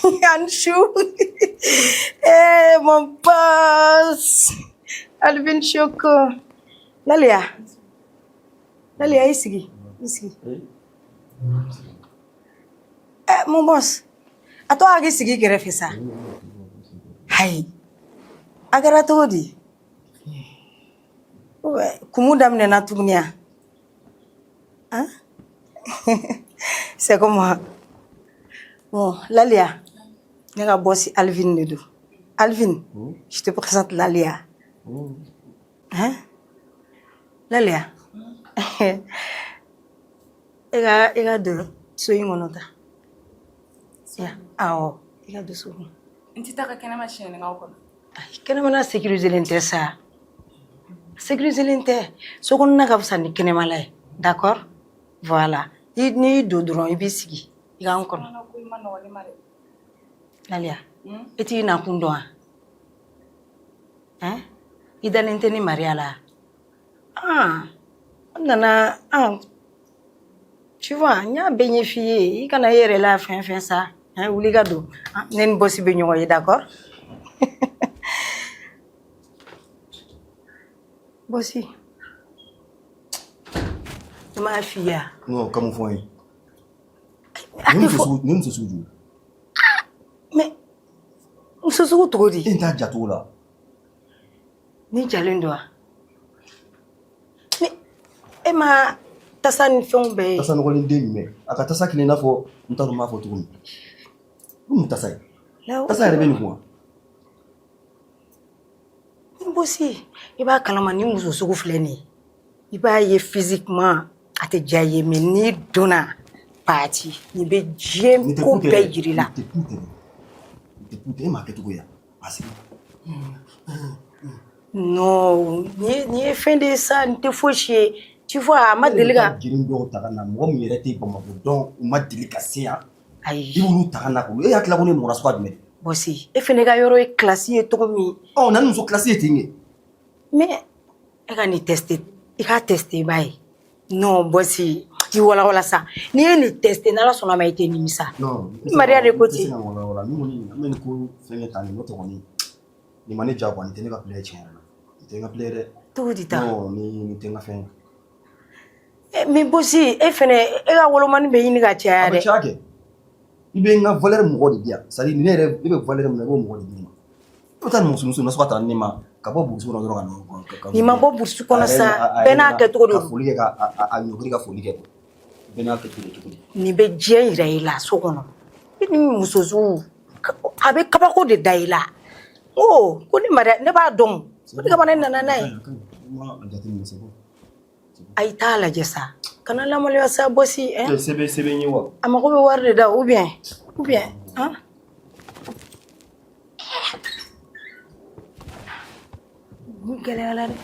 Anchou. Mon boss. Alvin Choco. Lalia, ici. Mon boss. A toi, à qui qui fait ça? Hey. Agara Todi. Ouais, comment d'amener na tournia? Hein? C'est comment? Bon, Lalia, nega boss Alvin Nedo. Alvin, je te présente Lalia. Hein? Lalia. Ega de soyi monota. Ya, awo, ega de soyi. Inti taka kena machine nga ukono. Ay, kena mana sécuriser l'intérêt ça. Sécuriser l'intérêt. So qu'on n'a qu'à faire ni kena malay. D'accord? Voilà. Ni do dron ibisigi. Iga encore. Lalia. Eti na kundo hein? Ida n'intérêt Maria là. Nana tu vois, il y a un bénéfice. Il y a un fin ça. Ou les gars, il y a une bosse bénéfice, d'accord? Bossi. Ma fille. Non, comment vous voyez? Nous se souvenons. Mais, nous se souvenons trop dit. Et t'as déjà tout là. Ni jalendo. Mais, Emma. Tasa ni fɛnw bɛɛ ye. Tasa nɔgɔlen den mais a ka tasa kelen n'a fɔ n t'a dɔn n b'a fɔ cogo min. Mun tasa ye? Tasa yɛrɛ bɛ nin kun wa? Ni bossi i b'a kalama ni muso sugu filɛ nin ye. I b'a ye physiquement a tɛ diya i ye mais n'i donna parti nin bɛ diɲɛ ko bɛɛ jira i la. N tɛ pute e m'a kɛcogo ye parce que. Non ni ye fɛn de ye sa nin tɛ fosi ye. Tu vois, ma deli ka jirin dɔw ta ka na mɔgɔ min yɛrɛ tɛ Bamakɔ dɔn u ma deli ka se yan. Ayi. I b'olu ta ka na ko e hakili la ko ne mɔgɔ suguya jumɛn? Bossi e fɛnɛ ka yɔrɔ ye classe ye cogo min. Na ni muso classe ye ten kɛ. Mais e ka nin tester i k'a tester i b'a ye. Non Bossi i walawala sa n'i ye nin tester n'Ala sɔnna ma i tɛ nimisa. Non. Maria de ko ten. N tɛ se ka walawala ni kɔni an bɛ nin ko fɛnkɛ ta nin n'o tɛ kɔni nin ma ne diyagoya nin tɛ ne ka player tiɲɛ yɛrɛ la nin tɛ n ka player dɛ. Cogo di ta? Non nin tɛ n ka fɛn. Mais Bossi e fɛnɛ e ka wolomani bɛ ɲini ka caya dɛ. A bɛ caya kɛ. I bɛ n ka valeur mɔgɔ de di yan c'est à dire ne yɛrɛ ne bɛ valeur min na i b'o mɔgɔ de di ne ma. I bɛ taa nin muso na so ka taa ne ma ka bɔ burusi kɔnɔ dɔrɔn ka. N'i ma bɔ burusi kɔnɔ sa bɛɛ n'a kɛcogo de don. Ka foli kɛ ka ɲɔkiri ka foli kɛ bɛɛ n'a kɛcogo de cogo di. Nin bɛ diɲɛ yira i la so kɔnɔ i ni muso sugu a bɛ kabako de da i la. Ko ni Maria ne b'a dɔn o de kama ne nana n'a ye. Ayi t'a lajɛ sa kana lamaloya sa Bossi. Sɛbɛn ye wa? A mago bɛ wari de da ou bien ni gɛlɛyala dɛ.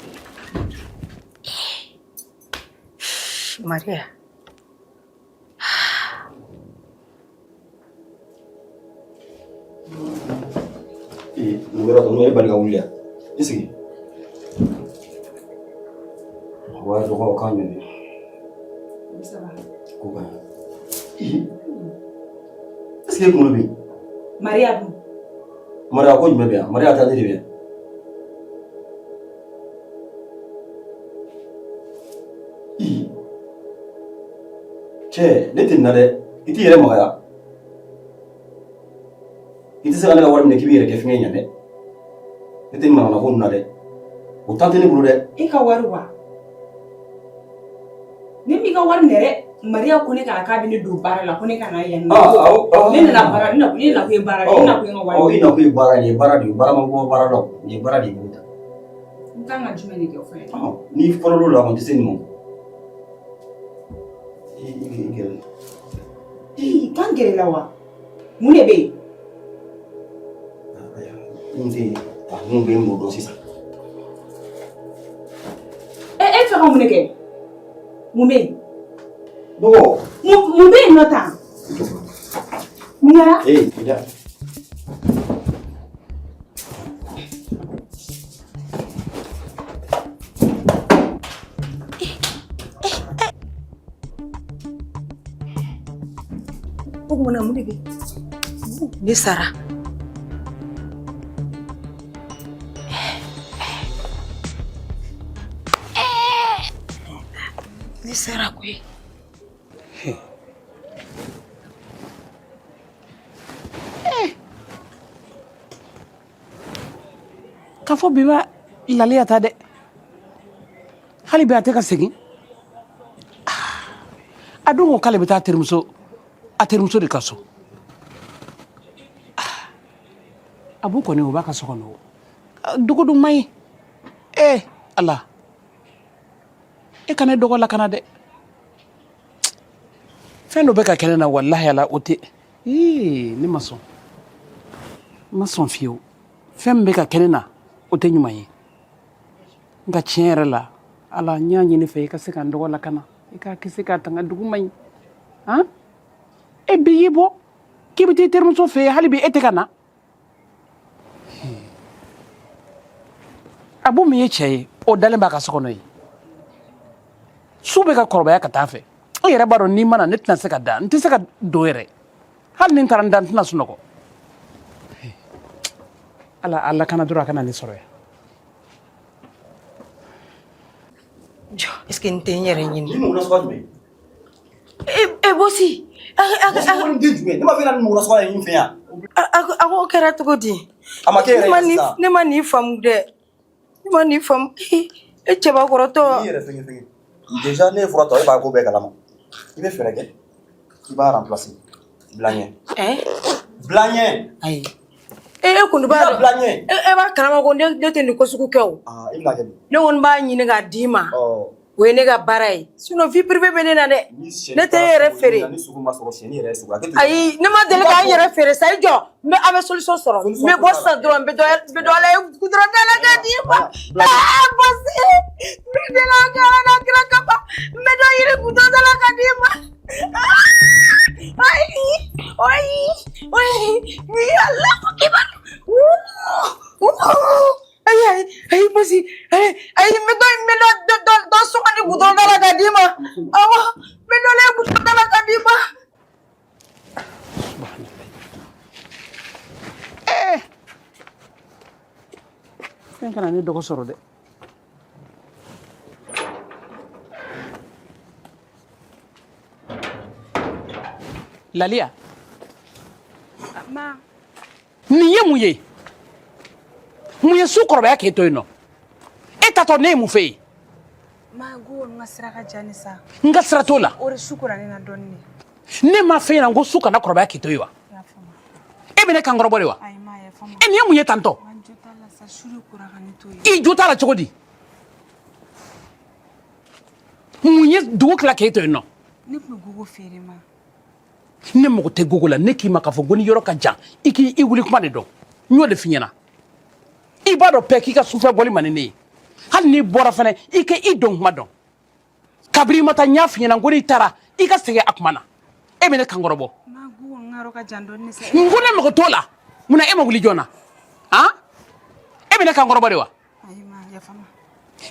Maria. Mun kɛra tɔn e bali ka wuli yan i sigi. Wa dɔgɔ kan ɲɛ. Ko ka est-ce que kunkolo bɛ yen? Maria dun. Maria ko jumɛn bɛ yan? Maria ta ne de bɛ yan. Cɛ ne tɛ nin na dɛ i t'i yɛrɛ magaya i tɛ se ka ne ka wari minɛ k'i b'i yɛrɛ kɛ fɛngɛ ɲɛ dɛ ne tɛ nin manamana ko ninnu na dɛ o temps tɛ ne bolo dɛ. I ka wari wa? Ne m'i ka wari minɛ dɛ. Maria ko ne kana k'a bɛ ne don baara la ko ne kana yan. Ne nana baara ne nakun ye baara de ne nakun ye n ka wari. I nakun ye baara de ye baara de ye baara ma bɔ baara la nin ye baara de ye n ta. N kan ka jumɛn de kɛ o fɛnɛ? N'i fɔlɔ l'o la a kɔni tɛ se nin ma. Kan gɛrɛ la wa? Mun de bɛ yen? Mun tɛ yen mun bɛ yen m'o dɔn sisan. E fɛ ka mun de kɛ? Mun bɛ yen? Dɔgɔ. Mun bɛ yen nɔ tan? Mun kɛra? Ja. O kumana mun de bɛ yen? Ne sara. Ni sara koyi. K'a fɔ biba laliya ta dɛ hali bi a tɛ ka segin a dun ko k'ale bɛ taa a terimuso de ka so a b'u kɔni o b'a ka so kɔnɔ dogo dun man ɲi ala e ka ne dɔgɔ lakana dɛ fɛn dɔ bɛ ka kɛ ne na walahi ala o tɛ ne ma sɔn fiyewu fɛn min bɛ ka kɛ ne na o tɛ ɲuman ye nka tiɲɛ yɛrɛ la ala n y'a ɲini fɛ i ka se ka n dɔgɔ lakana i ka kisi k'a tanga dugu man ɲi e bi y'i bɔ k'i bɛ taa i terimuso fɛ yen hali bi e tɛ ka na a bo min ye cɛ ye o dalen b'a ka so kɔnɔ ye su bɛ ka kɔrɔbaya ka taa fɛ e yɛrɛ b'a dɔn n'i ma na ne tɛna se ka da n tɛ se ka don yɛrɛ hali ni n taara n da n tɛna sunɔgɔ ala a lakana dɔrɔn a kana ne sɔrɔ yan Jo, est-ce que n tɛ n yɛrɛ ɲini? Ni mun na sɔgɔ jumɛn? Bosi. Bosi den jumɛn? Ne ma fɛ na ni mun na sɔgɔ ye nin fɛ yan. A ko kɛra cogo di? A ma kɛ yɛrɛ ye sisan. Ne ma n'i faamu dɛ. Ne ma n'i faamu. E cɛbakɔrɔtɔ. N'i yɛrɛ fɛngɛ. Déjà ne ye fura ta e b'a ko bɛɛ kalama. I bɛ fɛɛrɛ kɛ. I b'a remplacer. Bila ɲɛ. Bila ɲɛ. Ayi. E kun b'a bila ɲɛ. E b'a kalama ko ne tɛ nin ko sugu kɛ o. I bɛna kɛ bi. Ne kɔni b'a ɲini k'a d'i ma. O ye ne ka baara ye. Sinon vie privée bɛ ne na dɛ. Ne tɛ e yɛrɛ feere. Ni sugu ma sɔrɔ siyɛni yɛrɛ ye sugu. Ayi, ne ma deli k'an yɛrɛ feere sa i jɔ. A bɛ solution sɔrɔ. N bɛ bɔ sisan dɔrɔn n bɛ dɔ ala ye goudron dala k'a d'i ma. Bosi. N bɛ deli a kan na kira kama. N bɛ dɔ yiri goudron dala k'a d'i ma. Ayi. Allah kibar. Ayi, bosi. Ayi, me do sokani goudron dala k'a d'i ma. Awa, me dɔ le goudron dala k'a d'i ma. fɛn kana ne dɔgɔ sɔrɔ dɛ laliya nin ye mun ye su kɔrɔbaya k'e to yen nɔ e tatɔ ne ye mun fɛ yen n ka sira ka jan sa n ka sira t'o la o de su kora ne na dɔɔni ne ma fɛ yen ko su kana kɔrɔbaya k'e to yen wa e bɛ ne kan kɔrɔbɔ de wa nin ye mun ye tantɔ i jo t'a la cogo di mun ye dugu tila k'e to yen nɔ ne tun bɛ gogo feere ma ne mago tɛ gogo la ne k'i ma k'a fɔ ko ni yɔrɔ ka jan i k'i wuli kuma de dɔn n y'o de f'i ɲɛna i b'a dɔn bɛɛ k'i ka sufɛ bɔli man ni ne ye hali n'i bɔra fana i ka i dɔn kuma dɔn kabiri i ma taa n y'a f'i ɲɛna ko n'i taara i ka segin a kuma na e bɛ ne kan kɔrɔbɔ n ko ne mago t'o la munna e ma wuli joona e bɛ ne kan kɔrɔbɔ de wa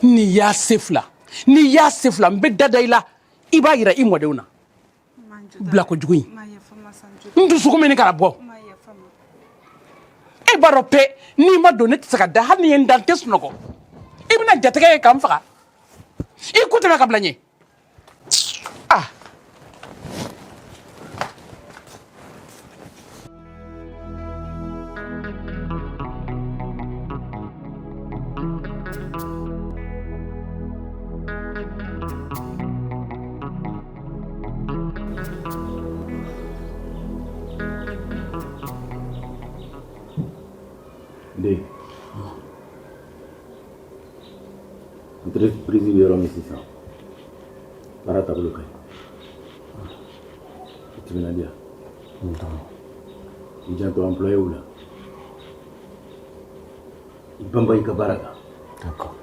n'i y'a se fila n bɛ dada i la i b'a yira i mɔdenw na bila ko jugu in n dusukun bɛ ne kana bɔ e b'a dɔn pe n'i ma don ne tɛ se ka da hali ni ye n da n tɛ sunɔgɔ i bɛna jatigɛ ye k'an faga i ko tɛmɛ ka bila n ye Entreprise bɛ yɔrɔ min sisan baara taabolo ka ɲi i timinandiya i janto employéw la i banba i ka baara kan. D'accord.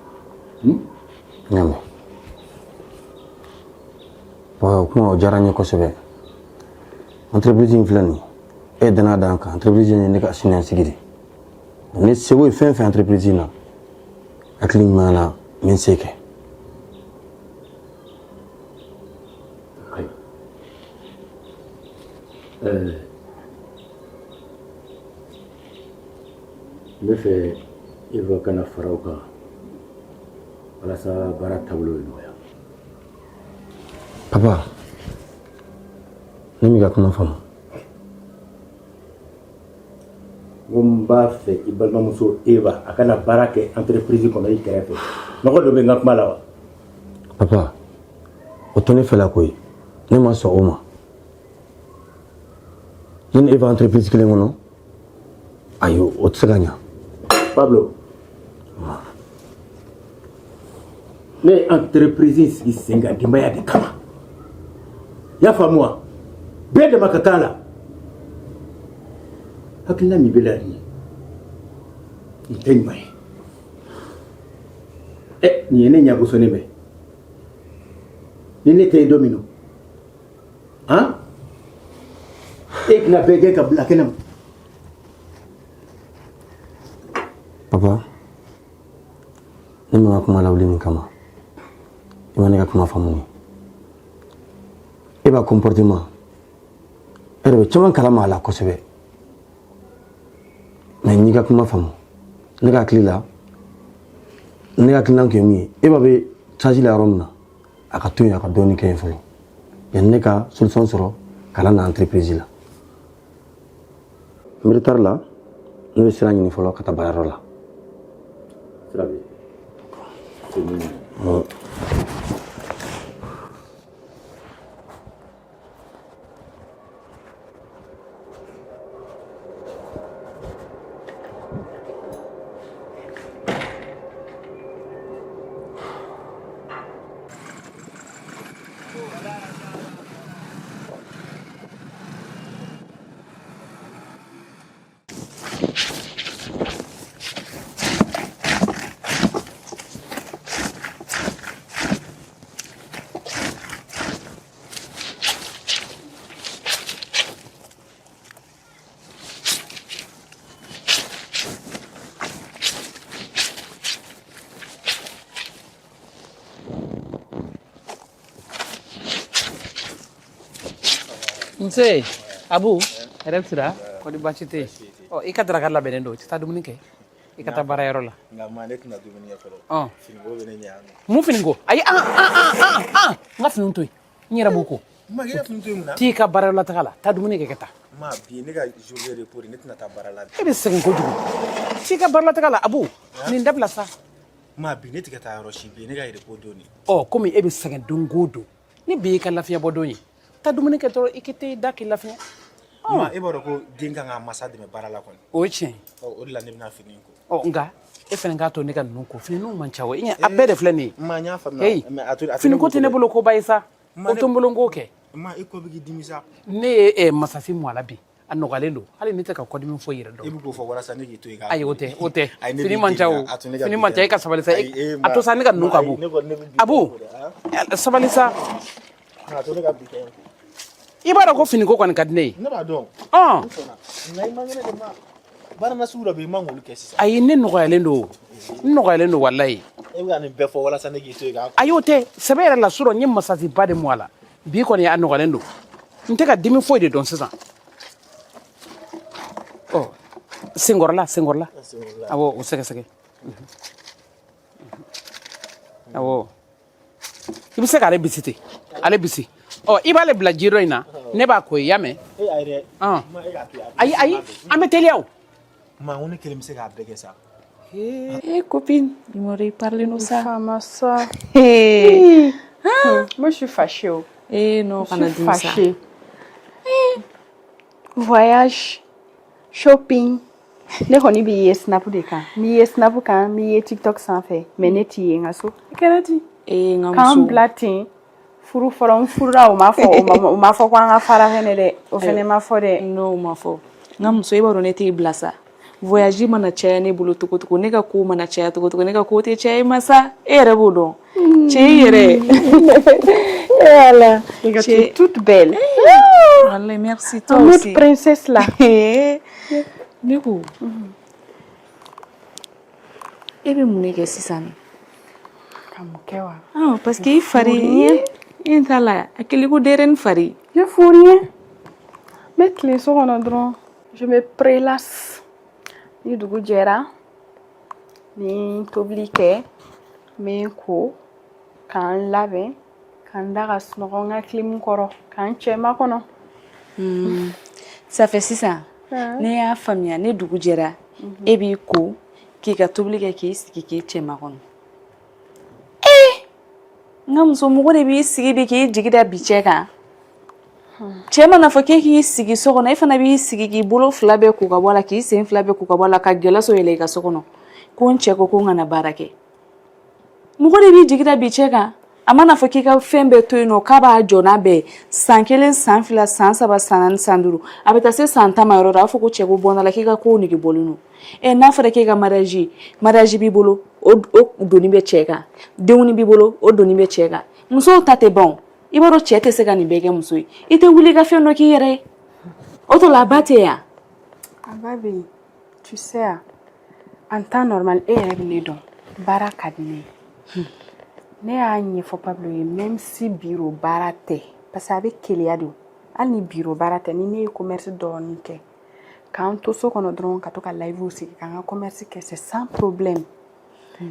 Ɲamɛ o kuma o diyara n ye kosɛbɛ entreprise in filɛ nin ye e danna d'an kan entreprise in ye ne ka siniɲɛsigi de ne seko ye fɛn fɛn entreprise in na hakili ɲuman na n bɛ n se kɛ. n bɛ fɛ Eva kana fara o kan walasa baara taabolo bɛ nɔgɔya. Papa, ne mi ka kuma faamu. N ko n b'a fɛ i balimamuso Eva a kana baara kɛ entreprise kɔnɔ i kɛrɛfɛ. Nɔgɔ dɔ bɛ n ka kuma la wa? Papa, o tɛ ne fɛla ko ye. Ne ma sɔn o ma. Ne ni Eva entreprise kelen kɔnɔ, ayi o tɛ se ka ɲa. Pablo, ne ye entreprise sigi sen kan denbaya de kama. I y'a faamu wa? Bɛɛ dama ka k'a la. Hakilina min bɛ la nin ye, nin tɛ ɲuman ye. Nin ye ne ɲagosonnen bɛ. Ni ne tɛ yen don min na, han? E tɛna bɛɛ gɛn ka bila kɛnɛ ma. Papa, ne ma ka kuma lawuli min kama, i ma ne ka kuma faamu ni. Eva comportement, e de bɛ caman kalama a la kosɛbɛ. Mais n'i ka kuma faamu, ne ka hakili la, ne ka hakilina tun ye min ye, Eva bɛ charge la yɔrɔ min na, a ka to yen a ka dɔɔni kɛ yen fɔlɔ. Yani ne ka solution sɔrɔ ka na entreprise la. N bɛ retard la, ne bɛ sira ɲini fɔlɔ ka taa baarayɔrɔ la. Sira bɛ yen. C'est mignon. Nse, Abu, hɛrɛ sira kɔni baasi tɛ yen. I ka daraka labɛnnen don, i tɛ taa dumuni kɛ? I ka taa baarayɔrɔ la. Nka maa ne tɛna dumuni kɛ fɔlɔ. Finiko bɛ ne ɲɛ yan nɔ. Mun finiko? Ayi, n ka finiw to yen. N yɛrɛ b'o ko. Ma k'i ka fini to yen mun na? T'i ka baarayɔrɔ la taga la, taa dumuni kɛ ka taa. Ma bi ne ka journée de repos ne tɛna taa baara la. E bɛ sɛgɛn kojugu. T'i ka baara la taga la, Abu, nin dabila sa. Ma bi ne tɛ ka taa yɔrɔ si bi ne ka repos don de. Komi e bɛ sɛgɛn don o don, ni bi y'i ka lafiya bɔ don ye, taa dumuni kɛ dɔrɔn i k'i tɛ da k'i lafiya. Ma e b'a dɔn ko den kan ka masa dɛmɛ baara la kɔni. O ye tiɲɛ. O de la ne bɛna fini ko. Nka e fana k'a to ne ka ninnu ko finiw man ca o a bɛɛ de filɛ nin ye. Ma n y'a faamuya. Finiko tɛ ne bolo ko ba ye sa, o to n bolo n k'o kɛ. Ma e ko bɛ k'i dimi sa. Ne ye masasi mɔ a la bi, a nɔgɔyalen don, hali ne tɛ ka kɔdimi foyi yɛrɛ dɔn. E bɛ k'o fɔ walasa ne k'i to yen. Ayi o tɛ, fini man ca o, fini man ca e ka sabali sa, a to sa ne ka ninnu ka bon. Abu, sabali sa. I b'a dɔn ko finiko kɔni ka di ne ye. Ne b'a dɔn. Nka i man kɛnɛ de ma. Baara na sugu dɔ bɛ yen i man k'olu kɛ sisan. Ayi ne nɔgɔyalen don walayi. E bɛ ka nin bɛɛ fɔ walasa ne k'i to yen k'a. Ayi o tɛ, sɛbɛ yɛrɛ la surɔ n ye masasiba de mɔ a la, bi kɔni a nɔgɔyalen don, n tɛ ka dimi foyi de dɔn sisan. Senkɔrɔla. Awɔ o sɛgɛsɛgɛ. Awɔ. I bɛ se k'ale bisi ten, ale bisi. I b'ale bila ji dɔ in na, ne b'a ko ye, i y'a mɛn? Ayi, an bɛ teliya o. Ma ko ne kelen bɛ se k'a bɛɛ kɛ sa. Copine, il m'aurait parlé de ça. Femme, ça. Moi, je suis fâchée. Non, je suis fâchée. Voyage, shopping. Ne kɔni b'i ye snap de kan. N'i ye snap kan, n'i ye TikTok sanfɛ, mais ne t'i ye n ka so. I kɛra ten. K'an bila ten. Furu fɔlɔ n furula o ma fɔ ko an ka fara fɛnɛ dɛ. O fɛnɛ ma fɔ dɛ. Non, o ma fɔ. N ka muso, i b'a dɔn ne t'e bila sa. Voyage mana caya ne bolo togo togo, ne ka ko mana caya togo togo, ne ka ko tɛ caya i ma sa. E yɛrɛ b'o dɔn. Cɛ i yɛrɛ. Voilà. Tu es toute belle. Wallahi, merci toi aussi. Notre princesse là. Ne ko. E bɛ mun de kɛ sisan? Ka mun kɛ wa? Parce que i fari. I t'a la, a kɛlen ko denyɛrɛnin fari. Je fous rien. N bɛ tile so kɔnɔ dɔrɔn. Je me prélasse. ni dugu jɛra ni tobili kɛ min ko k'an labɛn k'an da ka sunɔgɔ n ka kilimu kɔrɔ k'an cɛ makɔnɔ. Ça fait sisan ne y'a faamuya ne dugu jɛra e b'i ko k'i ka tobili kɛ k'i sigi k'i cɛ makɔnɔ. N ka muso mɔgɔ de b'i sigi bi k'i jigi da bi cɛ kan. Cɛ mana fɔ k'i sigi so kɔnɔ e fana b'i sigi k'i bolo fila bɛɛ ko ka bɔ a la k'i sen fila bɛɛ ko ka bɔ a la ka gɛlɛso yɛlɛ i ka so kɔnɔ ko n cɛ ko n kana baara kɛ. Mɔgɔ de b'i jigi da bi cɛ kan a mana fɔ k'i ka fɛn bɛɛ to yen nɔ k'a b'a jɔ n'a bɛɛ san 1 san 2 san 3 san 4 san 5 a bɛ taa se san 10 ma yɔrɔ dɔ a b'a fɔ ko cɛ ko bɔnda la k'i ka kow nege bɔlen don. N'a fɔra k'e ka mariage b'i bolo o doni bɛ cɛ kan denw b'i bolo o doni bɛ cɛ kan musow ta tɛ ban i b'a dɔn cɛ tɛ se ka nin bɛɛ kɛ muso ye i tɛ wuli ka fɛn dɔ k'i yɛrɛ ye o to la a ba tɛ yan. A ba bɛ yen tu sais en temps normal e yɛrɛ bɛ ne dɔn baara ka di ne ye ne y'a ɲɛfɔ Pablo ye même si bureau baara tɛ parce que a bɛ keleya de hali ni bureau baara tɛ ni ne ye commerce dɔɔni kɛ k'an to so kɔnɔ dɔrɔn ka to ka live sigi k'an ka commerce kɛ c'est sans problème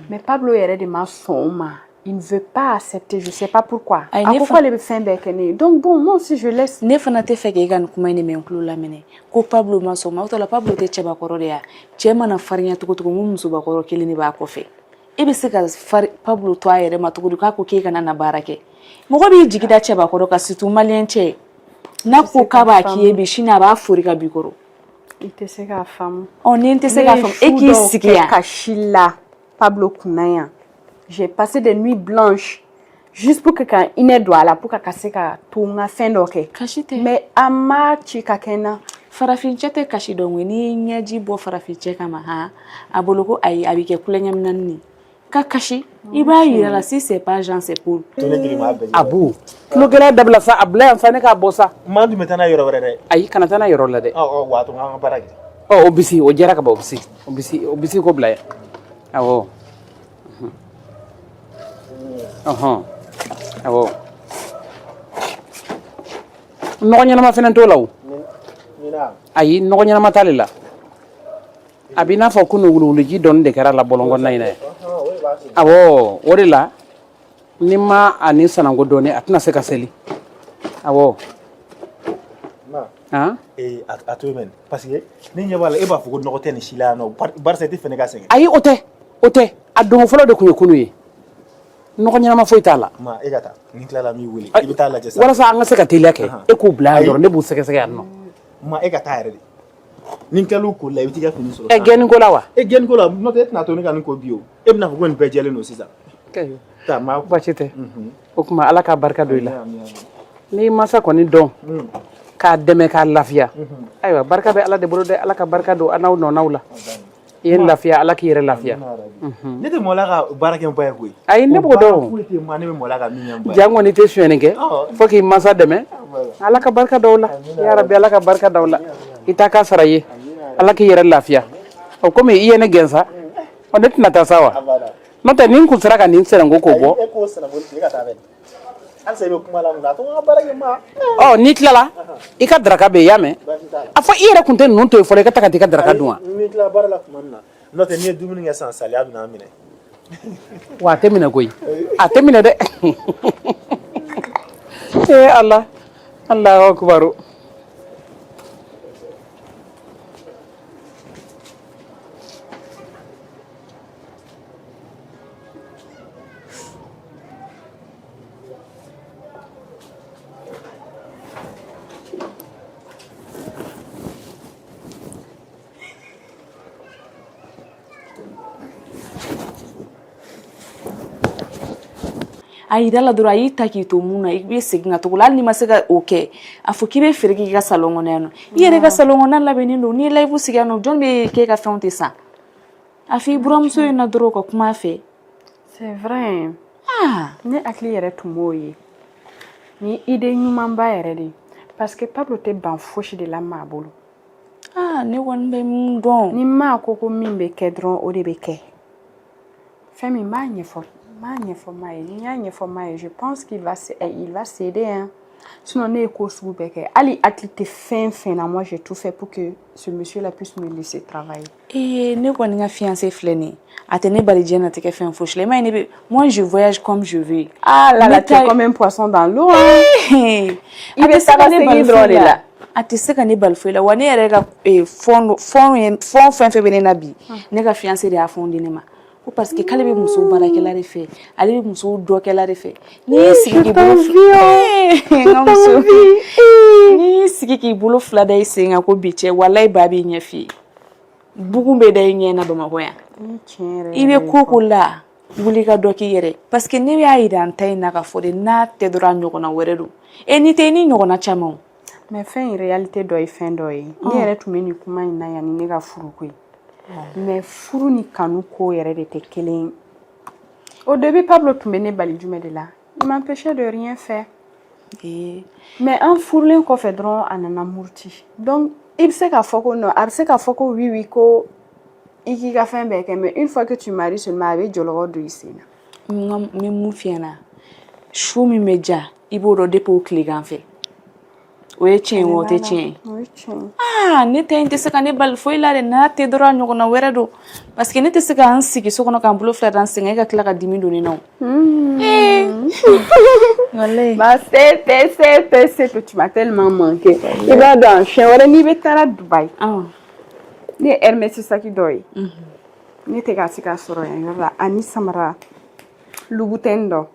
mais Pablo yɛrɛ de ma sɔn o ma il ne veut pas accepter je sais pas pourquoi a ko k'ale bɛ fɛn bɛɛ kɛ ne ye donc bon moi aussi je laisse. Ne fana tɛ fɛ k'e ka nin kuma in de mɛn n tulo lamɛnɛ ko Pablo ma sɔn ma o tɔ la Pablo tɛ cɛbakɔrɔ de ya cɛ mana farinya cogo cogo n musobakɔrɔ kelen de b'a kɔfɛ e bɛ se ka Pablo to a yɛrɛ ma cogo di k'a ko k'e kana na baara kɛ mɔgɔ b'i jigi da cɛbakɔrɔ ka surtout malien cɛ n'a ko k'a b'a k'i ye bi sini a b'a fori ka bi kɔrɔ. I tɛ se k'a faamu. Ni n tɛ se k'a faamu e k'i sigi yan ka si la Pablo kunna yan j'ai passé des nuits blanches juste pour que ka hinɛ don a la pour que ka se ka to n ka fɛn dɔ kɛ. Kasi tɛ mais a ma ci ka kɛ n na. Farafincɛ tɛ kasi dɔn koyi n'i ye ɲɛji bɔ farafincɛ kama a bolo ko ayi a bɛ kɛ kulonkɛ minɛni de ka kasi i b'a yira la si c'est pas Jean c'est Paul. Abu tulo gɛlɛya dabila sa a bila yan sa ne k'a bɔ sa. Maa dun bɛ taa n'a yɔrɔ wɛrɛ dɛ. Ayi kana taa n'a yɔrɔ la dɛ. Wa to an ka baara kɛ. O bisi o diyara ka ban o bisi ko bila yan awɔ awɔ nɔgɔ ɲɛnama fɛnɛ t'o la o ayi nɔgɔ ɲɛnama t'ale la a b'i n'a fɔ ko wuluwuluji dɔɔni de kɛra la bɔlɔnkɔnɔna in na awɔ o de la ni ma a ni sanango dɔɔni a tɛna se ka seli awɔ a to yen parce que ni ɲɛ b'a la e b'a fɔ ko nɔgɔ tɛ nin si la yan nɔ barisa i tɛ fɛ ne ka sɛgɛn. ayi o tɛ a dongo fɔlɔ de tun ye kunu ye nɔgɔ ɲɛnama foyi t'a la. Ma e ka taa ni tilala min wele i bɛ taa lajɛ sa. walasa an ka se ka teliya kɛ e k'o bila yan dɔrɔn ne b'u sɛgɛsɛgɛ yan nɔ. Ma e ka taa yɛrɛ de ni n tilala ko la i bɛ t'i ka fini sɔrɔ. gɛnni ko la wa. gɛnni ko la n'o tɛ e tɛna to ne ka nin ko bi o e bɛna fɔ ko nin bɛɛ jɛlen don sisan. taa maa baasi tɛ o tuma ala ka barika don i la n'i mansa kɔni dɔn k'a dɛmɛ k'a lafiya ayiwa barika bɛ ala de bolo dɛ ala ka barika don an n'aw nɔnaw la i ye lafiya ala k'i yɛrɛ lafiya. ne tɛ mɔla ka baara kɛ n ba ye koyi. ayi ne b'o dɔn foyi tɛ ma ne bɛ mɔla ka min kɛ n ba ye. jan kɔni tɛ sonyɛni kɛ fo k'i mansa dɛmɛ ala ka barika d'aw la yarabi ala ka barika d'aw la i ta k'a sara ye ala k'i yɛrɛ lafiya o komi i ye ne gɛn sa ne tɛna taa sa wa n'o tɛ ni n kun sera ka nin sɛnɛngo k'o bɔ. e k'o sɛnɛngo tigɛ ka taa bɛ halisa i bɛ kuma la mun na a to n ka baara kɛ ma. n'i tilala i ka daraka bɛ yen i y'a mɛn a fɔ i yɛrɛ kun tɛ ninnu to yen fɔlɔ i ka taa ka t'i ka daraka dun wa. ni n tilala baara la tuma min na n'o tɛ n'i ye dumuni kɛ sisan saliya bɛ na minɛ. wa a tɛ minɛ koyi a tɛ minɛ dɛ ala alahu akubaru. a yira la dɔrɔn a y'i ta k'i to mun na i bɛ segin ka tugu hali n'i ma se ka o kɛ a fɔ k'i bɛ feere k'i ka salon kɔnɔ yan nɔ i yɛrɛ ka salon kɔnɔ labɛnnen don n'i ye live sigi yan nɔ jɔn bɛ k'e ka fɛnw tɛ san a fɔ i buramuso in na dɔrɔn ka kuma a fɛ. c'est vrai ne hakili yɛrɛ tun b'o ye ni idée ɲumanba yɛrɛ de parce que Pablo tɛ ban fosi de la maa bolo. ne kɔni bɛ mun dɔn ni maa ko ko min bɛ kɛ dɔrɔn o de bɛ kɛ fɛn min b'a ɲɛfɔ maa ye ni y'a ɲɛfɔ maa ye je pense qu'il va s'aider hein. Sinon, ne ko sugu bɛɛ kɛ. Hali hakili tɛ fɛn fɛn na, moi j'ai tout fait pour que ce monsieur-là puisse me laisser travailler. Ne kɔni ka fiancé filɛ nin ye. A tɛ ne bali diɲɛ natigɛ fɛn fosi la. I m'a ye moi je voyage comme je veux. Ah là là, tu es comme un poisson dans l'eau. I bɛ taga segin dɔrɔn de la. A tɛ se ka ne bali foyi la. Wa ne yɛrɛ ka fɛn fɛn bɛ ne na bi. Ne ka fiancé de y'a fɛnw di ne ma. Ko parce que k'ale bɛ muso baarakɛla de fɛ. Ale bɛ muso dɔkɛla de fɛ. N'i y'i sigi k'i bolo n'i y'i sigi k'i bolo fila da i sen kan ko bi cɛ walayi ba b'i ɲɛ f'i ye. Bugun bɛ da i ɲɛ na Bamakɔ yan. I bɛ ko la wuli ka dɔ k'i yɛrɛ parce que ne y'a yira an ta in na ka fɔ de n'a tɛ dɔrɔn a ɲɔgɔnna wɛrɛ don. Ni tɛ ni ɲɔgɔnna caman. Mais fɛn réalité dɔ ye fɛn dɔ ye. Ne yɛrɛ tun bɛ nin kuma in na yanni ne ka furu ko ye. Mais furu ni kanu ko yɛrɛ de tɛ kelen ye. Au début Pablo tun bɛ ne bali jumɛn de la. Il m'empêchait de rien faire. Mais an furulen kɔfɛ dɔrɔn a nana muruti. Donc i bɛ se k'a fɔ ko non, a bɛ se k'a fɔ ko oui oui ko i k'i ka fɛn bɛɛ kɛ mais une fois que tu maries seulement a bɛ jɔlɔkɔ don i sen na. N bɛ mun f'i ɲɛna su min bɛ ja i b'o dɔn depuis o tilegan fɛ. O ye tiɲɛ o tɛ tiɲɛ. Ne tɛ n tɛ se ka ne bali foyi la dɛ n'a tɛ dɔrɔn a ɲɔgɔnna wɛrɛ don parce que ne tɛ se ka n sigi so kɔnɔ k'an bolo fila da n sen kan e ka tila ka dimi don ne na o. Bah c'est tu m'as tellement manqué. I b'a dɔn siɲɛ wɛrɛ n'i bɛ taara Dubaï. Ne ye Hermès saki dɔ ye. Ne tɛ ka se ka sɔrɔ yan yɔrɔ la ani samara Louboutin dɔ.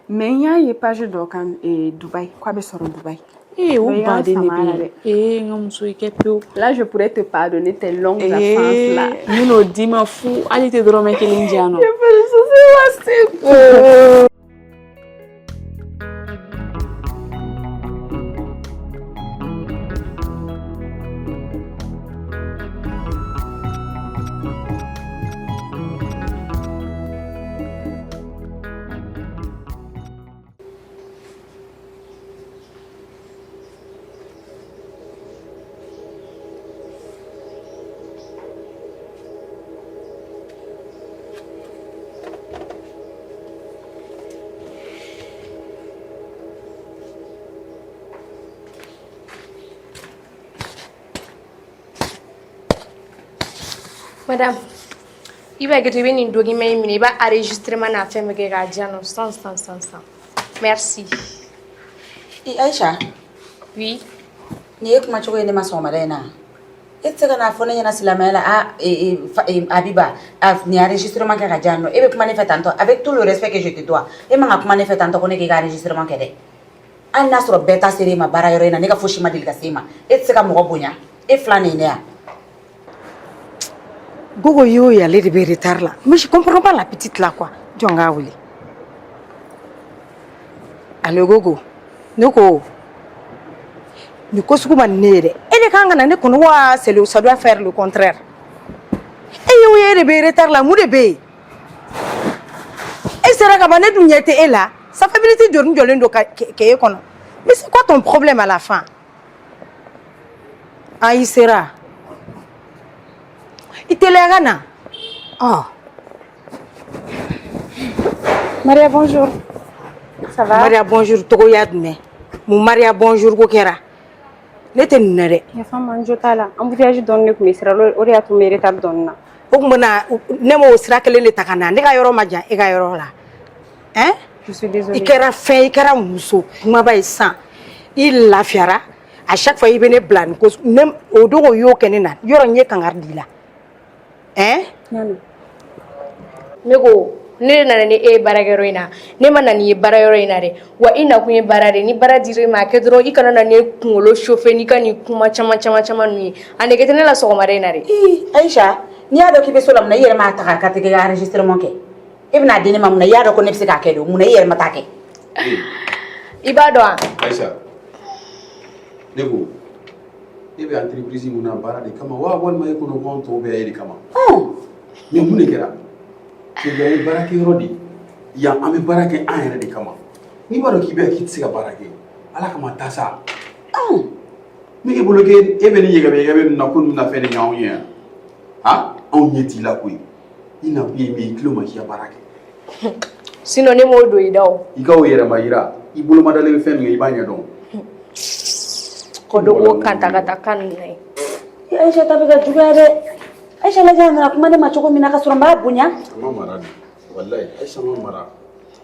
Mais n y'a ye page dɔ kan Dubaï k'a bɛ sɔrɔ Dubaï. O baden de bɛ yen. N ka muso i kɛ pewu. Là je pourrais te pardonner tes longues absences là. N n'o d'i ma fu hali tɛ dɔrɔmɛ kelen di yan nɔ. Madame, il va que une document, il va enregistrer ma affaire, mais sans. Merci. Aïcha. Oui. Ni kuma chogo ne masomala na. Etsega na fone yana silamela Abiba, ni enregistrement ka jano. Ebe kuma ne fait tanto avec tout le respect que je te dois. E manga kuma ne fait tanto ko ne ke enregistrement ke de. An nasro beta seri ma bara yoro na ne ka foshi ma dilga sema. Etsega mo bonya. E flane ne ya. Gogo yo ya le de retard là. Mais je comprends pas la petite là quoi. Jonga wuli. Allo Gogo. Noko. Ni kosugu manere. Ele kanga na ne kono wa ça doit faire le contraire. Et yo ya de retard là mu de be. Et sera ka bané dunyete est là. Ça fait abilité de nous jolendo ke kono. Mais c'est quoi ton problème à la fin? Ah, il sera. Il te l'a. Oh. Maria, bonjour. Ça va? Maria, bonjour. Togo yadme. Mon Maria, bonjour. Kokera. Nete nere. Ya femme anjota la. Embouteillage donne ko misra lo ori atu mere tar donna. Ogmona nemo sira kele le takana. Ne ga yoro maja e ga yoro la. Hein? Je suis désolée. Ikera fe ikera muso. Kuma ba isan. Il la fiara. À chaque fois il venait blan ko nem odogo yo kenena. Yoro nye kangardi la. Hein? Non. Nego ne nana ni e baragero ina ne mana ni baragero ina re wa ina kunye barare ni baradire ma ke dro ikana na ne kungolo chauffe ni kan ni kuma chama ni ane ke tene la so mare ina re Aisha ni ado ki be so lam na yere ma ta ka te ga enregistrement ke ibna dini mam na yado ko ne psika ke do mu na yere mata ke ibado Aisha nego ebe entreprise mu na bara de kama wa wal ma yeko no konto be ayri kama ni mu ne kera ke ga barake rodi ya ame barake an yere de kama ni baro ki be ki tsiga barake ala kama tasa mi e bloqué ebe ni yega be na kun na fe de nyawo ye ha on yeti la koy ina bi mi kilo ma ki barake sino ne mo do idaw ikaw yere ma ira ibulu madale fe mi ibanya don Ko dogo kanta kata kan ne. Aisha tabi ka juga de. Aisha la jana kuma ne ma chogo mina ka sura ba bunya. Sama mara ni. Wallahi Aisha ma mara.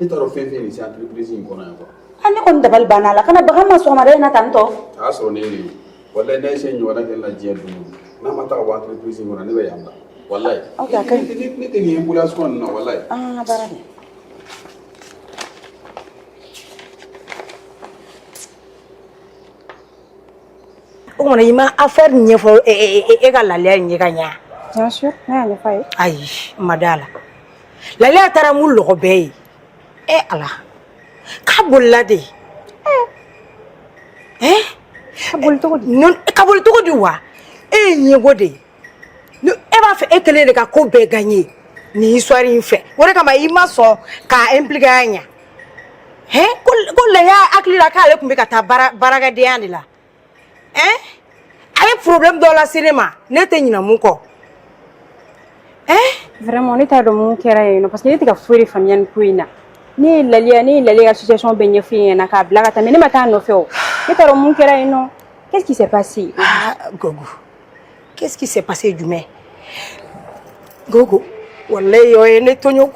Ita ro fen fen ni sa entreprise in kona ko. Ani kon dabal banala kana baga ma so mare na tanto. Ta so ne ni. Wallahi na sai nyora ke la jiya dum. Na mata wa entreprise in kona ne ba yamba. Wallahi. Okay, okay. Ni te ni ambulance kon na wallahi. Ah, barane. On a ima affaire nyefo e ga lalia nyeganya. Bien sûr, ne fa. Ai, madala. Lalia tara mu logo be. Ala. Kabulla de. Kabul to di. Non kabul to di wa. Nyego de. No e ba fe ekele de ka ko be gagner. Ni histoire in fait. Wore kama ima so ka impliquer anya. Ko la ya akli la ka le kumbe ka ta baraga de andila. Avec problème dans la cinéma, n'était pas mon corps. Vraiment, on est à mon cœur, parce qu'il était à fouiller les familles Pouina. Ni la association bénéfique, n'a qu'à blague, mais ne m'a pas fait. Il est à mon cœur, non. Qu'est-ce qui s'est passé? Gogo. Qu'est-ce qui s'est passé du mai? Gogo. Wallahi, on est tonyo.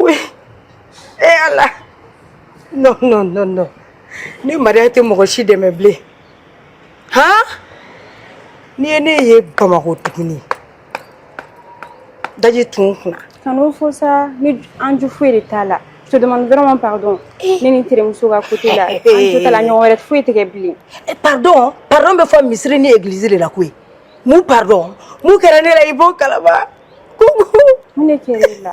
Allah. Non. Ni marié te mochi de meublé. Ni ene ye Bamako tuguni daji tunkuna Quand faut ça ni anju fouille tala je te demande vraiment pardon ni ni tere muso ga côté là anju tala nyore fouille te gebli pardon be fo misri ni église de la kwe mu pardon mu kerane la ibo kalaba gogo mune kere la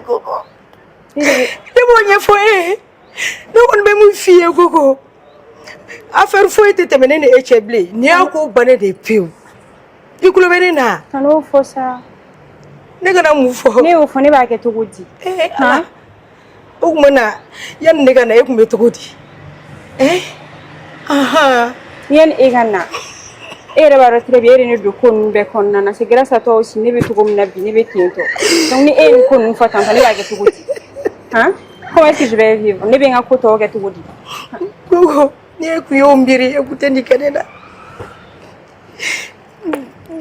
gogo de mo nye fo no kon be mu fie gogo affaire fo était terminé ne echeble ni ako bané de piu ikulo bene na kanu fo ça ne kana mu fo ne o fo ne ba ke togodi o kuma yan ne kana e kuma togodi yan e kana e re ba retre bi e ne do kon be kon na c'est grâce à toi aussi ne be togo na bi ne be tiento donc ni e kon fo tan ne ba ke togodi comment est-ce que je vais vivre ne be nga ko to ke togodi gogo ni ku yombiri ekutendi kanena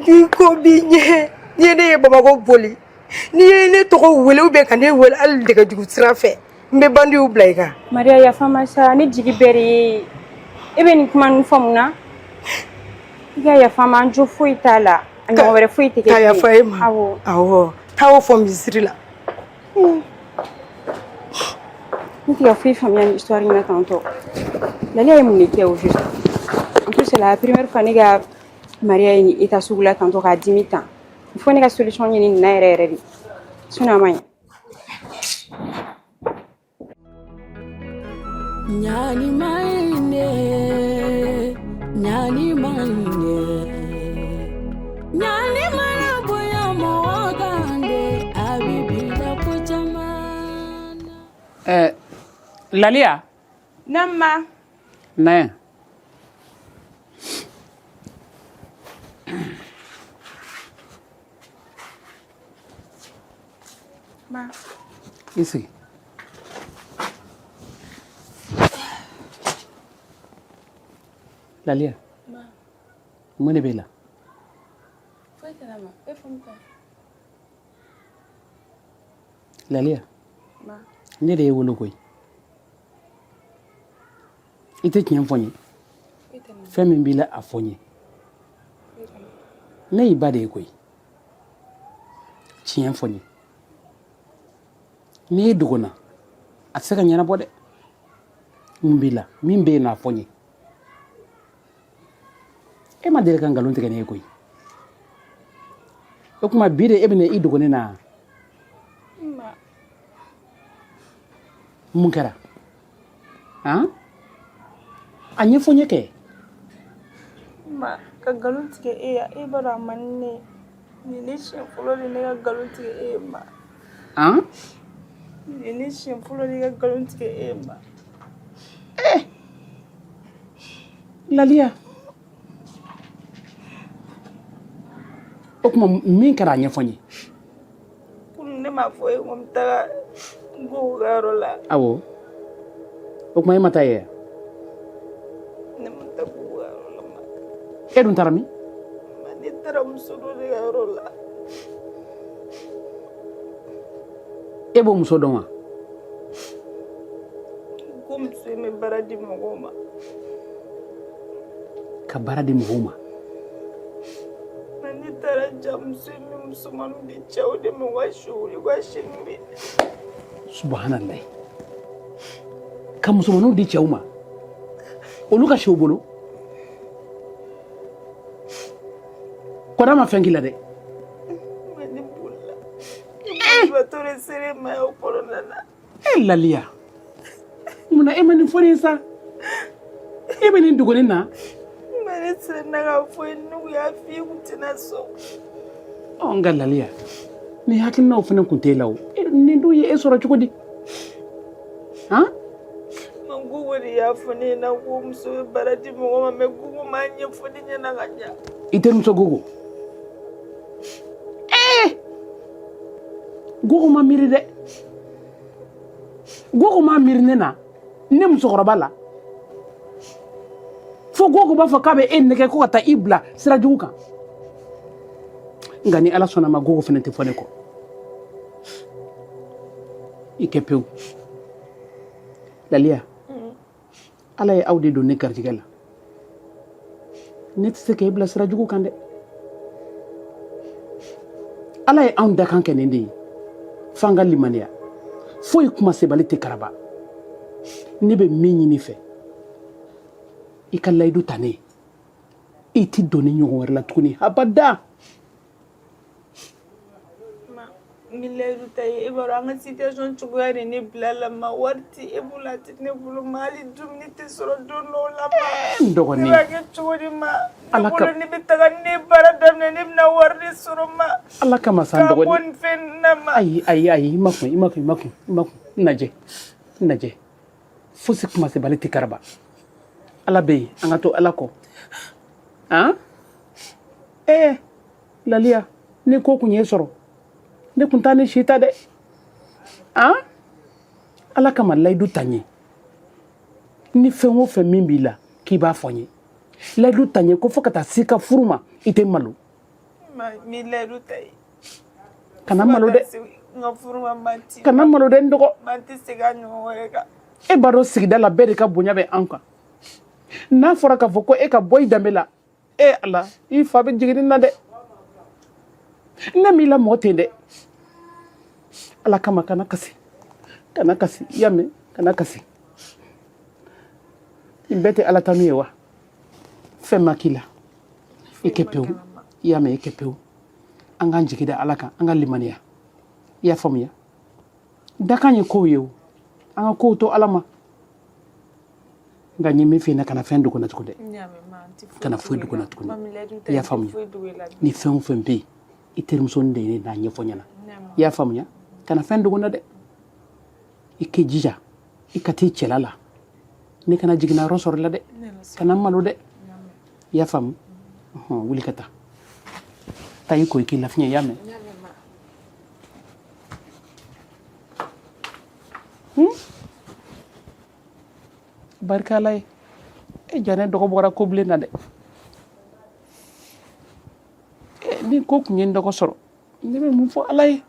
diko binye ni ne Bamako boli ni ne to wele ube kan ne wele al daga jugu trafe mbe bandi u blaika Maria ya fama sa ni jigi beri ebe ni kuma nfamuna ya fama anjo fuitala anyo were fuite ke ya faima awo fo misrila ni ya fui famille une histoire ina tanto la lia mon était au juste en plus c'est la première fois que Maria ni eta sugula tanto ka 10 ans il faut une solution ni na ereri suna manya nyani maine nyani mana boya mo gande abibila ko jamana Lalia Namma Ne Ma Ici Lalia Ma Mune bela Foi kalama e fompa Lalia Ma ne de wolo koy ite tiɲɛ fɔ n ye fɛn min b'i la a fɔ n ye ne y'i ba de ye koyi tiɲɛ fɔ n ye n'i ye dogo na a tɛ se ka ɲɛnabɔ dɛ mun b'i la min bɛ yen nɔ a fɔ n ye e ma deli ka nkalon tigɛ ne ye koyi o tuma bi de e bɛ na i dogo ne na mun kɛra a ɲɛfɔ n ye kɛ Ma ka galon tigɛ e ya e b'a dɔn a man di ne ye nin ne siɲɛ fɔlɔ de ne ka galon tigɛ e ye ma nin ne siɲɛ fɔlɔ de ka galon tigɛ e ye ma Lalia o tuma min kɛra a ɲɛfɔ n ye kunun ne m'a fɔ e ko n bɛ taga n ko ka yɔrɔ la awɔ o tuma e ma taa ye e dun taara min ne taara muso dɔ de ka yɔrɔ la e b'o muso dɔn wa ko muso in bɛ baara di mɔgɔw ma ka baara di mɔgɔw ma ne taara ja muso in bɛ musomaninw di cɛw de ma u ka suwuli u ka sini bɛ subhanallah ka musomaninw di cɛw ma olu ka sew bolo kɔda ma fɛn k'i la dɛ ne bolila bato de sere ma o kɔnɔna na e laliya munna e ma nin fɔ ne ye sa e bɛ nin duguni na ne siranna k'a fɔ ye n'u y'a f'i ye u tɛna sɔn n ka laliya ni hakilinaw fana tun tɛ la o nin dun ye e sɔrɔ cogo di han Gugu de y'a fɔ ne ɲɛna ko muso bɛ baara di mɔgɔ ma mɛ Gugu m'a ɲɛfɔ ne ɲɛna ka ɲa i terimuso Gugu Gugu ma miiri dɛ Gugu ma miiri ne na ne musokɔrɔba la fo Gugu b'a fɔ k'a bɛ e nɛgɛ ko ka taa i bila sira jugu kan nka ni Ala sɔnna ma Gugu fana tɛ fɔ ne kɔ i kɛ pewu Laliya Ala ye aw de don ne garijɛgɛ la ne tɛ se k'e bila sira jugu kan dɛ Ala ye anw da kan kɛ nin de ye f'an ka limaniya foyi kuma sebali tɛ karaba ne bɛ min ɲini fɛ i ka layidu ta ne ye i tɛ don ni ɲɔgɔn wɛrɛ la tuguni abada ni layidu ta ye e b'a dɔn an ka situation cogoya de ne bila la ma wari tɛ e bolo a tɛ ne bolo ma hali dumuni tɛ sɔrɔ don dɔw la ma n dɔgɔnin ne b'a kɛ cogo di ma ne bolo ne bɛ taga ni ne ye baara daminɛ ne bɛna wari de sɔrɔ ma Ala kama sa n k'a bɔ dɔgɔnin nin fɛn na ma ayi i ma kun n lajɛ fosi kuma sebali tɛ karaba Ala bɛ yen an ka to Ala kɔ han Laliya ni ko kun ye sɔrɔ ne kun t'a ni si ta dɛ han Ala kama layidu ta n ye ni fɛn o fɛn min b'i la k'i b'a fɔ n ye layidu ta n ye ko fo ka taa se ka furu ma i tɛ malo mi layidu ta ye kana malo dɛ n ka furu ma mati kana malo dɛ n dɔgɔ man tɛ segin a ɲɔgɔn wɛrɛ kan e b'a dɔn sigida la bɛɛ de ka bonya bɛ an kan n'a fɔra k'a fɔ ko e ka bɔ i danbe la Ala i fa bɛ jigin nin na dɛ ne m'i la mɔgɔ ten dɛ Ala kama kana kasi i y'a mɛn kana kasi nin bɛɛ tɛ Ala tanu ye wa fɛn ma k'i la i kɛ pewu i y'a mɛn i kɛ pewu an k'an jigi da Ala kan an ka limaniya i y'a faamuya dakan ye kow ye o an ka kow to Ala ma nka n ye min f'i ɲɛna kana fɛn dogo n na tugun dɛ kana foyi dogo n na tuguni i y'a faamuya ni fɛn o fɛn bɛ yen i terimuso de ye ne n'a ɲɛfɔ ɲɛna i y'a faamuya kana fɛn dogo n na dɛ i k'i jija i ka t'i cɛla la ne kana jiginnayɔrɔ sɔrɔ i la dɛ kana malo dɛ i y'a faamu wuli ka taa taa i ko i k'i lafiɲɛ i y'a mɛn barika Ala ye e ja ne dɔgɔ bɔra ko bilen na dɛ ni ko kun ye n dɔgɔ sɔrɔ ne bɛ mun fɔ Ala ye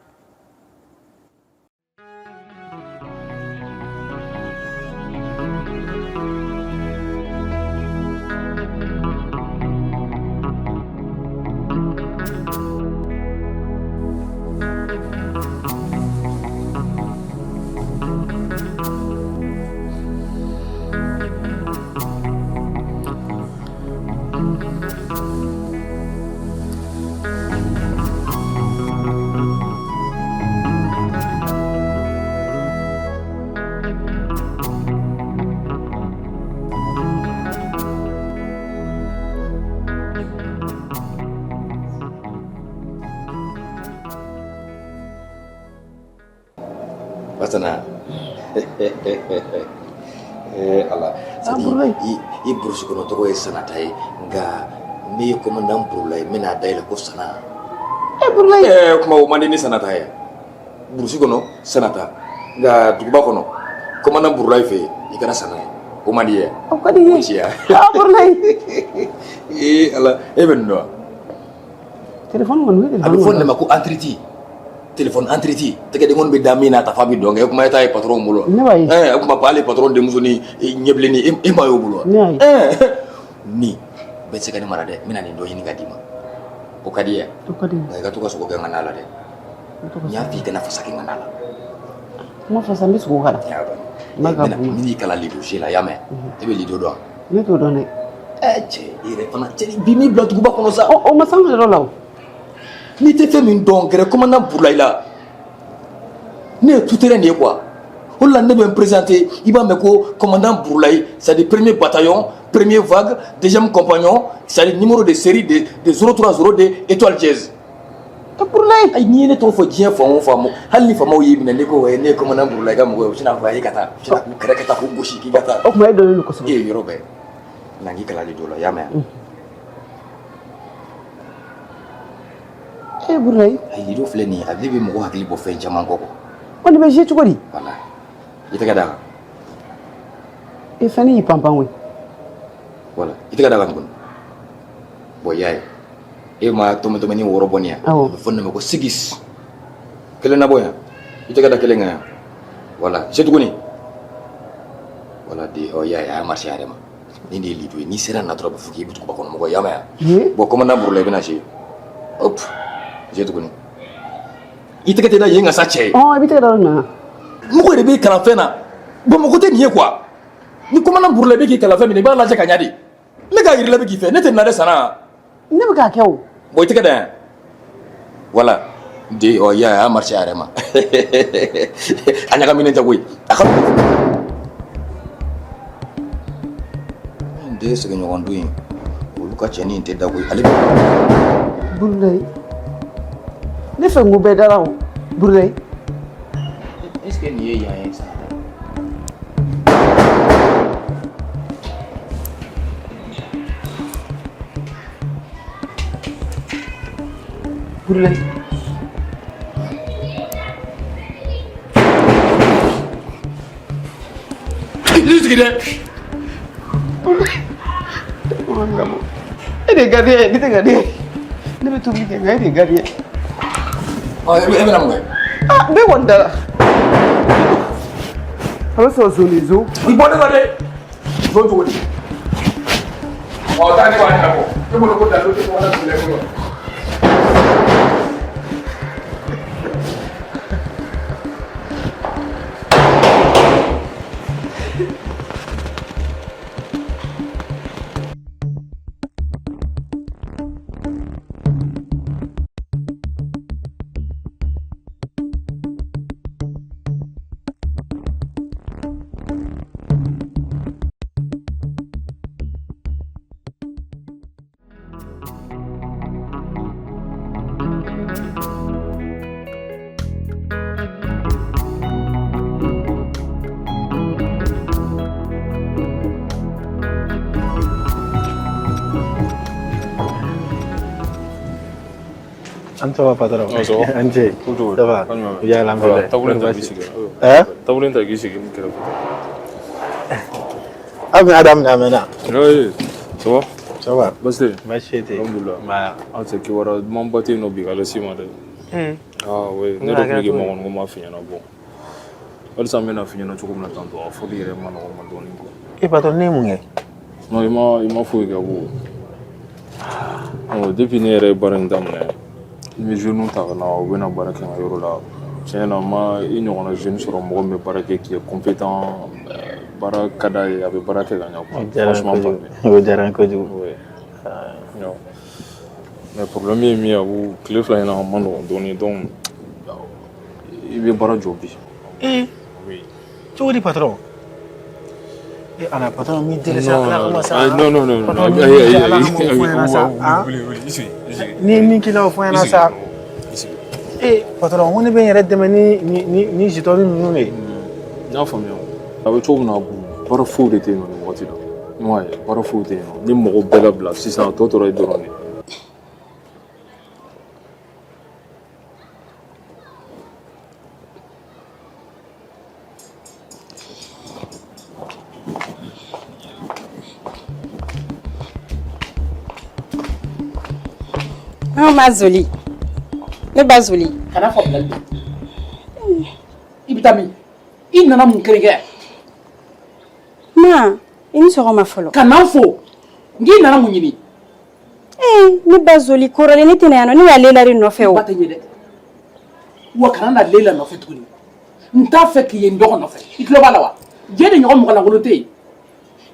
Pasana. Allah. I burusi kono togo ye sanata ye nga mi ye commandant burula ye mina dayila ko sana. Burula kuma o mandi ni sanata ye. Burusi kono sanata nga duguba kono commandant burula ye fe i kana sana ye. Comment dire? Apa dia? Apa lagi? Allah, benda. Telefon mana? Telefon nama aku entretien. Telefon entretien. Tega dengan bedamina ta fabi dong. Aku mai tai patron mulo. Aku ma pale patron de musuni nyeble ni ma yo mulo. Ni. Betse kani marade mina ni ndo yini kadima. Okadia. Ga tuka so ga nganala de. Nyafi kana fasaki nganala. Mo fasa mi suko kala. Ya ba. Maga ni kala lido shela yame. Ebe lido do. Ni to do ne. Che, ire fana che bimi blot guba kono sa. O masang ro law. Ni te fait min donc commandant Bourlaïla. Ne tout terrain ni quoi. On l'a même présenté, il va me commandant Bourlaï, c'est le premier bataillon, premier vague, deuxième compagnon, c'est le numéro de série de 030 de étoile jazz. Bourlaï, ay ni ne to fo dien fo famo. Hal ni famo yi ne ko ne commandant Bourlaï ga mo china fa yi kata. China ku kare kata ko goshi ki kata. O ma do ko so. Yoruba. Nangi kala di dolo ya me. Bourlaï. Ay lido fleni, abi bi mo hakli bo fe jaman koko. On be je chukodi. Voilà. Ite kada. E fani pampang we. Voilà. Ite kada kan kun. Boyay. E ma tomo ni woro bonia. Fonna me ko sigis. Kele na boya. Ite kada kele nga. Voilà. Je tukuni. Voilà di oyay a marché arema. Ni ndi lido ni sera na trop fuki butu ko bakon mo ko yama. Bo ko na burle bina shi. Hop. Je tukuni. Ite kete da yenga sache. Ite kada na. Mo de be kala fena bo mo kote nié quoi ni comment na burle be ki kala fena ni ba la je kanyadi le ga yiri le be ki fe ne te na de sana ne be ka kew bo ite kada voilà de o ya a marché arema anya ka minen tagoy akam de se ganyo gondu yin o luka cheni te dagoy ale burle ne fe ngube dara o burle est-ce que ni y a ça burle Lisgide Mangamo ede gardien dite gardien ne be tubi ke ngai de gardien ebe na mo be wondara Halo so zo. Ibode na de. Zo to ni. O ta ni wa ni ko. Ke mo ko da lo ko na le ko. Anto va padrón. Anje. Ça va. Ya la mole. Tabulin ta gisi. Tabulin ta gisi ni kira. Abi Adam na mena. Oui. Ça va? Ça va. Baste. Machete. Alhamdulillah. Ma ante ki wara mambati no bi kala sima de. Ah oui, ne do ki mo ngo ma finya na bon. Wala sa mena finya na chukum na tanto afodi re ma no ma doni ko. E patron ne munge. No ima fu ga bu. Oh, depuis ne re baranda mne. Mais je nous t'as na ou na baraka na yoro la c'est normal il y a jeune sur mo me baraka qui est compétent baraka da ya be baraka ga franchement o jaran ko ju non mais problème est mi ou clé fly na mano donné donc il be bara jobi oui tu dis patron et ana patron mi dire ça non ni kila fo na sa patron woni be yere de ni jitori nu ne na fo mi abe to na bu bara fo de te no wati da ouais bara fo de no ni mo bela bla si ça to to re do ni Mazoli. Ne bazoli. Kana fɔ bila bi. I bɛ taa min? I nana mun kɛrɛnkɛ? Ma, i ni sɔgɔma fɔlɔ. Kana fɔ. N k'i nana mun ɲini? Ne bazoli kɔrɔlen ne tɛna yan nɔ ne y'a Leila de nɔfɛ o. Ba tɛ ɲɛ dɛ. Wa kana na Leila nɔfɛ tuguni. N t'a fɛ k'i ye n dɔgɔ nɔfɛ. I tulo b'a la wa? Diɲɛ de ɲɔgɔn mɔgɔ lankolon tɛ yen.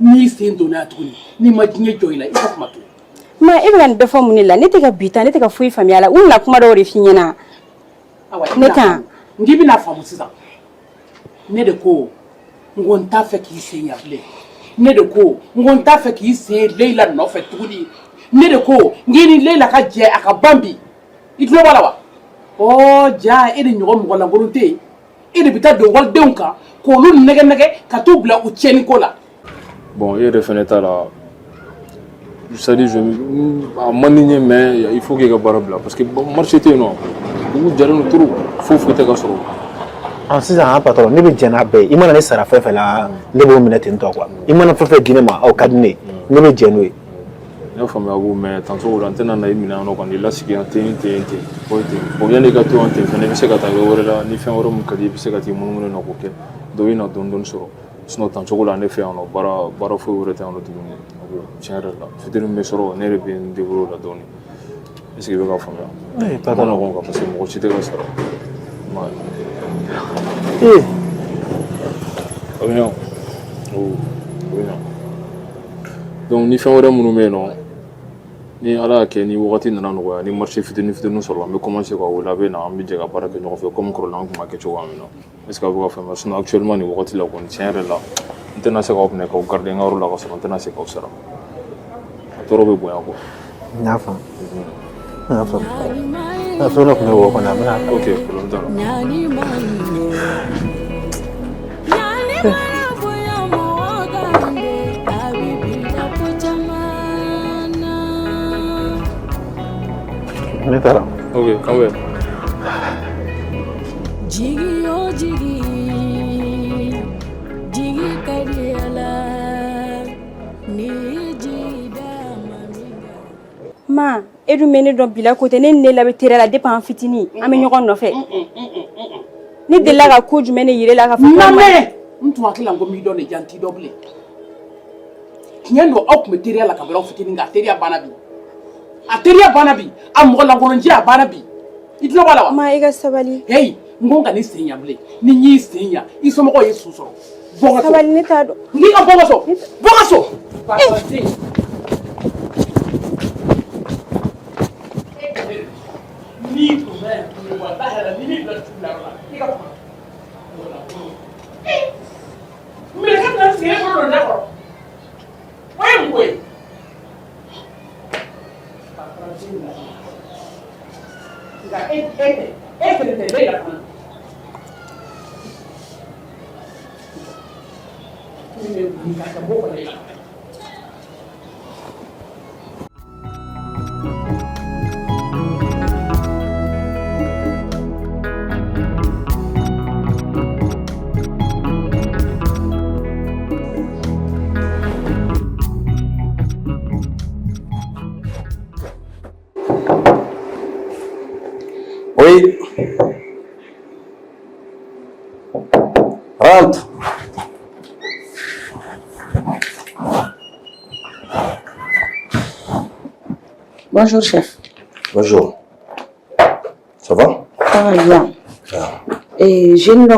N'i sen donna yan tuguni n'i ma diɲɛ jɔ i la i ka kuma to. Ma e bɛ ka nin bɛɛ fɔ mun de la ne tɛ ka bi ta ne tɛ ka foyi faamuya la u na kuma dɔw de f'i ɲɛna. Ne kan n k'i bɛna faamu sisan. Ne de ko n ko n t'a fɛ k'i sen yan bilen. Ne de ko n ko n t'a fɛ k'i sen Leila nɔfɛ tuguni. Ne de ko n k'i ni Leila ka jɛ a ka ban bi. I tulo b'a la wa? Ja e de ɲɔgɔn mɔgɔ lankolon tɛ yen. E de bɛ taa don walidenw kan k'olu nɛgɛ nɛgɛ ka t'u bila u tiɲɛni ko la. Bon, il est t'a la. C'est-à-dire, à manier, mais il faut qu'il y ait un barabla. Parce que le marché était non. Vous avez un trou, il faut que vous ayez en sisan an patron ne bɛ jɛn n'a bɛɛ ye i mana ne sara fɛn fɛn la ne b'o minɛ ten tɔ quoi i mana fɛn fɛn di ne ma aw ka di ne ye ne bɛ jɛn n'o ye. n y'a faamuya ko mais tantôt la n tɛna na i minɛ yan nɔ kɔni lasigi yan ten o ye ten bon yanni i ka to yan ten fɛnɛ i bɛ se ka taa yɔrɔ wɛrɛ la ni fɛn wɛrɛ min ka di i bɛ se ka t'i munumunu na k'o kɛ donc i na dɔɔni dɔɔni sɔrɔ sinon tancogo la ne fɛ yan nɔ baara foyi wɛrɛ tɛ yan nɔ tuguni tiɲɛ yɛrɛ la fitinin min bɛ sɔrɔ ne yɛrɛ bɛ n débrouiller o la dɔɔni est-ce que i bɛ ka faamuya a ma nɔgɔn quoi parce que mɔgɔ si tɛ ka sara a bɛ ɲa donc ni fɛn wɛrɛ minnu bɛ yen nɔ ni ala y'a kɛ ni wagati nana nɔgɔya ni marché fitinin sɔrɔla an bɛ commencer ka wele a bɛ na an bɛ jɛ ka baara kɛ ɲɔgɔn fɛ comme kɔrɔlen an tun b'a kɛ cogoya min na est ce que a bɛ ka faamuya sinon actuellement nin wagati la kɔni tiɲɛ yɛrɛ la n tɛna se k'aw minɛ k'aw garder n ka yɔrɔ la ka sɔrɔ n tɛna se k'aw sara a tɔɔrɔ bɛ bonya quoi. n y'a faamu n y'a faamu a fɛn dɔ tun bɛ wɔ kɔnɔ a bɛna ok problème t'a la. ne taara. ok kan bɛ. Jigi o jigi, jigi ka di Ala, ni jigi da Ma, e dun bɛ ne dɔn bila ko tɛ ne ni Leila bɛ teriya la depuis an fitinin an bɛ ɲɔgɔn nɔfɛ. Ne delila ka ko jumɛn de yir'e la ka fɔ ko Mamɛ n tun hakili la n ko n b'i dɔn de jan n t'i dɔn bilen. Tiɲɛ don aw tun bɛ teriya la kabini aw fitinin nka a teriya banna bi. A teriya banna bi a mɔgɔ lankolonjɛ a banna bi i tulo b'a la wa. Ma i ka sabali. Hey n ko ka ne sen yan bilen ni n y'i sen yan i somɔgɔw ye su sɔrɔ. Bɔ ka so. Sabali ne t'a dɔn. N k'i ka bɔ ka so. Bɔ ka so. N'i tun bɛ yan tuguni walahi ala ni min bila tubiliyɔrɔ la i ka kuma. Mais ka taa sigi e bolo don ne kɔrɔ. O ye mun ko ye. Nka e fɛnɛ tɛ Leila fana. Min bɛ wuli ka kɛ bɔ kɔnɔ Leila. Oui. Rentre. Bonjour, chef. Bonjour. Ça va? Ça va bien. Je ne sais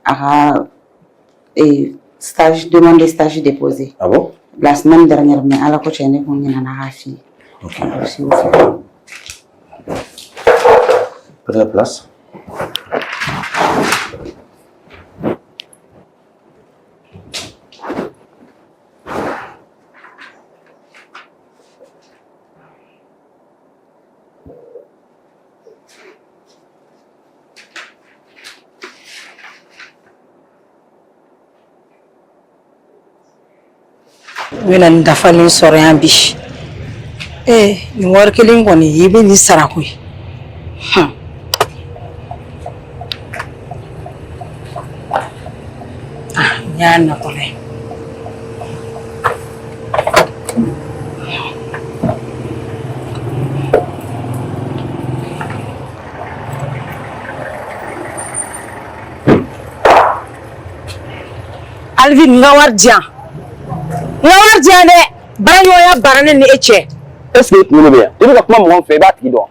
pas stage, demandé stage déposé. Ah bon? La semaine dernière, mais à la prochaine, on y en a fini. Ok. S'il vous plaît. Prenez la place. Wena ndafalen sɔrɔ yan bi nin wari kelen kɔni I bɛ nin sara koyi n y'a natɔla ye Alvin nga war diyan dɛ baraɲɔgɔnya banna ni e cɛ. Est-ce que tulo bɛ yan i bɛ ka kuma mɔgɔ fɛ i b'a tigi dɔn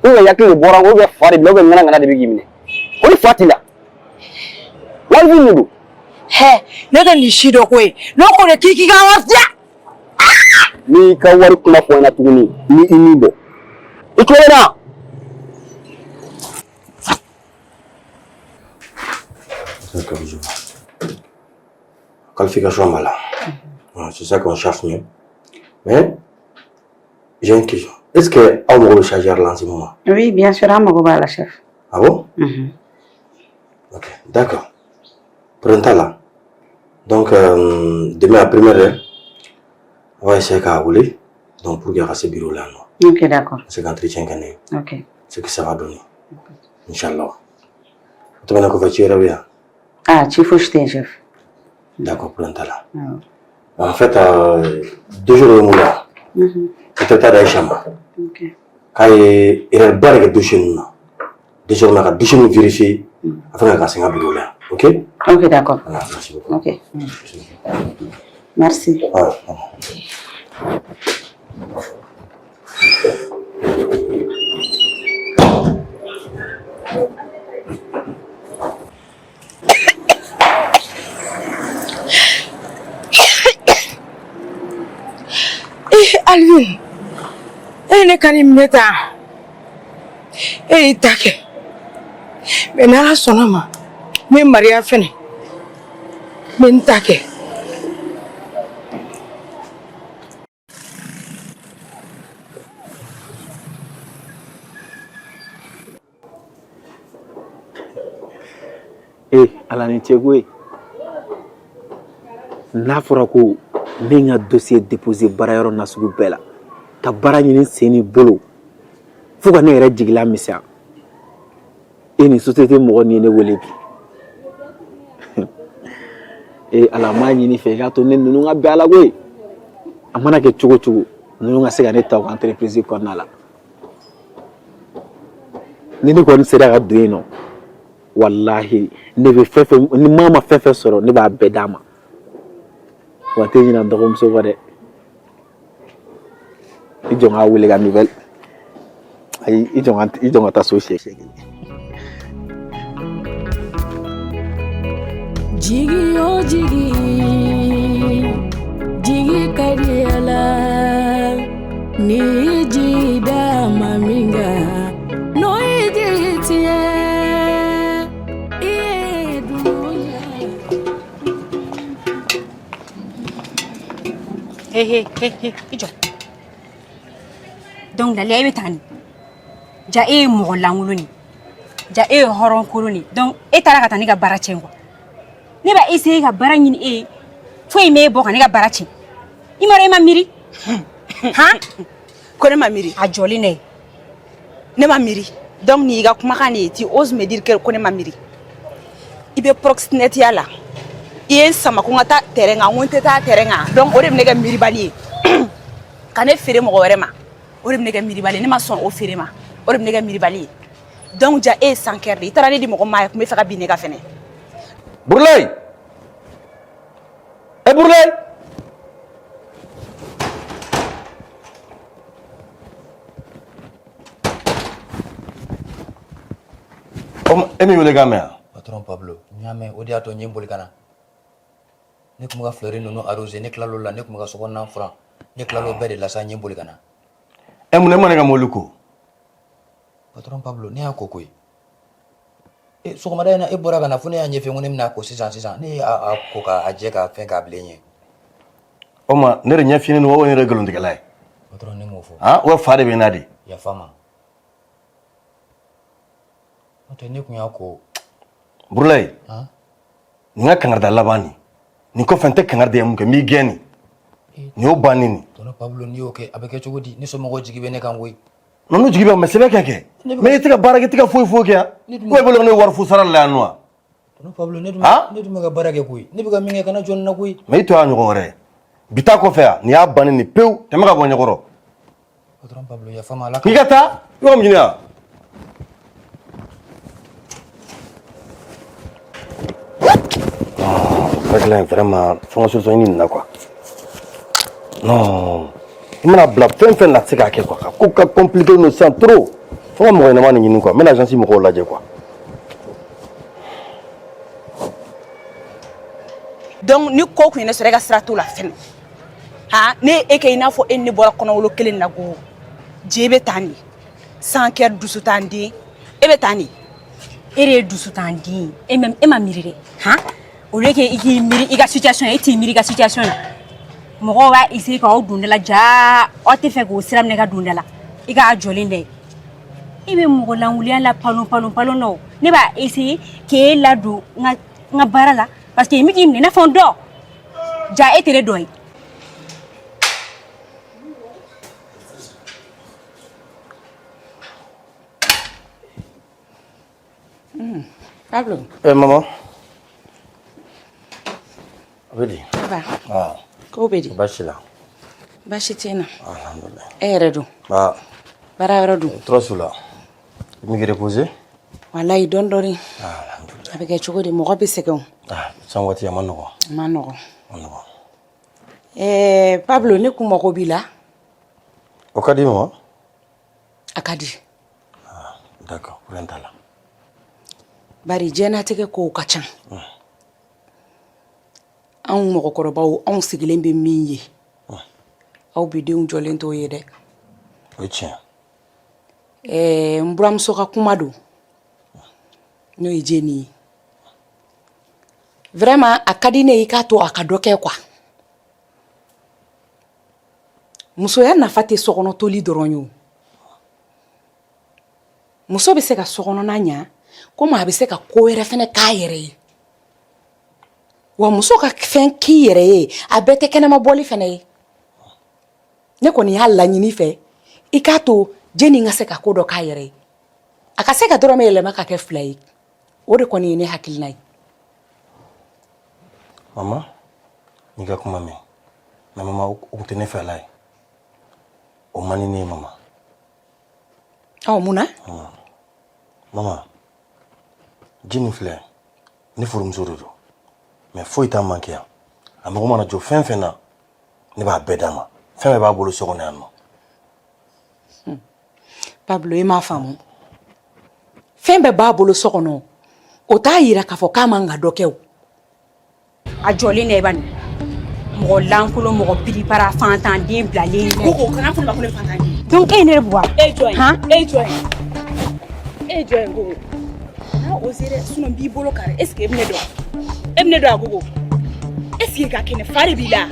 ou bien yakili de bɔra ou bien fa de bila ou bien ŋana de bɛ k'i minɛ o ni fa t'i la Alvin de don. Ne ka nin si dɔ ko ye n'o ko de k'i ka wari diyan. N'i ka wari kuma fɔ n ɲɛna tuguni ni i ni bɔ i tulo bɛ na. Qualification là. C'est ça qu'on cherche mieux. Mais j'ai une question. Est-ce que on va le charger en ce moment? Oui, bien sûr, on va la chef. Ah bon? Ok, d'accord. Prenez là. Donc, demain à première heure, on va essayer à rouler. Donc, pour garder ce bureau-là, non? Ok, d'accord. C'est l'entretien qu'on a. Ok. Ce que ça va donner. Inch'Allah. Tu vas nous faire bien. Ah, tu faut jeter, chef. D'accord, prenez là. En fait, 2 jours de moula. C'était à Daïchama. Ok. Quand il y a une barre de douche, 2 jours, on a douche nous vérifier afin de casser un bureau là. Ok? Ok, d'accord. Merci beaucoup. Ok. Merci. Alvin, ne kan nin minɛ tan y'i ta kɛ mais n'Ala sɔnna ma n bɛ Maria fɛnɛ n bɛ n ta kɛ. Ala ni cɛko ye n'a fɔra ko ne ka dossier déposé baarayɔrɔ nasugu bɛɛ la ka baara ɲini sen ni bolo fo ka ne yɛrɛ jigila misɛnya ni société mɔgɔ ni ne wele bi Ala m'a ɲini fɛ i k'a to ne ninnu ka bɛn a la koyi a mana kɛ cogo cogo ninnu ka se ka ne ta u ka entreprise kɔnɔna la ni ne kɔni sera ka don yen nɔ wallahi ne bɛ fɛn fɛn ni maa ma fɛn fɛn sɔrɔ ne b'a bɛɛ d'a ma wa tɛ ɲina dɔgɔmuso kɔ dɛ i jɔn k'a wele ka nouvelle ayi i jɔn ka taa so siɲɛ kelen. Jigi o jigi jigi ka di Ala ni jigi d'a ma min kan n'o ye jigi tiɲɛ i ye dunuya. Hé, i jɔ. Donc Laliya i bɛ taa ni ja e ye mɔgɔ lankolon ni ja e ye hɔrɔnkolo ni donc e taara ka taa ne ka baara tiɲɛ quoi. Ne b'a essayer ka baara ɲini e ye fo i m'e bɔ ka ne ka baara tiɲɛ. I m'a dɔn e ma miiri. Ko ne ma miiri. A jɔlen dɛ. Ne ma miiri. Donc n'i ka kumakan de ye tu oses me dire que ko ne ma miiri. I bɛ proxénéte ya la. I ye n sama ko n ka taa terrain kan n ko n tɛ taa terrain kan donc o de bɛ ne kɛ miiribali ye ka ne feere mɔgɔ wɛrɛ ma o de bɛ ne kɛ miiribali ye ne ma sɔn o feere ma o de bɛ ne kɛ miiribali ye donc ja e ye sans cœur de i taara ne di mɔgɔ ma ye kun bɛ fɛ ka bin ne ka fɛnɛ. Burley! Burley! Emi wele ka mɛn. Patron Pablo, n y'a mɛn o de y'a to n ye n boli ka na. Ne tun bɛ ka fleur ninnu arrosé ne tilal'o la ne tun bɛ ka sokɔnɔna furan ne tilal'o bɛɛ de la sa n ye n boli ka na. Mun ne ma ne ka mobili ko? Patron Pablo ne y'a ko koyi. Sɔgɔmada in na e bɔra ka na fo ne y'a ɲɛfɛ ko ne bɛna ko sisan ne y'a ko k'a jɛ k'a fɛn k'a bilen ye. O ma ne de ɲɛ fiyɛnen don wa ne yɛrɛ ngalontigɛla ye? Patron ne m'o fɔ. Wa fa de bɛ n na de. Yafa ma. N'o tɛ ne tun y'a ko. Burley, nin ka kangarida laban nin nin kɔfɛ n tɛ kangarida ye mun kɛ n b'i gɛn nin nin y'o bannen nin. Tonton Pablo n'i y'o kɛ a bɛ kɛ cogo di ni somɔgɔw jigi bɛ ne kan koyi. N'u jigi bɛ mais sɛbɛn kɛ mais i tɛ ka baara kɛ i tɛ ka foyi kɛ yan ko e bolo ko ne wari fu sara la yan nɔ wa. Tonton Pablo ne dun bɛ ka baara kɛ koyi ne bɛ ka min kɛ kana jɔn na koyi. mais i to y'a ɲɔgɔn wɛrɛ ye bi ta kɔfɛ yan nin y'a bannen nin pewu tɛmɛ ka bɔ ɲɛkɔrɔ. Patron Pablo yafa ma ala k'i ka taa i b'a mun ɲini yan. règle vraiment fonction ni na quoi. Non. Il m'a bla fin la c'est quoi. Ko compliqué no c'est trop. Faut mo na mani ni quoi. Mais l'agence mo ko la quoi. Donc ni ko ku ne sere ga sirato la fen. Ha ne e ke ina fo en ni bora kono wolo kelen na go. Jebe tani. Sans cœur dusu tandi. Ebe tani. Ere dusu tandi. E même e ma mirire. Ha? O le ke iki miri iga situation e ti miri ga situation. Mo wa isi ko dundala ja o te fe go siram ne ga dundala. Iga jolinde. Ebe mo la ngulia la palon no. Ne ba isi ke la du nga barala parce que mi ne na fondo. Ja etere doy. Pablo. Maman. Obedi. Papa. Ah. Ko obedi. Bashila. Bashitina. Alhamdulillah. Redo. Ah. Bara redo. Trop soula. Mi qui reposer? Wallahi don dori. Alhamdulillah. Avec choko de mo robe sekon. Sans wati amano. Mano. Pablo ne kuma ko bila. Okadi mo? Akadi. D'accord, rentala. Bari jena tege ko kacan. An mo ko robaw an sigilen be minye. Aw bi de unjolen to yede. O tien. Mbram so ka kuma do. No ejeni. Vraiment akadi ne ikato akadoke kwa. Muso ya na fate sokono toli doronyo. Muso be se ka sokono nanya. Comment a be se ka ko yere fene ka yere. Wa muso ka fen ki yere a bete kena ma boli fene. Ne ko ni hala nyini fe ikato jeni nga se ka ko do ka yere. Aka se ka doro me le maka ke fly. O de ko ni ne hakil nay. Mama, ni ga kuma me. Na mama o tene fe lai. O mani ni mama. Oh muna? Mama. Jini fleur. Ni forum zorodo. Mais faut ita manquer. Amago mana jo fen na. Ni ba bedama. Fen ba bolo sokone anno. Pablo e ma famu. Fen be ba bolo sokono. O ta yira ka fo kama nga dokew. A joli ne ban. Mo lankulo mo pili para fantan din blale. Koko kana fulu ba ko fantan din. Donc e ne boa. E joy. Ha? E joy. E joy go. Na osire suno bi bolo kare. Est-ce que emne do agogo. Est-ce que ka kene fare bila.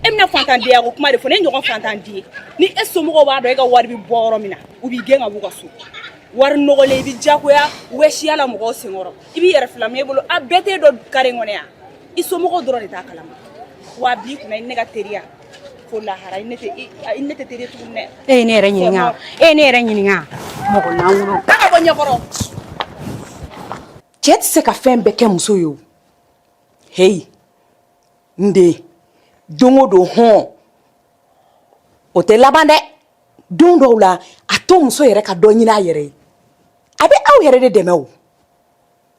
Emne fantan dia ko kuma de fo ne nyogo fantan di. Ni eso mo go ba do e ga wari bi boro mina. Ubi genga bu ka su. War no le bi jakoya weshi ala mo go singoro. Ibi yere flame bolo abete do kare ngone ya. Iso mo go doro ni ta kalama. Wa bi kuna inega teria. Fo la hara inete teria tu ne. E ne re nyinga. E ne re nyinga. Mo go na wuro. Ta bo nyakoro. Jet se ka fen beke muso yo. Hey. Nde. Dongo do hon. O te labande. Dondo la ato muso yere ka do nyina yere. Abe aw yere de demewo.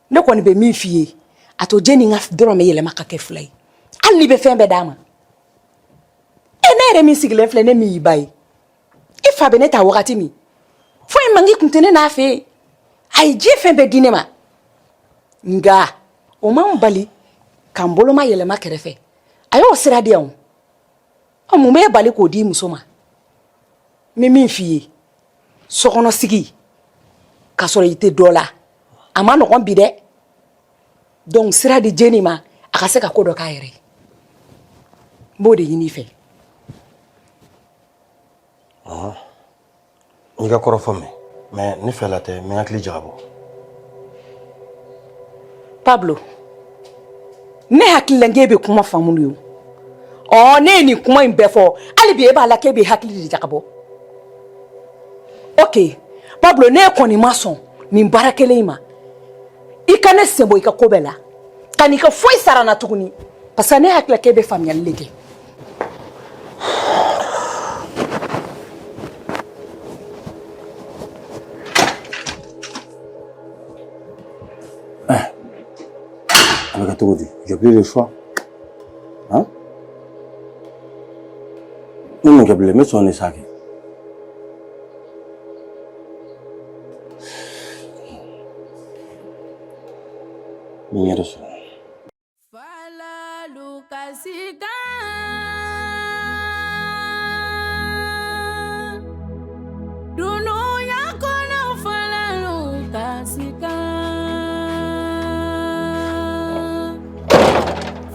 Ne ko ni be mi fie. Ato jeni nga doro me yele makake flay. Ali be fen be dama. E na yere mi sigle flay ne mi bay. Ifa be neta wakati mi. Fo e mangi kuntene na fe. Ai je fen be dinema. Nga o ma bali kambolo ma yele makerefe. Ayo sira dia on. O mu me bali ko di musoma. Mi fie. Sokono sigi. Kasoro ite dola. Ama no kon bi de. Donc sira di jenima akase ka kodo ka yere. Bode yini fe. Ni ga koro fome. Mais ni fe la te me akli jabo. Pablo. Ne hakili ngebe kuma famulu yo. Oh ne ni kuma imbefo. Ali bi eba la kebe hakili di jakabo. OK. Pablo ne koni mason ni barakele ima. Ikane sembo ikakobela. Kanika foi sarana tuguni. Parce ne hakila kebe familial lege. Avec Atogodi, j'ai plus le choix. nin kɛ bilen n bɛ sɔn ni sa kɛ n yɛrɛ sɔrɔ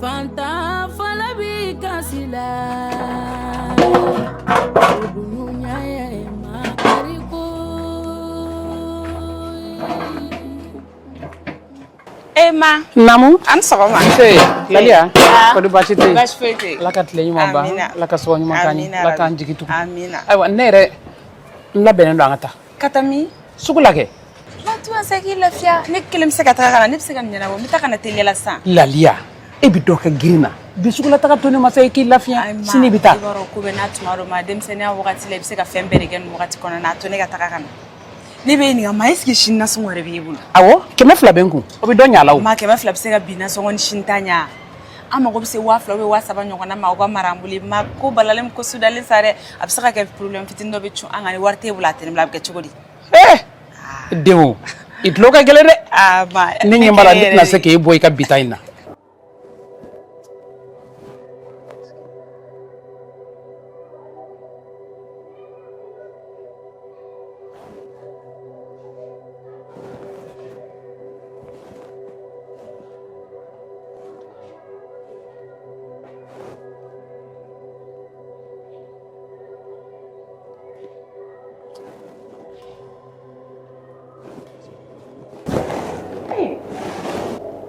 Fanta falabi kasila dununya ye makariko Ma namu an sɔgɔma Lalia ko baasi tɛ baasi foyi tɛ Ala ka tile ɲuman ban Ala ka sɔgɔ ɲuman kan Amina Ala k'an jigi tugu amina ayiwa ne yɛrɛ n labɛnnen don an ka taa ka taa min sugu la kɛ ma tu asa k'i lafiya ne kelen bɛ se ka taga kana ne bɛ se ka ɲɛnabɔ n bɛ taa kana teliya sisan Lalia e bɛ dɔ kɛ girin na bi sugu la taga to ne ma sa i k'i lafiya sini bɛ taa i b'a dɔn ko bɛ n'a tuma dɔ ma denmisɛnninya wagati la i bɛ se ka fɛn bɛɛ de kɛ nin wagati kɔnɔ n'a to ne ka taga kana ne bɛ ɲininka ma est-ce que sini nasɔngɔ yɛrɛ b'i bolo awɔ 200 bɛ n kun o bɛ dɔ ɲa la o ma 200 bɛ se ka bin nasɔngɔ ni sini ta ɲa an mago bɛ se 2000 ou 3000 ɲɔgɔnna ma o ka mara an bolo ma ko balalen ko sudalen sa dɛ a bɛ se ka kɛ problème fitinin dɔ bɛ cun an ka ni wari t'e bolo a tɛ ne bolo a bɛ kɛ cogo di denw i tulo ka gɛlɛn dɛ ne ɲɛ b'a la ne tɛna se k'e bɔ i ka bita in na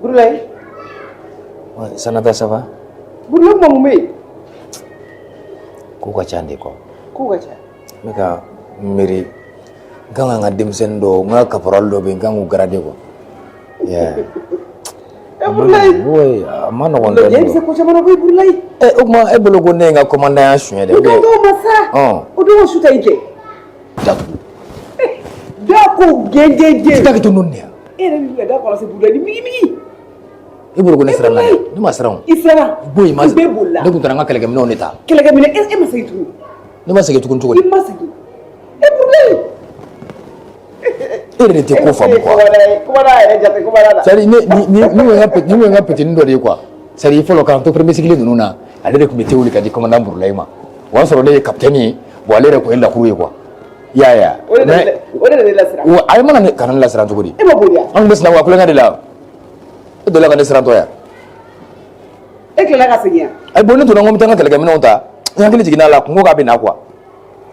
Burulai. Ouais, Sanata, ça va? Burulai, maman. Ko ka ca de ko. Ko ka ca. Me ka miri kan nga demsen do nga caporal do be kan grade ko. Yeah. Burulai. Boy, amana wonde. Ye se ko chamana boy Burulai. O ma e bolo ko ne nga commandant ya suye de. Ko masa. O do suta ike. Da ko gege. Ta ke to nonne. Ere mi da ko se Burulai mi. Ibu ko ne sera na ni ma sera on isera boy ma ne ko tara nga kelege mino ne ta kelege mino e ma segi tu ne ma segi tu kun to e ma segi e Burulai ere ne te ko fa ko bara ere jate ko bara sari ni nga petit ndo de quoi sari folo kan to premier cycle nunu na ale de ko mete wuli ka di commandant Burulai ma wa soro le capitaine bo ale re ko ella kuye quoi ya o de la sera wa ay mana kan la sera to godi e ma bolia an bes na wa ko nga de la do la kan sera to ya e kila ka segia ay bonni to ngom tanga kelege mino ta ngakili jigina la ko ga be na quoi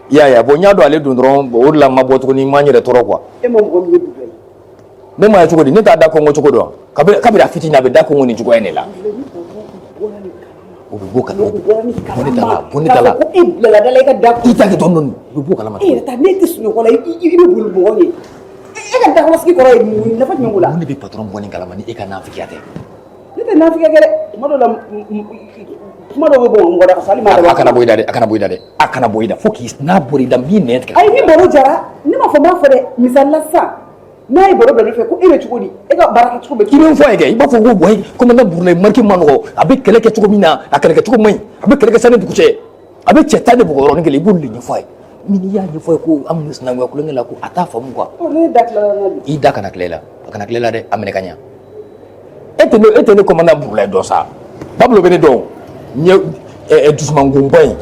ya bo nya do ale do ndron bo la ma bo to ni ma nyere toro quoi e mo ngo mi Burulai me ma chugo di ne ta da ko ngo chugo do kabira fiti na be da ko ngoni chugo ene la o be boka no bonni tala ko e la dala ka da ita ke don non be boka la ma e ta ne ti suno ko la i be bul bo ni e ka da ko ski ko ray mu na fa nyongula ni be patron bonni kala mani e ka na fikiate ne na fikere mo do la mo do bo ngo da sali ma akana boyda foki na bori da mi net ka ay ni boro jara ni ma fo ma fo de misalla sa na e boro da fe ko e be chugodi e ga baraka chugo be kiben fo ege ba fo go boy comme na Burulai marki mango abe kele ke chugo mina akele ke chugo mai abe kele ke sane bukuche abe cheta de bugoro ngele bulli ni fo mini ya ni fo ko amnes na ngwa kulengela ko ata fo mu kwa o ne dakla na i da kana klela de amerikanya etene commandant Burulai do sa bablo bene do nye dusman gumbai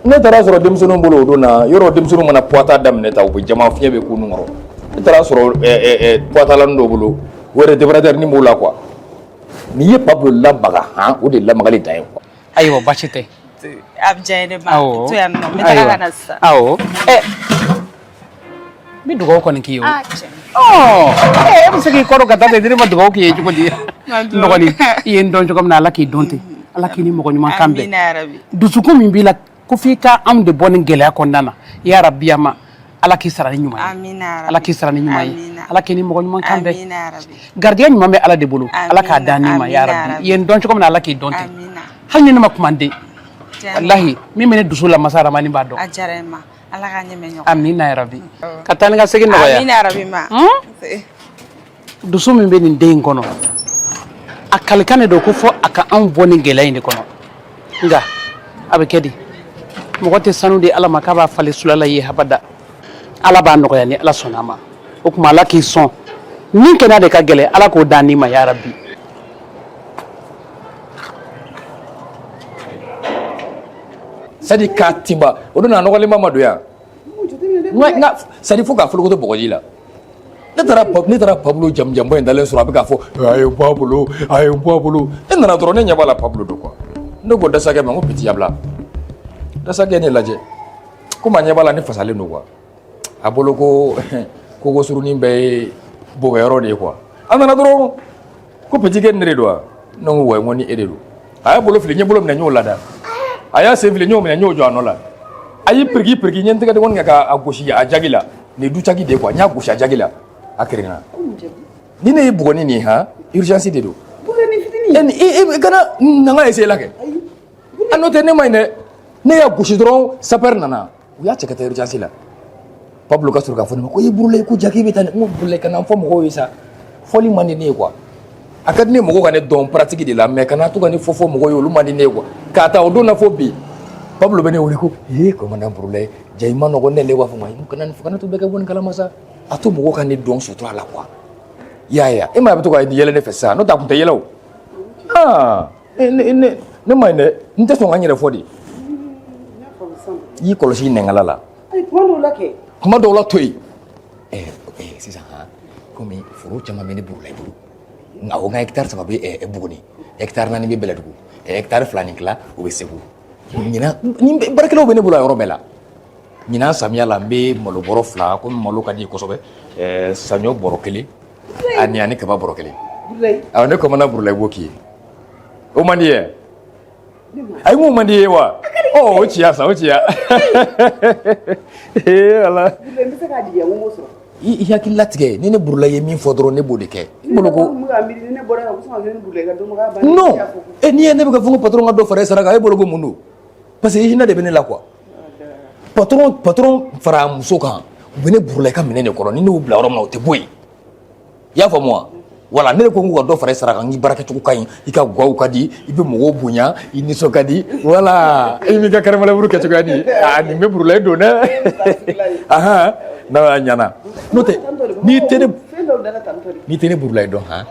ne tara sɔrɔ denmisɛnninw bolo o don na yɔrɔ denmisɛnninw mana puwata daminɛ ta u bɛ jama fiɲɛ bɛ k'u nun kɔrɔ ne taara sɔrɔ puwatalanin dɔw bolo o yɛrɛ débarateur ni b'o la quoi n'i ye Pablo lamaga o de lamagali dan ye quoi. ayiwa baasi tɛ. a bɛ diya ye de ma to yan nɔ n bɛ taga ka na sisan. awɔ n bɛ dugawu kɔni k'i ye o. e bɛ se k'i kɔrɔ ka taa ten ne ma dugawu k'i ye cogo di. n dɔgɔnin i ye n dɔn cogo min na ala k'i dɔn ten. ala k'i ni mɔgɔ ɲuman kan bɛn dusukun min b'i la ko f'i ka anw de bɔ nin gɛlɛya kɔnɔna na ya rabi ama ala k'i sara ni ɲuman ye ala k'i sara ni ɲuman ye ala k'i ni mɔgɔ ɲuman kan bɛn garidiya ɲuman bɛ ala de bolo ala k'a da ni ma ya rabi i ye n dɔn cogo min na ala k'i dɔn ten hali ni ne ma kuma n den walahi min bɛ ne dusu la masa ramani b'a dɔn ala k'a ɲɛmɛ ɲɔgɔn amina ya rabi ka taa ni ka segin nɔgɔya amina ya rabi ma dusu min bɛ nin den in kɔnɔ a kalikan de don ko fɔ a ka anw bɔ nin gɛlɛya in de kɔnɔ nka a bɛ kɛ di mɔgɔ tɛ sanu di ala ma k'a b'a falen sulala ye habada ala b'a nɔgɔya ni ala sɔnna a ma o tuma ala k'i sɔn min kɛnɛ de ka gɛlɛn ala k'o dan ni ma ya rabbi sadi ka timba o dun na nɔgɔlen ma don yan nka sadi fo k'a folokoto bɔgɔji la ne taara Pablo jamjambo in dalen sɔrɔ a bɛ k'a fɔ a ye bɔ a bolo ne nana dɔrɔn ne ɲɛ b'a la Pablo don quoi ne ko dasakɛ ma n ko biti yabla dasakɛ ne lajɛ komi a ɲɛ b'a la ne fasalen don quoi a bolo ko surunin bɛɛ ye bɔgɔyɔrɔ de ye quoi a nana dɔrɔn ko petit kɛ ne de don wa ne ko wa n ko ni e de don a y'a bolo fili n ye bolo minɛ n y'o lada a y'a sen fili n y'o minɛ n y'o jɔ a nɔ la a y'i piriki n ye n tɛgɛ kɔni k'a gosi a jagi la nin du cagi de ye quoi n y'a gosi a jagi la a kerenna ni ne ye bugɔni nin han urgence de don kana na n ka essayer la kɛ a n'o tɛ ne ma ɲi dɛ ne y'a gosi dɔrɔn sapeur nana u y'a cɛ ka taa urgence la Pablo ka sɔrɔ k'a fɔ ne ma ko i burulayi ko jaki bɛ taa ne n ko burulayi kana fɔ mɔgɔw ye sa fɔli man di ne ye quoi a ka di ne mɔgɔw ka ne dɔn pratique de la mais kana to ka ne fɔ mɔgɔw ye olu man di ne ye quoi k'a ta o don na fɔ bi Pablo bɛ ne wele ko commandant burulayi ja i ma nɔgɔn ne le b'a fɔ ma kana to bɛɛ ka bɔ nin kalama sa a to mɔgɔw ka ne dɔn sutura la quoi y'a ye e ma bɛ to ka yɛlɛ ne fɛ sisan n'o tɛ a tun tɛ yɛlɛ o ne ma ɲi dɛ n tɛ sɔn ka n yɛrɛ fɔ de i y'i kɔlɔsi i nɛngala la kuma dɔw la to yen sisan komi foro caman bɛ ne burulayi bolo nka o nka hectare 3 bɛ Buguni hectare 4 bɛ Bɛlɛdugu hectare 2 ni tila o bɛ Segu ɲinan baarakɛlaw bɛ ne bolo a yɔrɔ bɛɛ la ɲinan samiya la n bɛ malo bɔrɔ 2 komi malo ka di kosɛbɛ saɲɔ bɔrɔ 1 ani kaba bɔrɔ 1 awɔ ne commandant burulayi b'o k'i ye o man di ye ayi mun man di ye wa o ciya sa o ciya ala i hakili latigɛ ni ne burulayi ye min fɔ dɔrɔn ne b'o de kɛ i bolo ko non n'i ye ne bɛ ka fɔ ko patron ka dɔ fara e sara kan e bolo ko mun don parce que i hinɛ de bɛ ne la quoi patron fara muso kan u bɛ ne burulayi ka minɛ de kɔrɔ ni ne y'u bila yɔrɔ min na o tɛ bɔ yen i y'a faamu wa wala ne ko n k'u ka dɔ fara e sara kan n k'i baarakɛcogo ka ɲi i ka gaw ka di i bɛ mɔgɔw bonya i nisɔn ka di wala i b'i ka kɛrɛfɛlɛburu kɛcogoya di nin bɛ burulayi don dɛ n'a ɲana n'o tɛ n'i tɛ ne burulayi dɔn han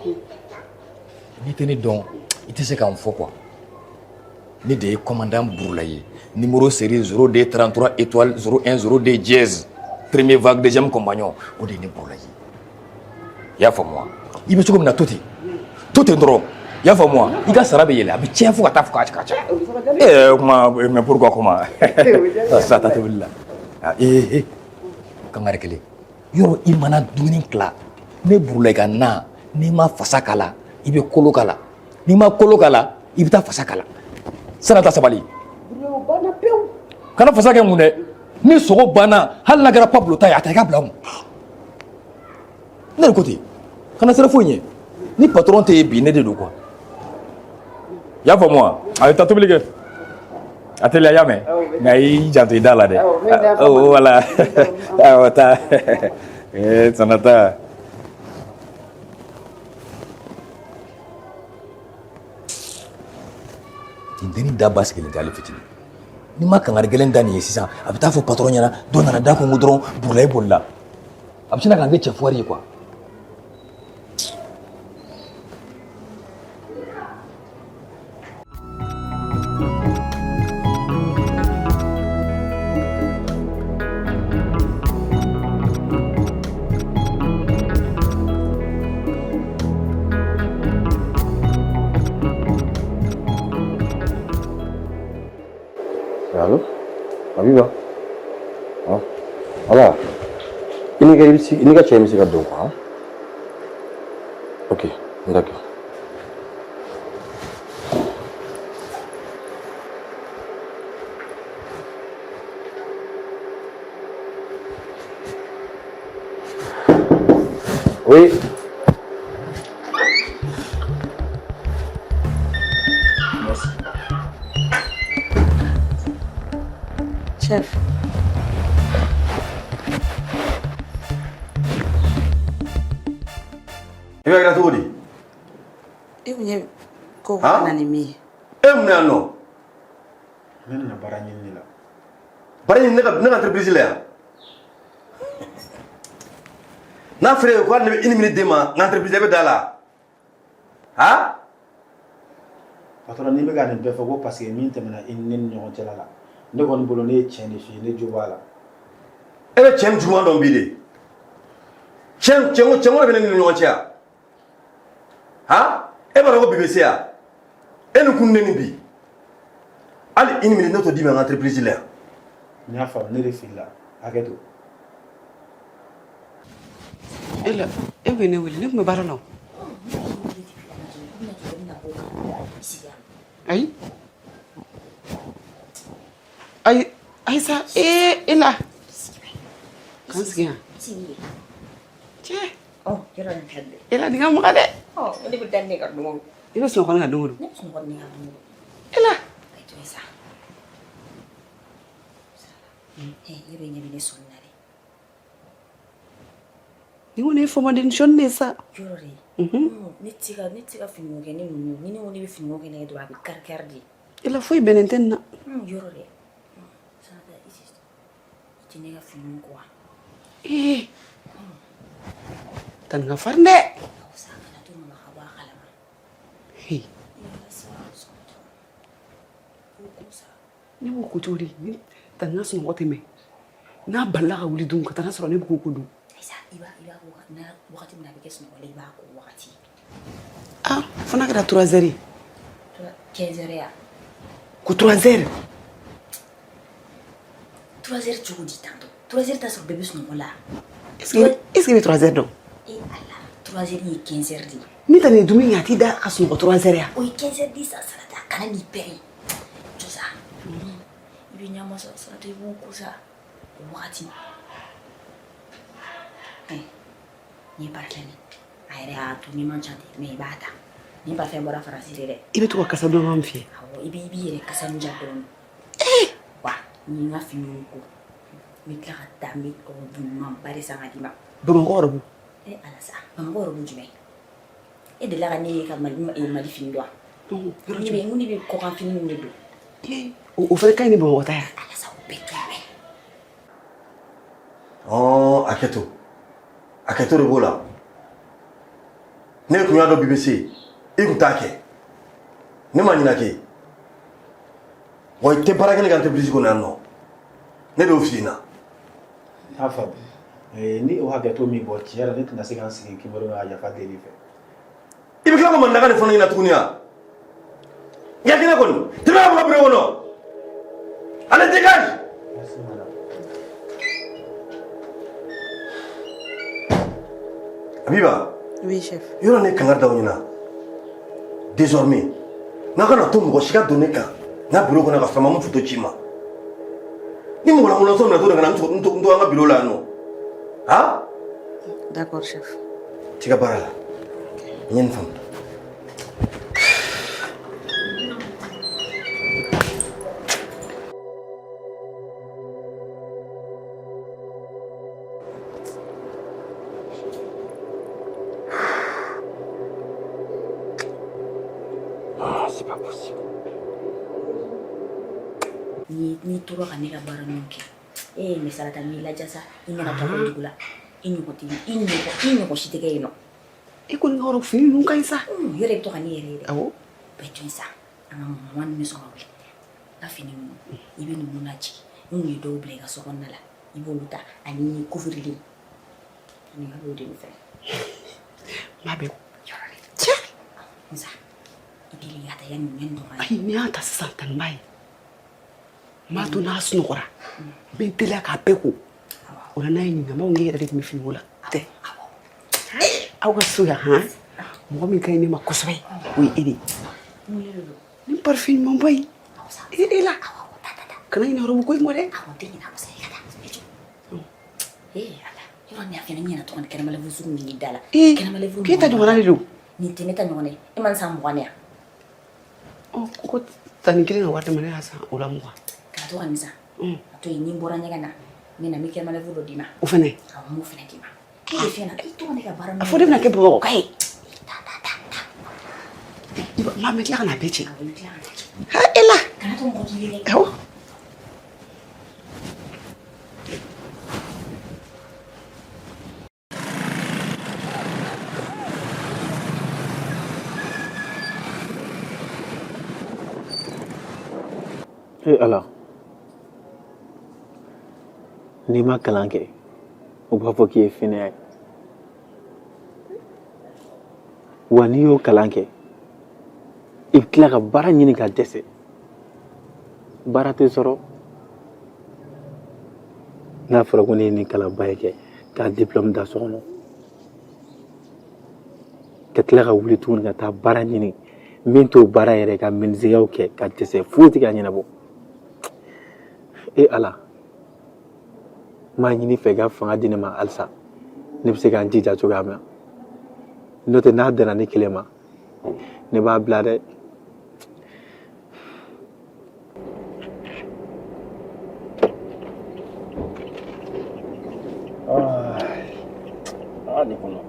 n'i tɛ ne dɔn i tɛ se ka n fɔ quoi ne de ye commandant burulayi ye numéro série 0D 33 étoile 01 0D dièse premier vague deuxième compagnon o de ye ne burulayi ye i y'a faamu wa i bɛ cogo min na to ten dɔrɔn i y'a faamu wa i ka sara bɛ yɛlɛ a bɛ tiɲɛ fo ka taa fɔ k'a ca kuma mais pourquoi comment sa ta tobili la kangari kelen yɔrɔ i mana dumuni tila ne burulayi ka na n'i ma fasa k'a la i bɛ kolo k'a la n'i ma kolo k'a la i bɛ taa fasa k'a la san'a ta sabali kana fasa kɛ mun dɛ ni sogo banna hali n'a kɛra Pablo ta ye a ta i ka bila mun ne de ko ten kana sira foyi ɲɛ ni patron tɛ yen bi ne de don quoi i y'a faamu wa a ye taa tobili kɛ a teliya y'a mɛn nka i y'i janto i da la dɛ wala awɔ taa sanata nin dennin da ba sigilen tɛ ale fitinin ni ma kangari gɛlɛn da nin ye sisan a bɛ taa fɔ patron ɲɛna dɔ nana da kun ko dɔrɔn burulayi bolila a bɛ sin ka kɛ cɛfɔri ye quoi Allô Habiba voilà i ni ka cɛ bɛ se ka don quoi ok d'accord oui chef i bɛ kɛra cogo di e mun ye ko kana ni min ye e mun yan nɔ ne nana baara ɲini la bara ni ne ka entreprise la yan n'a fere ko ne une minute dema entreprise be dala ha patron ni be ga ne be fo ko parce que min temena in nen ñoo ci la la ne ko bolo ne chene fi ne jubala e be chen juma don bi de chen be ne ñoo ci ha e bara ko BBC ya e nu kun ne ni bi ali une minute noto di ma entreprise la nya fa ne refila aketo ela e be ne wele ne me bara no ay sa ela kan siya che oh kira na hadde ela dinga mo kade oh ini bedan ne ka dungo ilo so ko na dungo ne so ko ni ha dungo ela ay to isa yebe ne bine sonnare ni woni fo mo den jonne sa yorore nitiga fingo ke ni woni be fingo ke ne do abi karkardi ela foi benenten na yorore sada isi tinega fingo kwa tan nga farnde hey ni mo ko tori ni tan nga sun wote me na balla ka wuli dun ka tan soro ne ko ko du iba ko na wakati mna beke sun wala iba ko wakati fana ka 3h 15h ya ko 3h 3h chugo di tanto 3h ta so bebe sun wala est-ce que 3h do 3h ni 15h di mi tane dumi ngati da asun ko 3h ya o 15h di sa sala ta kana ni peri josa ibi nyama sa sala te bu ko sa wakati ni parleni ayre atu ni manchante me bata ni ba fe bora farasire de ibe to kasa do mam fi awo ibi re kasa nja don wa ni nga finu ko mi ka ta mi ko du mam pare sa ngati ma do mo ko bu ala sa mam ko bu jume e de la ni ka mali finu do ni be ko kan finu ni do o fa kay ni bo wata ya ala sa o beto oh aketo rebola ne kunya do BBC ikutake ne manyina ke woy te baragene kan entreprise ko nanno ne do fina hafa ni o haga to mi bo tiara ne tna sigan sigi kiboro ya fa deliver ibi kala man daga ne fona ina tukunya ya kina kon tira ba bure wono allez dégage Abiba. Oui, chef. Yora ne kangar dawnina. Désormais, na kana to mo shika donner ka. Na bureau ko na ka fama mu photo chima. Ni mo la mo so na to na ndo anga bureau la no. Ha? D'accord, chef. Tika barala. Nyen fam. C'est pas possible. Ni turo kani ka bara nonke. Me salata mi la jasa ina ka tako digula. Inyo ko shitege ino. Iko ni horo fini nunca isa. Yore to kani yere. Awo. Beto isa. Anga mwan mi so ngawe. Na fini mu. Ibe ni munachi. Ni do blega so konnala. Ibo luta ani kufurili. Ni ka do de mi fe. Mabe. Yore. Musa. Idili yata yani ngendo mai. Ai ni ata satan mai. Ma to na sunu kora. Be tele ka peko. Ona na yin ngama ngere de mi fi wala. Te. Awa suya ha. Mo mi kai ni makosbe. Wi idi. Ni parfum mo bay. Ila. Kana ina robo ko mo de. Awo tingi na ko sai kata. Ala. Yo ni afina ni na to kan mala vusu ni dala. Kana mala vusu. Kita do ngana do. Ni teneta nyone. E man sam wania. Oh, ko tani kile na wata mane hasa ulamwa. Ka to kanisa. To ni mbora nyaga na. Mina mi kema levulo dima. Ufene. Awu fene dima. Ke fena ito ne ka bara. Afode na ke bo kai. Iba mama kila na beche. Ha ela. Kana to mo kile. Awo. Ala n'i ma kalan kɛ u b'a fɔ k'i ye fɛnɛ ye wa n'i y'o kalan kɛ i bɛ tila ka baara ɲini ka dɛsɛ baara tɛ sɔrɔ n'a fɔra ko ne ye nin kalanba ye kɛ k'a diplôme da so kɔnɔ ka tila ka wuli tuguni ka taa baara ɲini min t'o baara yɛrɛ ka menuisier kɛ ka dɛsɛ foyi tɛ ka ɲɛnabɔ Ala n b'a ɲini fɛ i ka fanga di ne ma halisa ne bɛ se k'an jija cogoya min na n'o tɛ n'a danna ne kelen ma ne b'a bila dɛ nin kɔnɔ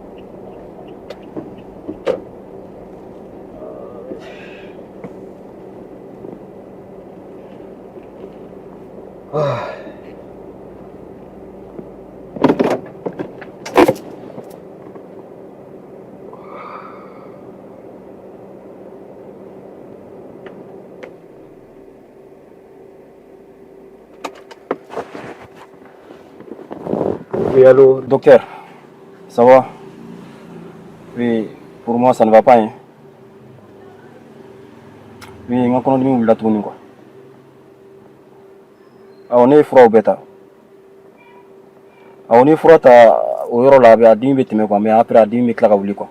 Oui, allô, docteur, ça va? Oui, pour moi ça ne va pas. Hein. Oui, on a connu la tournée quoi. On est froid au bêta. On est froid au euro là, à 10 minutes mais après à 10 minutes là quoi.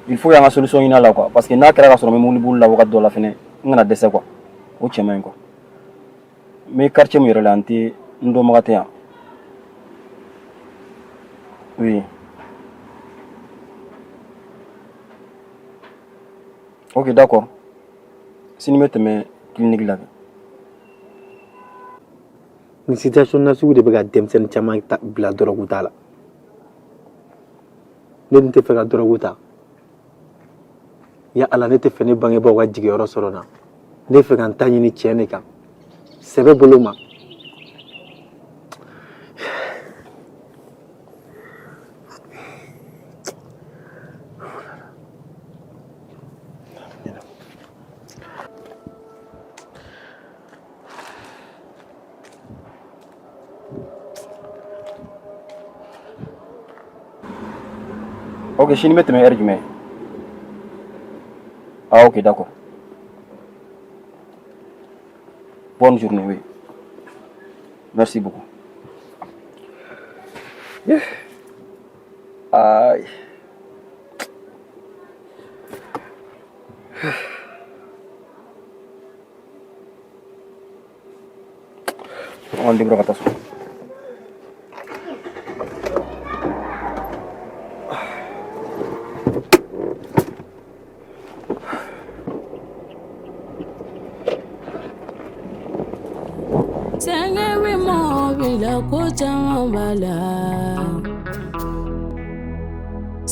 Il faut y avoir une solution là quoi, parce que n'a qu'à sur même boule là au de la fin, on a des quoi. Au chemin quoi. Mais quartier me relanti, nous devons rater. Oui. Ok, d'accord. Si nous mettons mes cliniques là. Ni situation na sugu de bɛ ka denmisɛnnin caman bila dɔrɔgu ta la ne dun tɛ fɛ ka dɔrɔgu ta ya Ala ne tɛ fɛ ne bangebaaw ka jigiyɔrɔ sɔrɔ n na ne fɛ ka n ta ɲini tiɲɛ de kan sɛbɛ bolo ma Ok, je vais mettre mes arguments. Ah ok, d'accord. Bonne journée, oui. Merci beaucoup. Aïe. On débrouille attention.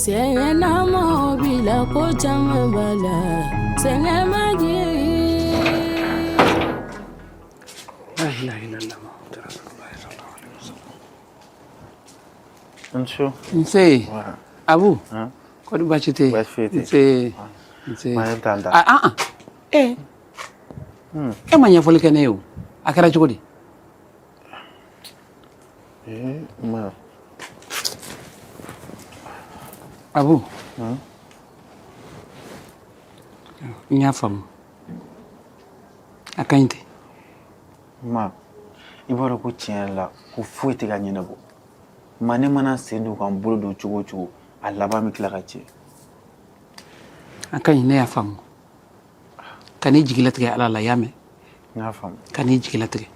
Sengena mobila ko chamabala sengena magi la ilaha illallah muhammadur rasulullah sallallahu alaihi wasallam Ncho nse abu ko du bachite nse e ma nyafoli kene yo akara chukudi ma Abu, nya fam. Akainte. Ma, ibara ko tiɲɛ la ko foyi tɛ ka ɲɛnabɔ. Ma ne mana sen don kan bolo don cogo cogo a laban bɛ tila ka tiɲɛ. Akainte ne y'a faamu. Ka n'i jigilatigɛ Ala la y'a mɛn. N y'a faamu. Ka n'i jigilatigɛ.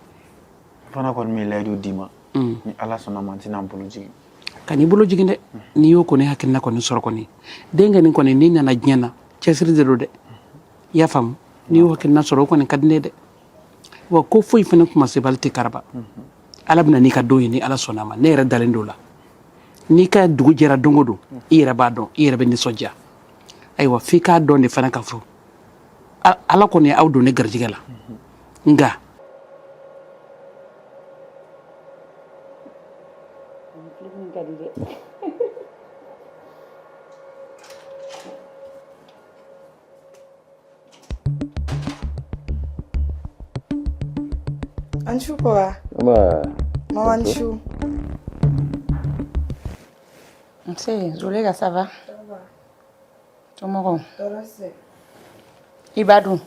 Fana kɔni bɛ layidu d'i ma. Ni Ala sɔnna ma n tɛna n bolo jigin. Ka n'i bolo jigin dɛ n'i y'o kɔni hakilina kɔni sɔrɔ kɔni denkɛ nin kɔni n'i nana diɲɛ na cɛsiri de don dɛ i y'a faamu n'i y'o hakilina sɔrɔ o kɔni ka di ne dɛ wa ko foyi fana kuma sebali tɛ karaba Ala bɛna n'i ka don ye ni Ala sɔnna ma ne yɛrɛ dalen don la n'i ka dugu jɛra don o don i yɛrɛ b'a dɔn i yɛrɛ bɛ nisɔndiya ayiwa f'i k'a dɔn de fana ka fɔ Ala kɔni ye aw don ne garijɛgɛ la nka Anchou quoi? Maman Anchou. C'est, Zolega, ça va? Ça va. Tomorrow. Dorose. Ibadou.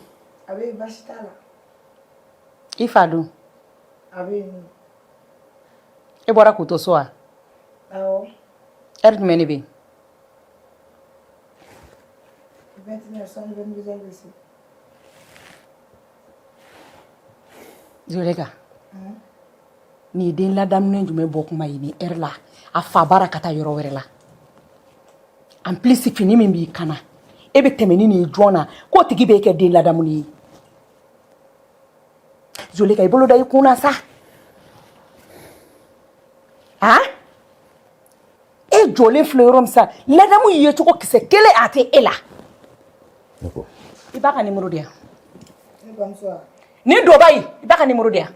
Abe Bashitala. Ifadou. Abe. E bora kuto soa. Awo. Meni be. 29 ici. Zolega. Ni den la daminɛ jumɛn bɔ kuma ye ni heure la a fa baara ka taa yɔrɔ wɛrɛ la en plus fini min b'i kana e bɛ tɛmɛ ni nin jɔn na k'o tigi bɛ kɛ den ladamu ye Zolega i bolo da i kun na sa e jɔlen filɛ yɔrɔ min sa ladamu ye cogo kisɛ kelen a tɛ e la i b'a ka numéro di yan ni dɔba yi i b'a ka numéro di yan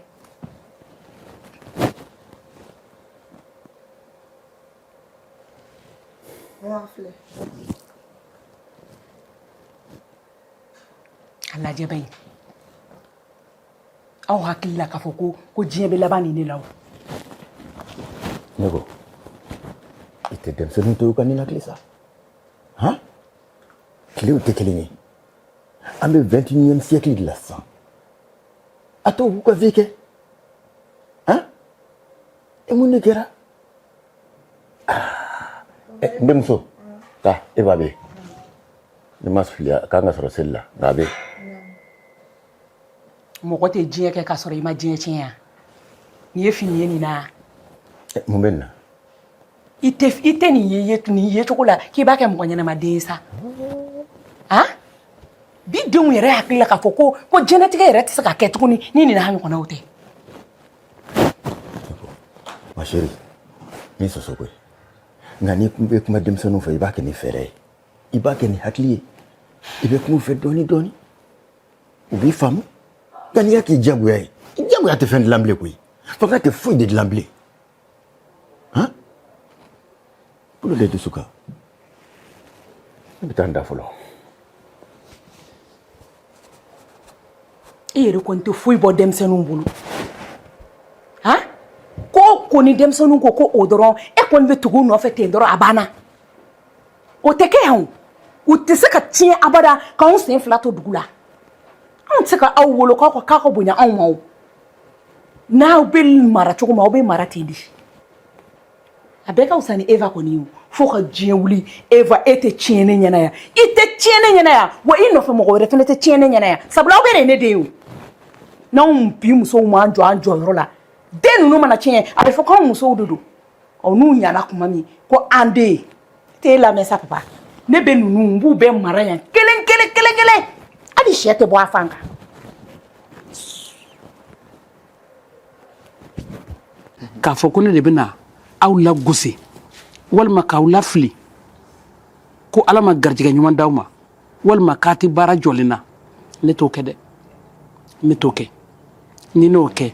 a lajɛ bɛ yen aw hakili la k'a fɔ ko diɲɛ bɛ laban nin de la o ne ko i tɛ denmisɛnninw to u ka ninakili sa tilew tɛ kelen ye an bɛ 21e siècle de la sisan a to k'u ka vie kɛ e mun de kɛra n denmuso taa e b'a bɛ ne ma fili a kan ka sɔrɔ seli la nka a bɛ mɔgɔ tɛ diɲɛ kɛ k'a sɔrɔ i ma diɲɛ tiɲɛ yan nin ye fini ye nin na mun bɛ nin na i tɛ nin ye cogo la k'i b'a kɛ mɔgɔ ɲɛnamaden ye sa bi denw yɛrɛ hakili la k'a fɔ ko diɲɛlatigɛ yɛrɛ tɛ se ka kɛ tuguni ni nin n'a ɲɔgɔnnaw tɛ ma chérie ni sɔsɔ koyi nka ni bɛ kuma denmisɛnninw fɛ i b'a kɛ ni fɛɛrɛ ye i b'a kɛ ni hakili ye i bɛ kuma u fɛ dɔɔni dɔɔni u b'i faamu nka n'i y'a k'i diyagoya ye diyagoya tɛ fɛn dilan bilen koyi fanga tɛ foyi de dilan bilen bolo de dusu kan ne bɛ taa n da fɔlɔ e yɛrɛ kɔni tɛ foyi bɔ denmisɛnninw bolo ko ni denmisɛnninw ko o dɔrɔn e kɔni bɛ tugu u nɔfɛ ten dɔrɔn a banna o tɛ kɛ yan u tɛ se ka tiɲɛ abada k'anw sen fila to dugu la anw tɛ se ka aw wolo k'aw ka bonya anw ma o n'aw bɛ mara cogo min aw bɛ mara ten de a bɛɛ ka fisa ni Eva kɔni ye fo ka diɲɛ wuli Eva e tɛ tiɲɛ ne ɲɛna yan i tɛ tiɲɛ ne ɲɛna yan wa i nɔfɛ mɔgɔ wɛrɛ fana tɛ tiɲɛ ne ɲɛna yan sabula aw bɛɛ de ye ne den ye o n'anw bi musow m'an jɔ an jɔyɔrɔ la den ninnu mana tiɲɛ a bɛ fɔ k'anw musow de don n'u ɲana kuma min ko an den t'e lamɛn sa papa ne bɛ ninnu n b'u bɛɛ mara yan kelen kelen kelen kelen hali sɛ tɛ bɔ a fan kan k'a fɔ ko ne de bɛ na aw lagosi walima k'aw lafili ko ala ma garijɛgɛ ɲuman d'aw ma walima k'a tɛ baara jɔlen na ne t'o kɛ dɛ ne t'o kɛ ni n'o kɛ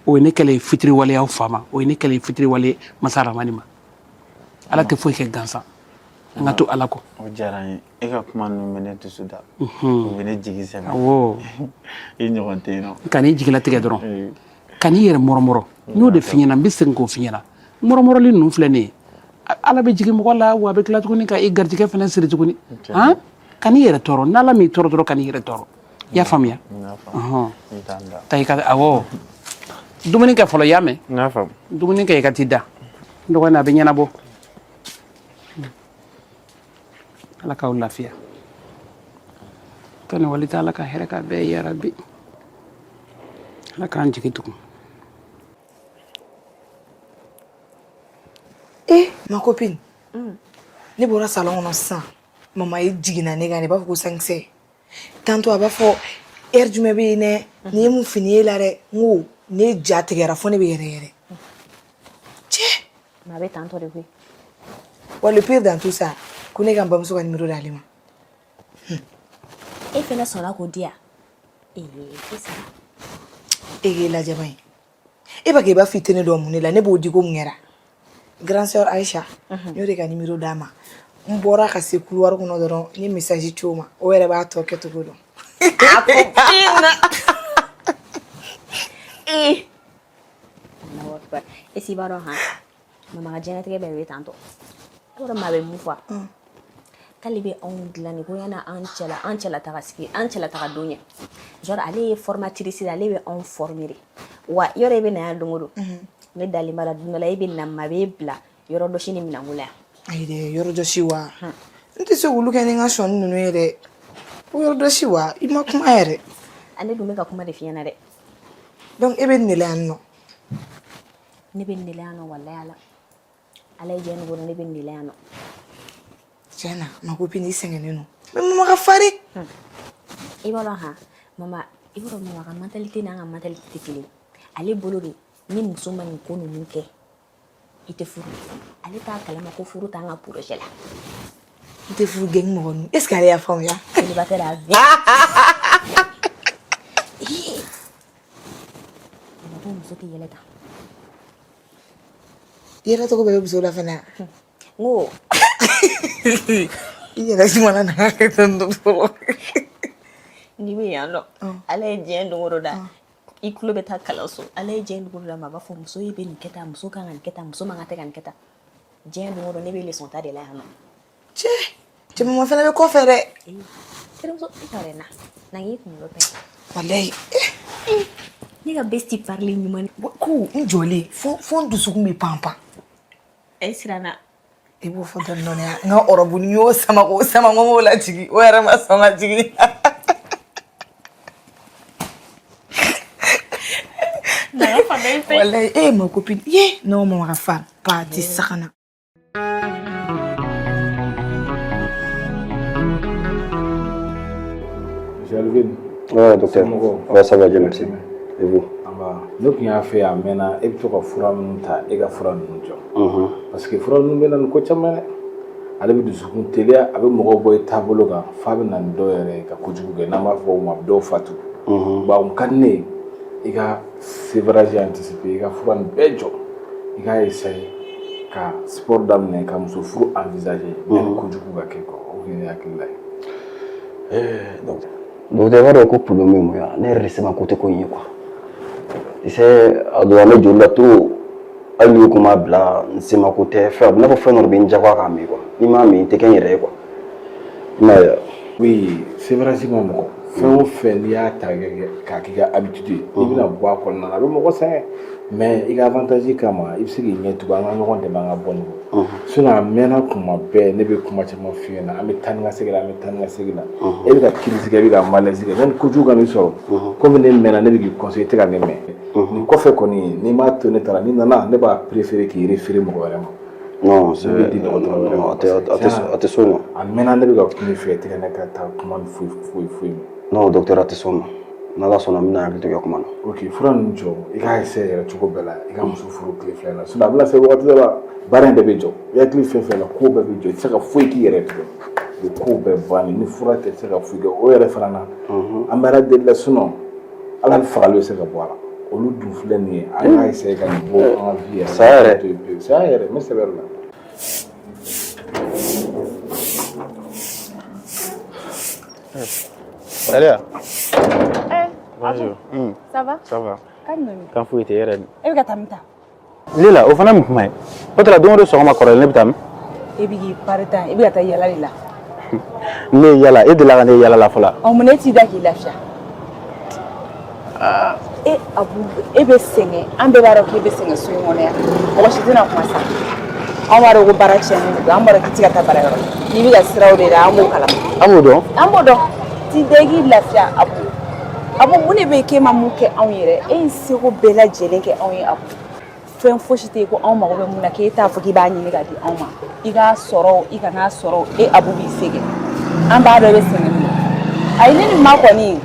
o ye ne kɛlɛ fitiriwale aw fa ma o ye ne kɛlɛ fitiriwale masa ramani ma ala tɛ foyi kɛ gansan an ka to ala kɔ o diyara n ye e ka kuma ninnu bɛ ne dusu da o bɛ ne jigi sɛgɛn i ɲɔgɔn tɛ yen nɔ ka n'i jigilatigɛ dɔrɔn ka n'i yɛrɛ mɔrɔmɔrɔ n y'o de f'i ɲɛna n bɛ segin k'o f'i ɲɛna mɔrɔmɔrɔli ninnu filɛ nin ye ala bɛ jigin mɔgɔ la wa a bɛ tila tuguni ka i garijɛgɛ fana siri tuguni ka n'i yɛrɛ tɔɔrɔ n'ala m'i tɔɔrɔ dɔrɔn ka n'i yɛrɛ tɔɔrɔ i y'a faamuya ta i ka awɔ dumuni kɛ fɔlɔ i y'a mɛn dumuni kɛ i ka t'i da n dɔgɔnin a bɛ ɲɛnabɔ ala k'aw lafiya ka nin wali ta ala ka hɛrɛ k'a bɛɛ ye yarabi ala k'an jigi tugun ma copine ne bɔra salon kɔnɔ sisan mama ye jiginna ne kan de b'a fɔ ko 5 tantôt a b'a fɔ heure jumɛn bɛ yen dɛ nin ye mun fini ye la dɛ n ko ne ja tigɛra fo ne bɛ yɛrɛ yɛrɛ cɛ ma bɛ tantôt de koyi wa le pire dans tout ça ko ne ka n bamuso ka numéro d'ale ma e fɛnɛ sɔnna k'o di yan e k'e lajɛ ba ye e b'a kɛ i b'a fɔ i tɛ ne dɔn mun de la ne b'o di ko mun kɛra grande sœur Aïcha n y'o de ka numéro d'a ma n bɔra ka se couloir kɔnɔ dɔrɔn n ye message ci o ma o yɛrɛ b'a tɔ kɛcogo dɔn Et si baro ha. Mama jana tege be tanto. Ora ma be mu fa. Kali be on glani ko yana ancela tagaski ancela tagadonya. Genre aller formatrice aller be on former. Wa yore be na dungudu. Me dali mala dunala ibe na mabebla yoro do shini mina ngula. Ayde yoro do shiwa. Nti so wulu kene nga son nunu yere. Yoro do shiwa ima kuma yere. Ane dume ka kuma de fiana de. Donc ebe nile anno. Nebe nile anno wallahi ala. Ala jeni go nebe nile anno. Jena makupini sengene no. Mama ka fari. Ibolo ha. Mama ibolo mama ka mentality na nga mentality kili. Ale bolori ni musoma ni kono munke. Ite furu. Ale ta kalama ko furu ta nga projet la. Ite furu geng mo no. Est-ce qu'elle a femme ya? Célibataire à vie. Musoki yeleta. Yeleta ko bebe buso la fana. Ngo. Yeleta si mana na ke tondo folo. Ni mi yano. Ale jendo ngoroda. Ikulo beta kalaso. Ale jendo ngoroda ma ba fo muso yebe ni keta muso kan keta muso mangate kan keta. Jendo ngoro ne be le sonta de la yano. Je me fana be ko fere. Kero muso ikarena. Na yi kumulo pe. Wallahi. Ni ga besti parler nyumani. Ko njoli fo ndusu kumbe pampa. Sirana. Ibo fo don non ya nga orobu ni yo sama ngomo la jigi. O era ma sama jigi. Na fa be pe. Wallahi ma copine. Ye no ma fa party sakana. Jalvin. Ouais, docteur. Ouais, ça va bien, merci. Et vous? Ne kun y'a fɛ a mɛnna e bɛ to ka fura ninnu ta e ka fura ninnu jɔ parce que fura ninnu bɛ na ni ko caman dɛ ale bɛ dusukun teliya a bɛ mɔgɔw bɔ i taabolo kan f'a bɛ na ni dɔw yɛrɛ ka kojugu kɛ n'an b'a fɔ o ma dɔw fatu bon ka di ne ye i ka sévrage anticipé i ka fura nin bɛɛ jɔ i k'a essayer ka sport daminɛ ka muso furu envisager yanni kojugu ka kɛ quoi o ye ne hakili la ye. Docteur b'a dɔn ko problème ye mun ye ne yɛrɛ de se ma ko tɛ ko in ye quoi. Tu sais, a dɔn an bɛ joli la trop hali n'i ko m'a bila n se ma ko tɛ fɛn a bɛ n'a fɔ fɛn dɔ de bɛ n jagoya k'a min quoi n'i m'a min n tɛ kɛ n yɛrɛ ye quoi. I m'a ye. Oui, sévrage ma mɔgɔ fɛn o fɛn n'i y'a ta k'a k'i ka habitude ye i bɛna bɔ a kɔnɔna na a bɛ mɔgɔ sɛgɛn mais i ka avantage kama i bɛ se k'i ɲɛ tugun an ka ɲɔgɔn dɛmɛ an ka bɔ nin kɔ sinon a mɛnna kuma bɛɛ ne bɛ kuma caman f'i ɲɛna an bɛ taa ni ka segin la an bɛ taa ni ka segin la e bɛ ka crise kɛ e bɛ ka malaise kɛ yanni kojugu ka n'i sɔrɔ komi ne mɛnna ne bɛ k'i conseiller i tɛ ka ne mɛn nin kɔfɛ kɔni n'i m'a to ne taara n'i nana ne b'a préférer k'i référer mɔgɔ wɛrɛ ma. Non, c'est a tɛ s'o ma. A mɛnna ne bɛ ka kuma i fɛ i tɛ ka ne ka taa kuma ni foyi. Non, docteur a tɛ s'o ma. N'Ala sɔnna n bɛna hakili to i ka kuma na. Ok, fura ninnu jɔ i k'a essayer yɛrɛ cogo bɛɛ la i ka muso furu tile fila in na sinon a bɛna se wagati dɔ la baara in bɛɛ bɛ jɔ i hakili fɛn fɛn la ko bɛɛ bɛ jɔ i tɛ se ka foyi k'i yɛrɛ tigɛ o ko bɛɛ banni ni fura tɛ se ka foyi kɛ o yɛrɛ fana na an bɛ ala deli la sinon ala ni fagali bɛ se ka bɔ a la olu dun filɛ nin ye an k'a essayer ka nin bɔ an ka vie yɛrɛ. Saya yɛrɛ. Saya yɛrɛ n bɛ sɛbɛn la. Alia. Bonjour. Ça va? Ça va. Calme-toi. Kan foyi tɛ yɛrɛ. E bɛ ka taa min ta? Lila o fana mun kuma ye o tɛ la don o don sɔgɔma kɔrɔlen ne bɛ taa min. E bɛ k'i pari tan e bɛ ka taa yala de la. Ne ye yala e delila ka ne ye yala la fɔlɔ. Mun ne t'i da k'i lafiya? Abu e bɛ sɛgɛn an bɛɛ b'a dɔn k'e bɛ sɛgɛn so in kɔnɔ yan mɔgɔ si tɛna kuma sa anw b'a dɔn ko baara tiɲɛnen don an b'a dɔn k'i tɛ ka taa baara yɔrɔ n'i bɛ ka siraw de la an b'o kalama. An b'o dɔn. An b'o dɔn t'i da i k'i lafiya Abu mun de bɛ k'e ma mun kɛ anw yɛrɛ e ye seko bɛɛ lajɛlen kɛ anw ye Abu fɛn fosi tɛ yen ko anw mago bɛ mun na k'e t'a fɔ k'i b'a ɲini ka di anw ma i k'a sɔrɔ i kan'a sɔrɔ e Abu b'i se kɛ an b'a dɔn e bɛ sɛgɛn min na ayi ne ni maa kɔni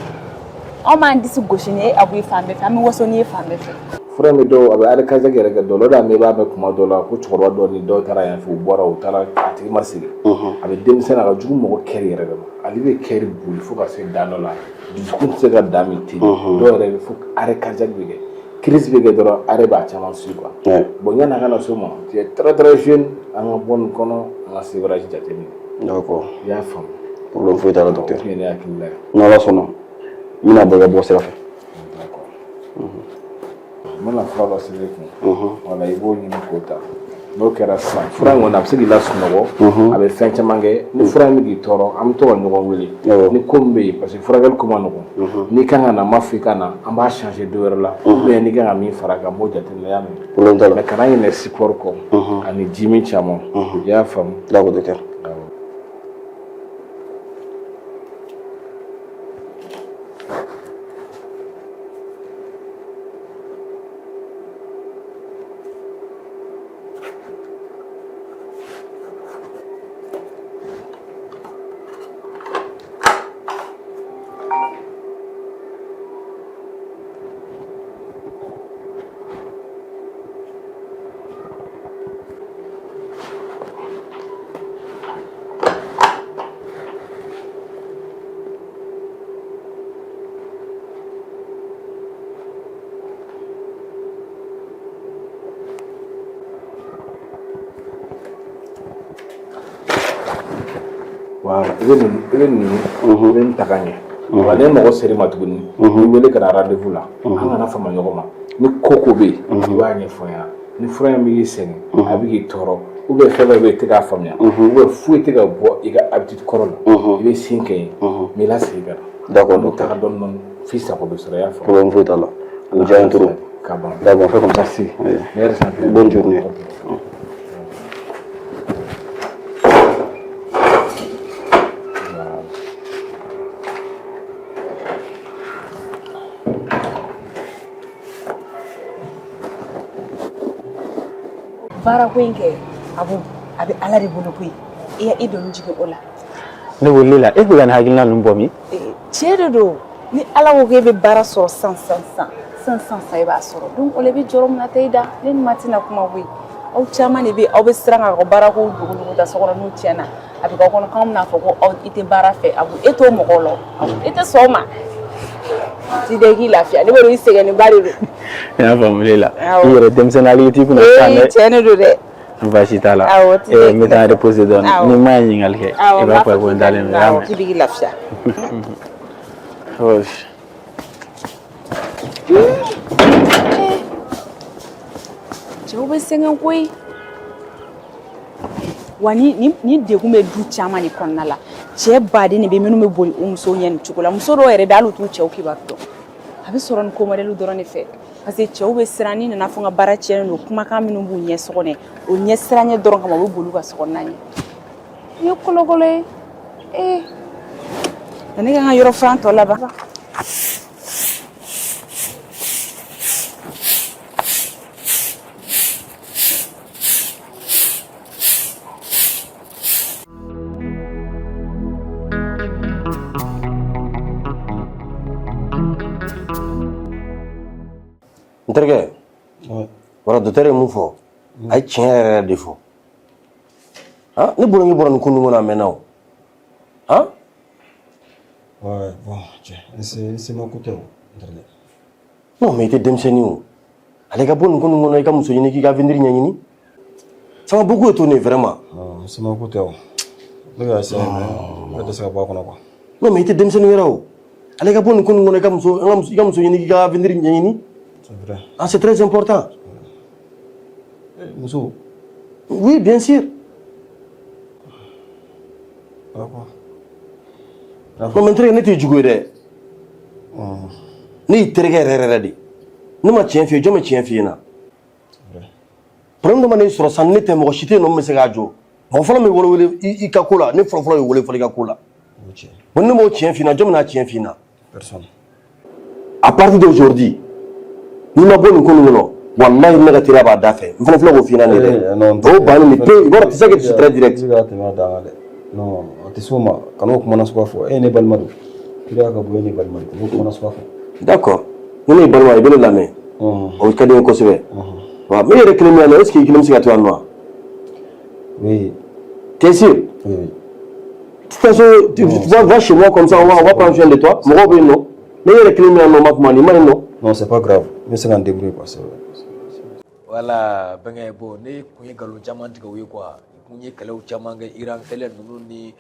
anw m'an disi gosi ni e Abu ye fan bɛɛ fɛ an bɛ waso ni e fan bɛɛ fɛ. Fura min dɔw a bɛ alikazɛ yɛrɛ kɛ dɔw la o de y'a mɛn i b'a mɛn kuma dɔw la ko cɛkɔrɔba dɔ ni dɔw taara yan fɛ u bɔra u taara a tigi ma segin a bɛ denmisɛnnin a ka jugu mɔgɔ kɛri yɛrɛ de ma ale bɛ kɛri boli fo ka se dan dɔ la dusukun tɛ se ka dan min ten dɔw yɛrɛ bɛ fo alikazɛ bɛ kɛ crise bɛ kɛ dɔrɔn are b'a caman su quoi bon yanni a kana s'o ma tu es très très jeune an ka bɔ nin kɔnɔ an ka sévrage jateminɛ. D'accord. I y'a faamu. Problème foyi t'a la docteur. O ye ne hakili la ye. N'Ala sɔnna n bɛna bɔ i ka bɔ sira fɛ. mana fura dɔ sɛbɛn kun wala i b'o ɲini k'o ta n'o kɛra sisan fura in kɔni a bɛ se k'i lasunɔgɔ a bɛ fɛn caman kɛ ni fura in bɛ k'i tɔɔrɔ an bɛ to ka ɲɔgɔn wele ni ko min bɛ yen parce que furakɛli ko ma nɔgɔn n'i kan ka na n ma fɔ i ka na an b'a changer dɔ wɛrɛ la ubiyɛn n'i kan ka min fara a kan n b'o jateminɛ y'a mɛn mais kana ɲinɛ support kɔ ani dimi caman i y'a faamu. D'accord docteur. I bɛ nin ta ka ɲɛ wa ne mɔgɔ seri ma tuguni i wele ka na rendez-vous la an kana fama ɲɔgɔn ma ni ko bɛ yen i b'a ɲɛfɔ n ɲɛna ni fura in bɛ k'i sɛgɛn a bɛ k'i tɔɔrɔ ubiyɛn fɛn dɔ bɛ yen i tɛ k'a faamuya ubiyɛn foyi tɛ ka bɔ i ka habitude kɔrɔ la i bɛ sin kɛ yen mais i lasegin ka na d'accord n'o taga dɔɔni dɔɔni f'i sago bɛ sɔrɔ i y'a faamu. Problème foyi t'a la o diyara n ye trop. D'accord, on fait comme ça. Merci. Bonne journée. baara ko in kɛ a bɛ ala de bolo koyi i dɔnni jigin o la. Ne wele la e bɛ ka nin hakilina ninnu bɔ min. Tiɲɛ de don ni ala ko k'e bɛ baara sɔrɔ san i b'a sɔrɔ donc o la i bɛ jɔrɔ min na ta i da ne ni ma tɛna kuma koyi aw caman de bɛ aw bɛ siran ka baara ko dogodogo da sokɔnɔ n'u tiɲɛna a bɛ k'aw kɔnɔ k'anw bɛna fɔ ko aw i tɛ baara fɛ e t'o mɔgɔw la e tɛ sɔn o ma ti dɛ k'i lafiya ne bɛ i sɛgɛnniba de don. I y'a faamu la i yɛrɛ denmisɛnnin t'i kunna san dɛ. Tiɲɛ de don dɛ. Baasi t'a la n bɛ taa reposer dɔɔni ni ma ɲininkali kɛ i b'a fɔ ko n dalen don y'a mɛn. K'i b'i lafiya. Cɛw bɛ sɛgɛn koyi wa ni degun bɛ du caman de kɔnɔna la cɛ baden de bɛ minnu bɛ boli o musow ɲɛ nin cogo la muso dɔw yɛrɛ bɛ hali t'u cɛw kibaru dɔn a bɛ sɔrɔ nin ko modèle dɔrɔn de fɛ parce que cɛw bɛ siran ni nana fɔ n ka baara tiɲɛnen don kumakan minnu b'u ɲɛ sɔgɔnɛ o ɲɛ siranɲɛ dɔrɔn kama u bɛ boli u ka sokɔnɔna ɲɛ i ye kolokolo ye ne kan ka yɔrɔ furan tɔ laban. n terikɛ wara docteur ye mun fɔ a ye tiɲɛ yɛrɛ de fɔ ne bolo n'i bɔra nin ko nin kɔnɔ a mɛnna o ouais bon c'est mon côté o terikɛ non mais i tɛ denmisɛnnin o ale ka bɔ nin ko nin kɔnɔ i ka muso ɲini k'i ka avenir ɲɛɲini ça m'a beaucoup étonné vraiment c'est mon côté o ne ka essayer mais ne tɛ se ka bɔ a kɔnɔ quoi non mais i tɛ denmisɛnnin wɛrɛ o ale ka bɔ nin ko nin kɔnɔ i ka muso ɲini k'i ka avenir ɲɛɲini. C'est vrai. Ah, c'est très important. Moussou. Oui, bien sûr. D'accord. Non, mais tu es joué de. Ni terikɛ yɛrɛ de. Ne ma tiɲɛ f'i ye, jɔn bɛ tiɲɛ f'i ɲɛna? Problème dɔ ma ne sɔrɔ san ne tɛ mɔgɔ si tɛ yen nɔ min bɛ se k'a jɔ. Mɔgɔ fɔlɔ min wele i ka ko la, ne fɔlɔ ye wele fɔlɔ i ka ko la. Bon ne m'o tiɲɛ f'i ɲɛna, jɔn bɛna tiɲɛ f'i ɲɛna? Personne. À partir d'aujourd'hui, n'i ma bɔ nin ko nin kɔnɔ wallahi ne ka teriya b'a da fɛ n fana filɛ k'o f'i ɲɛna ne dɛ o bannen de te i b'a dɔn tu sais que c'est très direct. I ka tɛmɛ a dan kan dɛ non a tɛ s'o ma kan'o kuma nasuguya fɔ e ne balima don teriya ka bon e ne balima don n'o kuma nasuguya fɔ. D'accord ni ne ye balima ye i bɛ ne lamɛn o ka di n ye kosɛbɛ wa mais e yɛrɛ kelen min yan nɔ est ce que i kelen bɛ se ka to yan nɔ wa. Oui. T'es sûr? Oui. De toute façon tu vas chez moi comme ça on va prendre soin de toi mɔgɔw bɛ yen nɔ ne yɛrɛ kelen min yan nɔ ma kuma nin ma yen nɔ. Non, c'est pas grave. Je sais qu'on débrouille quoi. Voilà, bengay bo ne kunye galon caman tigɛ u ye quoi kunye kɛlɛw caman kɛ Iran kɛlɛ ninnu ni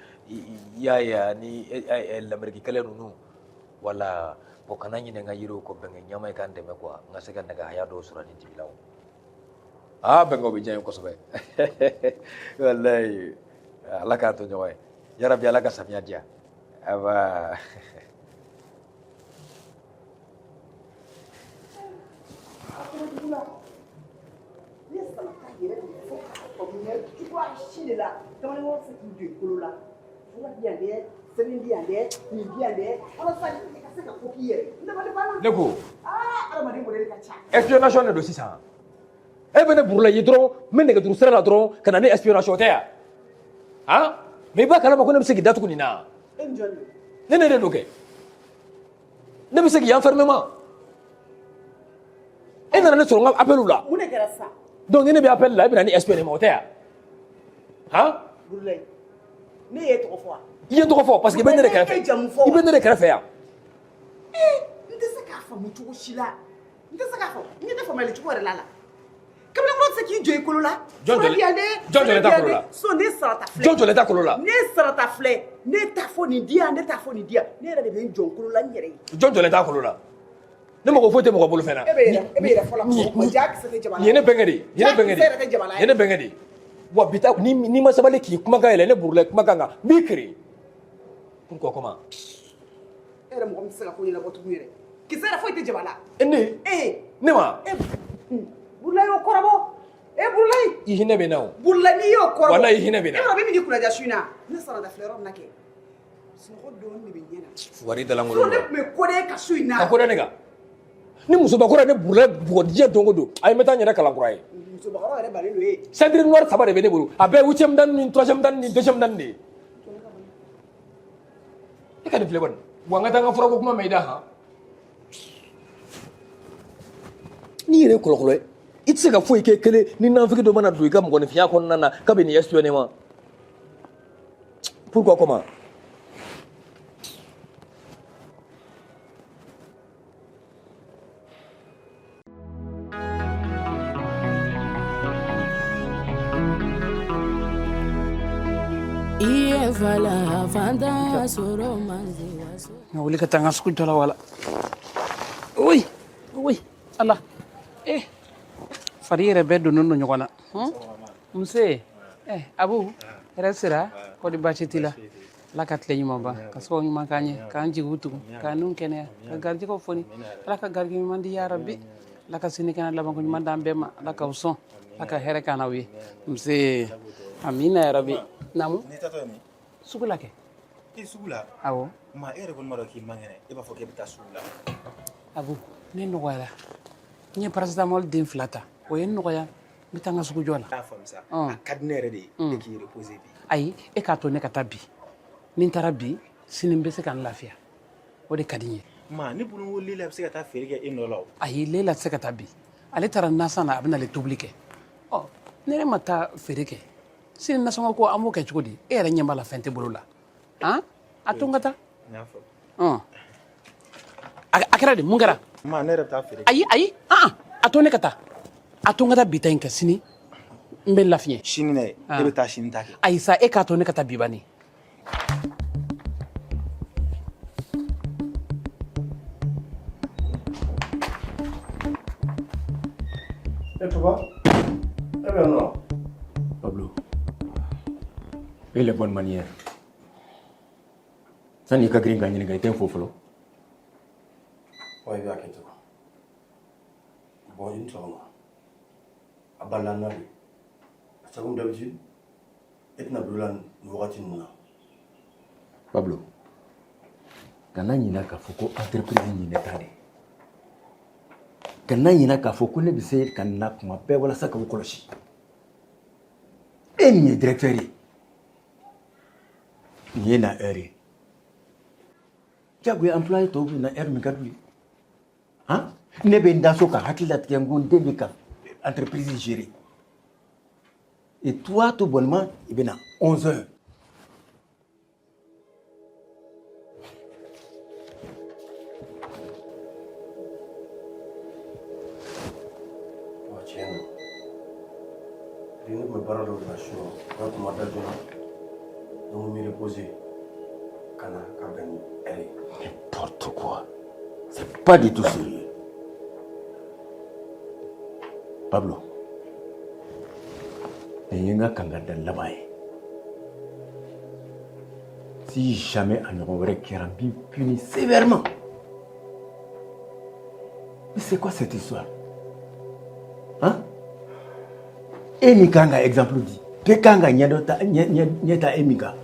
yaya ni l'Amérique kɛlɛ ninnu voilà o kana ɲinɛ ŋa yiriw ko bɛnkɛ ɲama i kan dɛmɛ quoi ŋa se ka nɛgɛ haya dɔw sɔrɔ ni dibilaw bɛnkɛ o bɛ diya n ye kosɛbɛ wallahi ala k'a to ɲɔgɔn ye yarabi ala ka samiya diya aba ne ko espionnation de do sisan e bɛ ne burula ye dɔrɔn n bɛ nɛgɛjuru sira la dɔrɔn ka na ne espionnation tɛ yan mais i b'a kalama ko ne bɛ se k'i datugu nin na ne de do kɛ ne bɛ se k'i enfermer ma e nana ne sɔrɔ n ka appelu la donc ni ne bɛ appel la e bɛ na ni espionner ma o tɛ yan ne ye tɔgɔ fɔ i ye n tɔgɔ fɔ parce que i bɛ ne de kɛrɛfɛ i bɛ ne de kɛrɛfɛ yan n tɛ se k'a faamu cogo si la n tɛ se k'a fɔ n ye ne faamuyali cogo yɛrɛ la kabini tɛ se k'i jɔ i kolo la jɔn jɔlen t'a kolo la so ne sarata filɛ jɔn jɔlen t'a kolo la ne sarata filɛ ne t'a fɔ nin di yan ne t'a fɔ nin di yan ne yɛrɛ de bɛ n jɔ n kolo la n yɛrɛ ye jɔn jɔlen t'a kolo la ne mago foyi tɛ mɔgɔ bolo fɛn na e bɛ yɛrɛ fɔlɔ o ja kisɛ tɛ jaba la nin ye ne bɛnkɛ de ye nin ye ne bɛnkɛ de ye nin ye ne bɛnkɛ de ye wa bi ta n'i ma sabali k'i kumakan yɛlɛ ne burula kumakan kan n b'i kiri pourquoi comment e yɛrɛ mɔgɔ min tɛ se ka ko ɲɛnabɔ tugun yɛrɛ kisɛ yɛrɛ foyi tɛ jaba la ne ma burula y'o kɔrɔbɔ burulayi i hinɛ bɛ n na o burula n'i y'o kɔrɔbɔ walayi i hinɛ bɛ n na e b'a dɔn min bɛ n'i kunnaja su in na ne sarata filɛ yɔrɔ min na kɛ sunɔgɔ dɔɔnin de bɛ ɲɛ na fugari dalankolon so ne tun bɛ ko de ka su in na ka ko da ne kan ni musobakɔrɔ ne burula bugɔ diɲɛ don o don a ye n bɛ taa n yɛrɛ kalan kura ye musobakɔrɔ yɛrɛ bannen don e ceinture noire 3 de bɛ ne bolo a bɛɛ ye 8e dan ni 3e dan ni 2e dan de ye e ka nin filɛ kɔni wa n ka taa n ka furako kuma mɛn i da han n'i yɛrɛ ye kɔlɔkɔlɔ ye i tɛ se ka foyi kɛ kelen ni nanfigi dɔ mana don i ka mɔgɔninfinya kɔnɔna na k'a bɛ nin espionner ma pourquoi comment nga wuli ka taa n ka sugu jɔ la wala oyi ala fari yɛrɛ bɛɛ donnen don ɲɔgɔn na nse abu hɛrɛ sira kɔdi baasi t'i la ala ka tile ɲuman ban ka sababu ɲuman k'an ye k'an jigiw tugun k'an nun kɛnɛya ka garijɛgɛw foni ala ka garijɛ ɲuman di yarabi ala ka sini kɛnɛ labanko ɲuman d'an bɛɛ ma ala k'aw sɔn ala ka hɛrɛ k'an n'aw ye nse amina yarabi namu sugu la kɛ sugu la awɔ ma e yɛrɛ kɔni b'a dɔn k'i man kɛnɛ e b'a fɔ k'e bɛ taa sugu la abu ne nɔgɔyara n ye paracetamol den 2 ta o ye n nɔgɔya n bɛ taa n ka sugu jɔ la a faamu sa a ka di ne yɛrɛ de ye e k'i reposer bi ayi e k'a to ne ka taa bi ni n taara bi sini n bɛ se ka n lafiya o de ka di n ye ma ne bolo ko Lela bɛ se ka taa feere kɛ e nɔ la o ayi Lela tɛ se ka taa bi ale taara nasan na a bɛ na ale tobili kɛ ne yɛrɛ ma taa feere kɛ sini nasɔngɔ ko an b'o kɛ cogo di e yɛrɛ ɲɛ b'a la fɛn tɛ bolo la a to n ka taa a kɛra de mun kɛra ma ne yɛrɛ bɛ taa feere ayi a to ne ka taa a to n ka taa bi ta in kɛ sini n bɛ lafiɲɛ sini dɛ e bɛ taa sini ta kɛ ayi sa e k'a to ne ka taa bi bani Papa, non. Pablo, et les bonnes manières. Ça n'est qu'à gringa, il n'y a qu'un faux flot. Oui, bien, qu'est-ce que bon, une seconde. À Balanali, c'est comme d'habitude, et na Boulan, nous ratinons. Pablo, quand on a fait entreprise, il est allé. Quand on a fait qu'on est bissé, quand on a fait voilà ça comme colochi. Et ni directeur, ni na heure. Jago employé to na heure mi kadui. Hein? Ne be ndaso ka hakila tiango ndebe ka entreprise gérée. Et toi tout bonnement, il ben à 11h. Je me parle de la chose. Quand tu m'appelles, je me reposer. Kana, N'importe quoi. C'est pas du tout sérieux. Pablo. N'ayez kangada là-bas. Si jamais un aurait qui a puni sévèrement. Mais c'est quoi cette histoire? Hein? Et ni kanga exemple dit. Que kanga nyata emiga.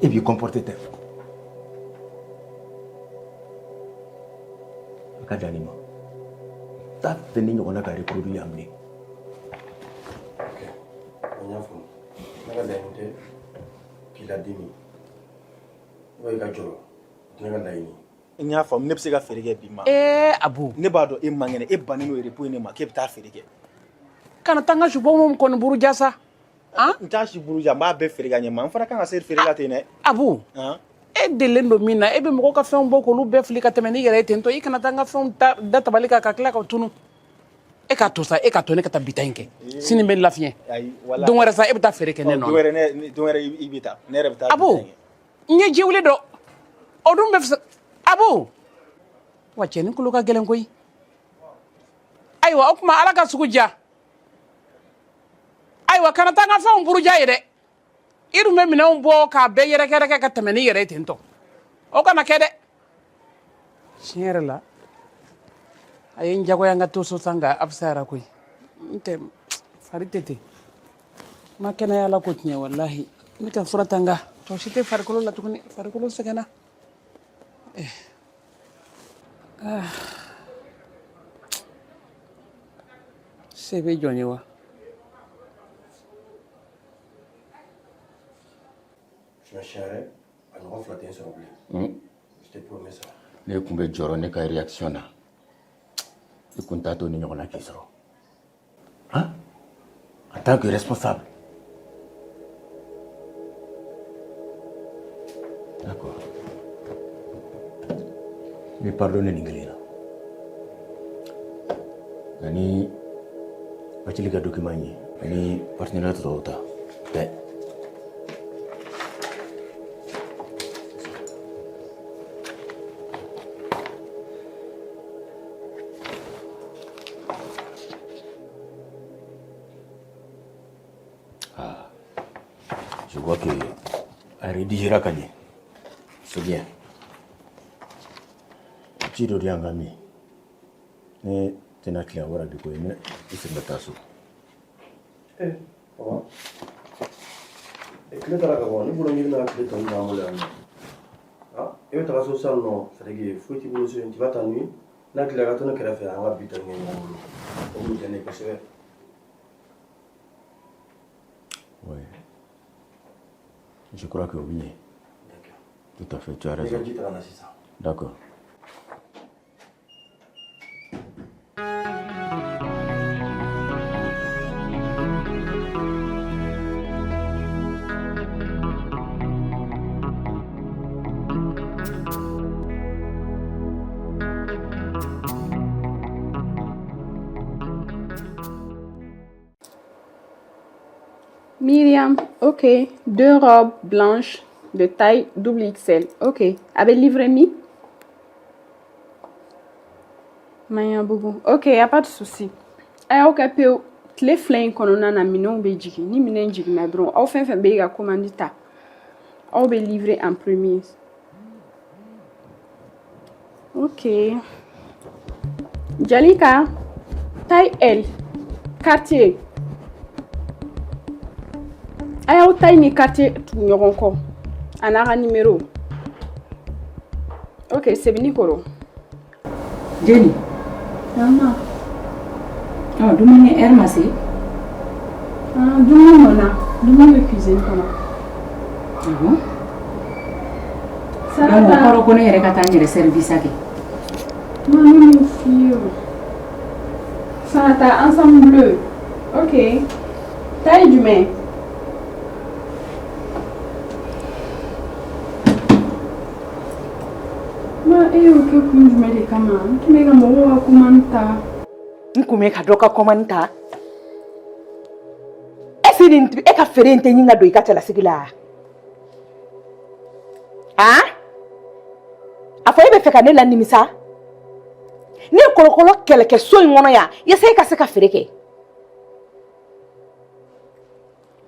Et puis comporte-toi. Kadanima. Ta teni on a reproduit amener. Ok. On y a fond. Naga zainte. Pila demi. Ouais gajoro. Naga laini. N y'a faamu ne bɛ se ka feere kɛ bi ma. Abu. Ne b'a dɔn e man kɛnɛ e bannen n'o repos ne ma k'e bɛ taa feere kɛ. Kana taa n ka subaw mun kɔni buruja sa. N t'a si buruja n b'a bɛɛ feere ka ɲɛ ma n fana kan ka se feere la ten dɛ. Abu. E delen don min na e bɛ mɔgɔw ka fɛnw bɔ k'olu bɛɛ fili ka tɛmɛ n'i yɛrɛ ye ten tɔ i kana taa n ka fɛnw da tabali kan ka tila ka tunu. E k'a to sa e k'a to ne ka taa bita in kɛ sini bɛ lafiɲɛ. Don wɛrɛ sa e bɛ taa feere kɛ ne nɔ. Don wɛrɛ i bɛ taa ne yɛrɛ bɛ taa. Abu n ye ji wuli dɔ o dun bɛ fisa Abu. Wa cɛnin kulo ka gɛlɛn koyi. Ayiwa o tuma ala ka sugu diya. Ayiwa kana taa n ka fɛnw buruja ye dɛ. I dun bɛ minɛnw bɔ k'a bɛɛ yɛrɛkɛ ka tɛmɛ n'i yɛrɛ ye ten tɔ. O kana kɛ dɛ. Tiɲɛ yɛrɛ la a ye n jagoya n ka to so san nka a fisayara koyi. N tɛ fari tɛ ten. N ma kɛnɛya la ko tiɲɛ walahi. N bɛ ka fura ta nka tɔ si tɛ farikolo la tuguni farikolo sɛgɛnna. Se bɛ jɔn ye wa? Je me chierai à nous flatter sur le Je te promets ça. Ne kun bɛ jɔrɔ ne ka réaction na. I kun t'a to ni ɲɔgɔn na k'i sɔrɔ. Hein? En tant que responsable. D'accord. Mais pardonne nin kelen na. Nka ni Bacili ka document ye ani partenaire tɔw ta bɛɛ. Je vois que elle rédigera Kanye. C'est bien. Tu dois dire à Ngami. Mais tu n'as qu'à voir de quoi il se met à sous. Comment? Et que le travail, nous voulons dire que le temps est en l'air. Ah, et le travail social, non. C'est-à-dire qu'il faut que tu vas t'ennuyer. N'a que la gâteau qu'elle a fait un habitant au bout d'un époque. Oui. Je crois que oui. Tout à fait, tu as raison. D'accord. Myriam, ok. 2 robes blanches de taille double XL. Ok. Avec livret mi? Maya Boubou. Ok, y a pas de souci. Ok, peu. Les flingues qu'on a na minon bejiki. Ni minen jik na dron. Au fin bega commandita. Au be livré en premier. Ok. Jalika. Taille L. Quartier. Ayo taille ni quartier tu nyoron ko. Anara numéro. Ok, c'est bien Nikoro. Jenny. Maman. Ah, dumuni air masé. Ah, dumuni mona. Dumuni cuisine kono. Ah bon? Ça va. Donc, on connaît le service aquí. Maman, mon fille. Ça va ensemble bleu. Ok. Taille du main. Que je me dis comment tu me dis comment nkume ka doka komanta esidinti e ka ferente nyinga do ikatela sigila ha a fɔ e bɛ fɛ ka ne la nimisa ne kɔlɔkɔlɔ kɛlɛkɛ so in kɔnɔ yan yasa e ka se ka feere kɛ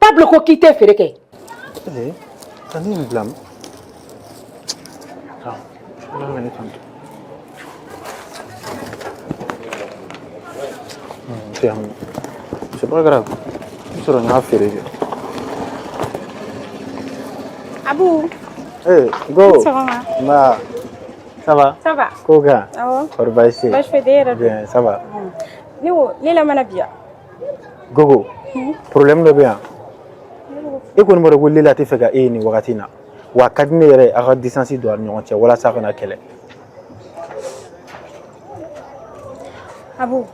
Pablo ko k'i tɛ feere kɛ ka ne in bila c'est pas grave. Je serai en affaire. Abou. Hey, go. Ça va? Ma. Ça va? Ça va. Koga. Ah ouais? Orbaïsi. Bah, je fais des erreurs. Bien, ça va. Léo, Léla Manabia. Gogo. Problème de bien. E ko numéro ko Léla te feka e ni wakati na. Wa kadine yere aga distance do ñon ci wala sa kana kele. Abou.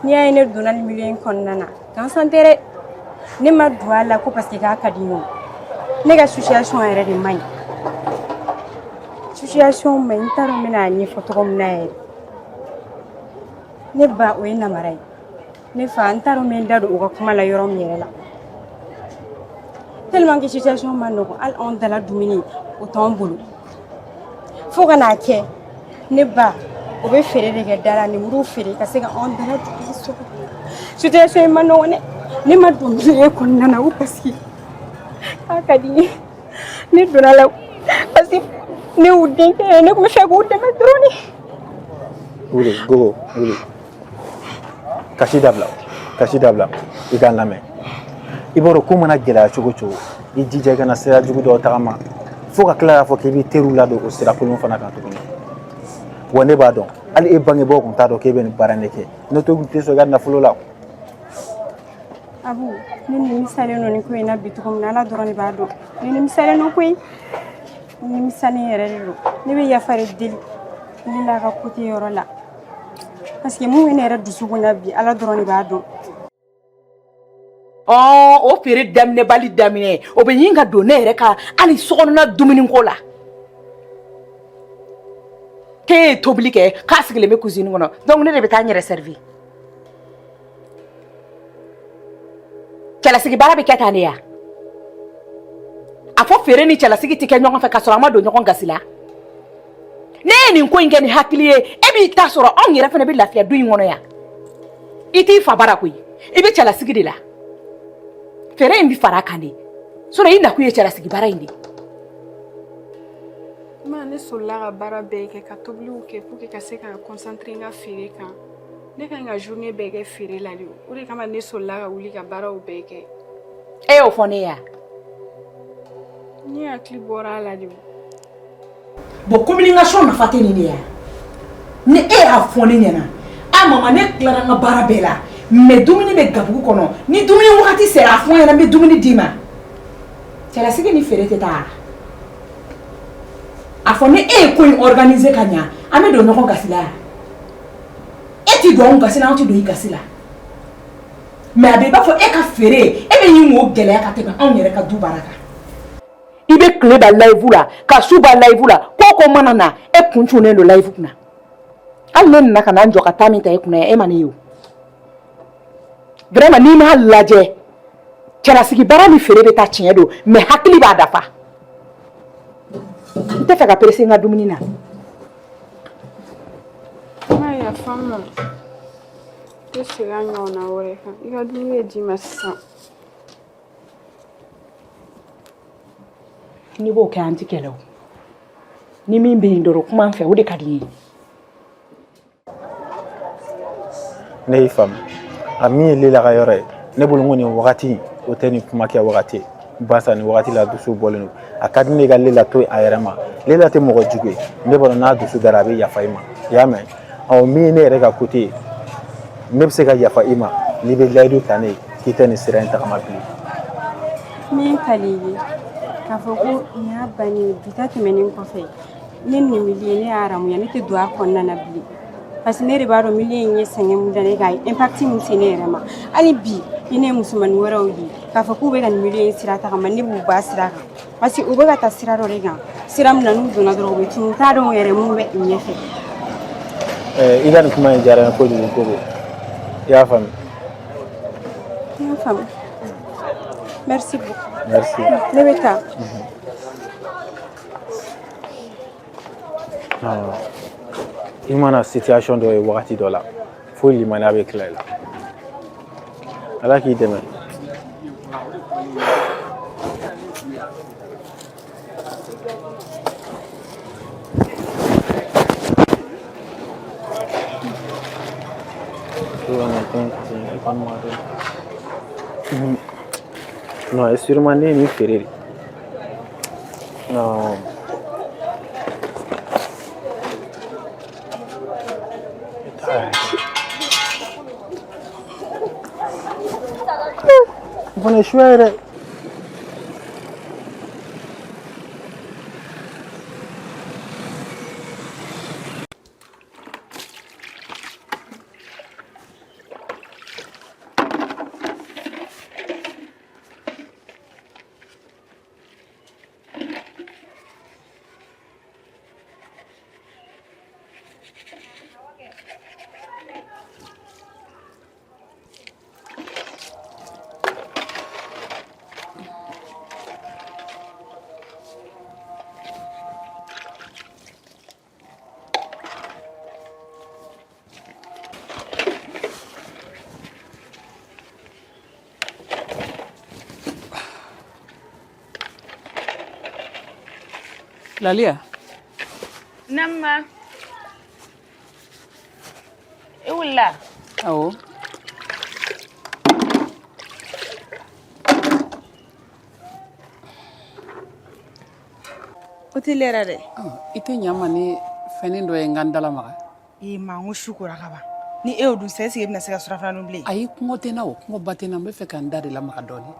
Ni ay ne donna ni million konnana. Kan santere ne ma douala ko parce que ka kadino. Ne ga situation yere de mai. Situation mai taro mina ni foto na yere. Ne ba o ina marai. Ne fa antaro men dado o kuma la yoro mi yere la. Tellement que situation man ko al on dala dumini o tombulu. Fo kana ke ne ba o be fere de ga dala ni muru fere ka se ga on dala so. Situation man no ne ma dum e ko nana o parce que akadi ne donala parce que ne o den ke ne ko fe ko de ma droni. Uli go uli. Kashi dabla igan lame. Iboro ko mana gela cogo I jija kana sira jugu do tagama fo ka kila fo ke bi teru la do o sira ko fana kan tuguni wone ba don ali e bangi bo kun ta do ke ben baraneke no to te so ga na fulo la Abu ni misale no ni ko ina bitu ko na la doroni ba do ni misale no ko ni misale yere do ni be ya fare dil ni la ka kuti yoro la parce que mu ene ra dusu ko na bi ala doroni ba do o feere daminɛ bali daminɛ o bɛ ɲin ka don ne yɛrɛ ka hali sokɔnɔna dumuni ko la k'e ye tobili kɛ k'a sigilen bɛ cuisine kɔnɔ donc ne de bɛ taa n yɛrɛ servir cɛlasigi baara bɛ kɛ tan de ya a fɔ feere ni cɛlasigi tɛ kɛ ɲɔgɔn fɛ ka sɔrɔ a ma don ɲɔgɔn gasi la ne ye nin ko in kɛ ni hakili ye e b'i ta sɔrɔ anw yɛrɛ fana bɛ lafiya du in kɔnɔ yan i t'i fa bara koyi i bɛ cɛlasigi de la fere in bi fara kan de so i na ku ye cɛlasigi baara in de ma ne sola ka baara bɛɛ kɛ ka tobiliw kɛ pour que ka se ka concentrer n ka feere kan ne kan ka journée bɛɛ kɛ feere la de o de kama ne sola ka wuli ka baaraw bɛɛ kɛ e y'o fɔ ne ya ne hakili bɔra a la de bon communication nafa tɛ nin de ya ni e y'a fɔ ne ɲɛna a mama ne tilara n ka baara bɛɛ la mais dumuni bɛ gabugu kɔnɔ ni dumuni wagati sera a fɔ n ɲɛna n bɛ dumuni d'i ma cɛlasigi ni feere tɛ taa a fɔ ni e ye ko in organiser ka ɲa an bɛ don ɲɔgɔn gasi la e ti don anw gasi la an ti don i gasi la mais a bɛ i b'a fɔ e ka feere e bɛ ɲin k'o gɛlɛya ka tɛmɛ anw yɛrɛ ka du baara kan i bɛ tile da live la ka su ba live la ko mana na e kun cunnen don live kunna hali ne nana ka na n jɔ ka taa min ta e kunna e ma ne ye o vraiment n'i m'a lajɛ cɛlasigi baara ni feere bɛ taa tiɲɛ don mais hakili b'a dafa n tɛ fɛ ka perese n ka dumuni na ma yafa n ma ne segin a ɲɔgɔnna wɛrɛ kan i ka dumuni bɛ d'i ma sisan n'i b'o kɛ an ti kɛlɛ o ni min bɛ yen dɔrɔn kuma n fɛ o de ka di n ye ne y'i faamu a min ye Léla ka yɔrɔ ye ne bolo ko nin wagati o tɛ nin kuma kɛ wagati ye barisa nin wagati la dusu bɔlen don a ka di ne ka Léla to a yɛrɛ ma Léla tɛ mɔgɔ jugu ye ne b'a dɔn n'a dusu dara a bɛ yafa i ma i y'a mɛn min ye ne yɛrɛ ka côté ye ne bɛ se ka yafa i ma n'i bɛ layidu ta ne ye k'i tɛ nin sira in tagama bilen min ka di i ye k'a fɔ ko nin y'a bannen bi ta tɛmɛnen kɔfɛ ne nin milieu ne y'a ramuya ne tɛ don a kɔnɔna na bilen parce que ne de b'a dɔn milieu in ye sɛgɛn mun da ne kan impact mun se ne yɛrɛ ma hali bi ni ne ye musomanin wɛrɛw ye k'a fɔ k'u bɛ ka nin milieu in sira tagama ne b'u ba sira kan parce que u bɛ ka taa sira dɔ de kan sira min na n'u donna dɔrɔn u bɛ tunu u t'a dɔn yɛrɛ mun bɛ u ɲɛfɛ i ka nin kuma in diyara n ye kojugu Gogo i y'a faamu i y'a faamu merci beaucoup merci ne bɛ taa i mana situation dɔ ye wagati dɔ la fo limaniya bɛ tila i la ala k'i dɛmɛ non è sûrement né ni feere non fana ye suya ye dɛ Lalia. Namma. Ewula. Awo. Otelera de. Ite nyama ni fɛnin dɔ ye n ka n dala maga. Ma n ko su kora ka ban. Ni e y'o dun sa est-ce que e bɛna se ka surafana dun bilen? Ayi kɔngɔ tɛ n na o kɔngɔ ba tɛ n na n bɛ fɛ ka n da de lamaga dɔɔni.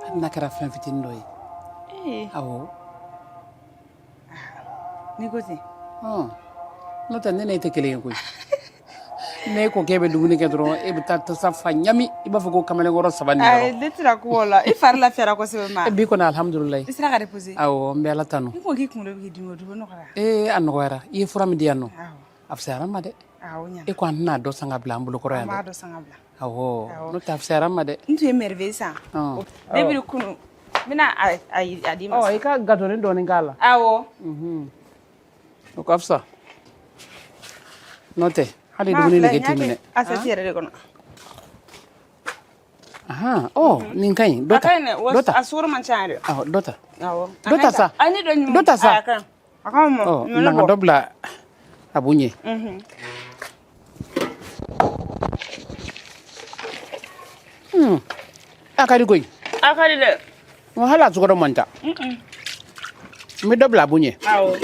Hali n'a kɛra fɛn fitinin dɔ ye. Awɔ. N'i ko ten. N'o tɛ ne n'e tɛ kelen ye koyi. Ne ko k'e bɛ dumuni kɛ dɔrɔn e bɛ taa tasa fa ɲami i b'a fɔ ko kamalenkɔrɔ 3 ni Ayi ne tɛna ku o la. I fari lafiyara kosɛbɛ ma. Bi kɔni alhamdulilayi. I sera ka reposer? Awɔ n bɛ ala tanu. I ko k'i kunkolo bɛ k'i dimi o dun o nɔgɔyara? A nɔgɔyara i ye fura min di yan nɔ a fisayara n ma dɛ. E ko an tɛna dɔ san ka bila an bolokɔrɔ yan dɛ. An b'a dɔ san ka bila. Awɔ n'o tɛ a fisayara n ma dɛ. N tun ye merveille san. Depuis kunu n bɛna a d'i ma. I ka gâteaunin dɔɔni k'a la. Awɔ. O ka fisa n'o tɛ hali dumuni nege t'i minɛ. Assiette yɛrɛ de kɔnɔ. Nin ka ɲi dɔ ta. Dɔ ta. A sukaro man ca yɛrɛ. Dɔ ta. Awɔ. Dɔ ta sa. Ayi ne dɔ ɲuman. Dɔ ta sa. A ka ɲi. A ka mɔ. Na ka dɔ bila a b'u ɲɛ. A ka di koyi. A ka di dɛ. Hali a sukaro man ca. N bɛ dɔ bila a b'u ɲɛ. Awɔ.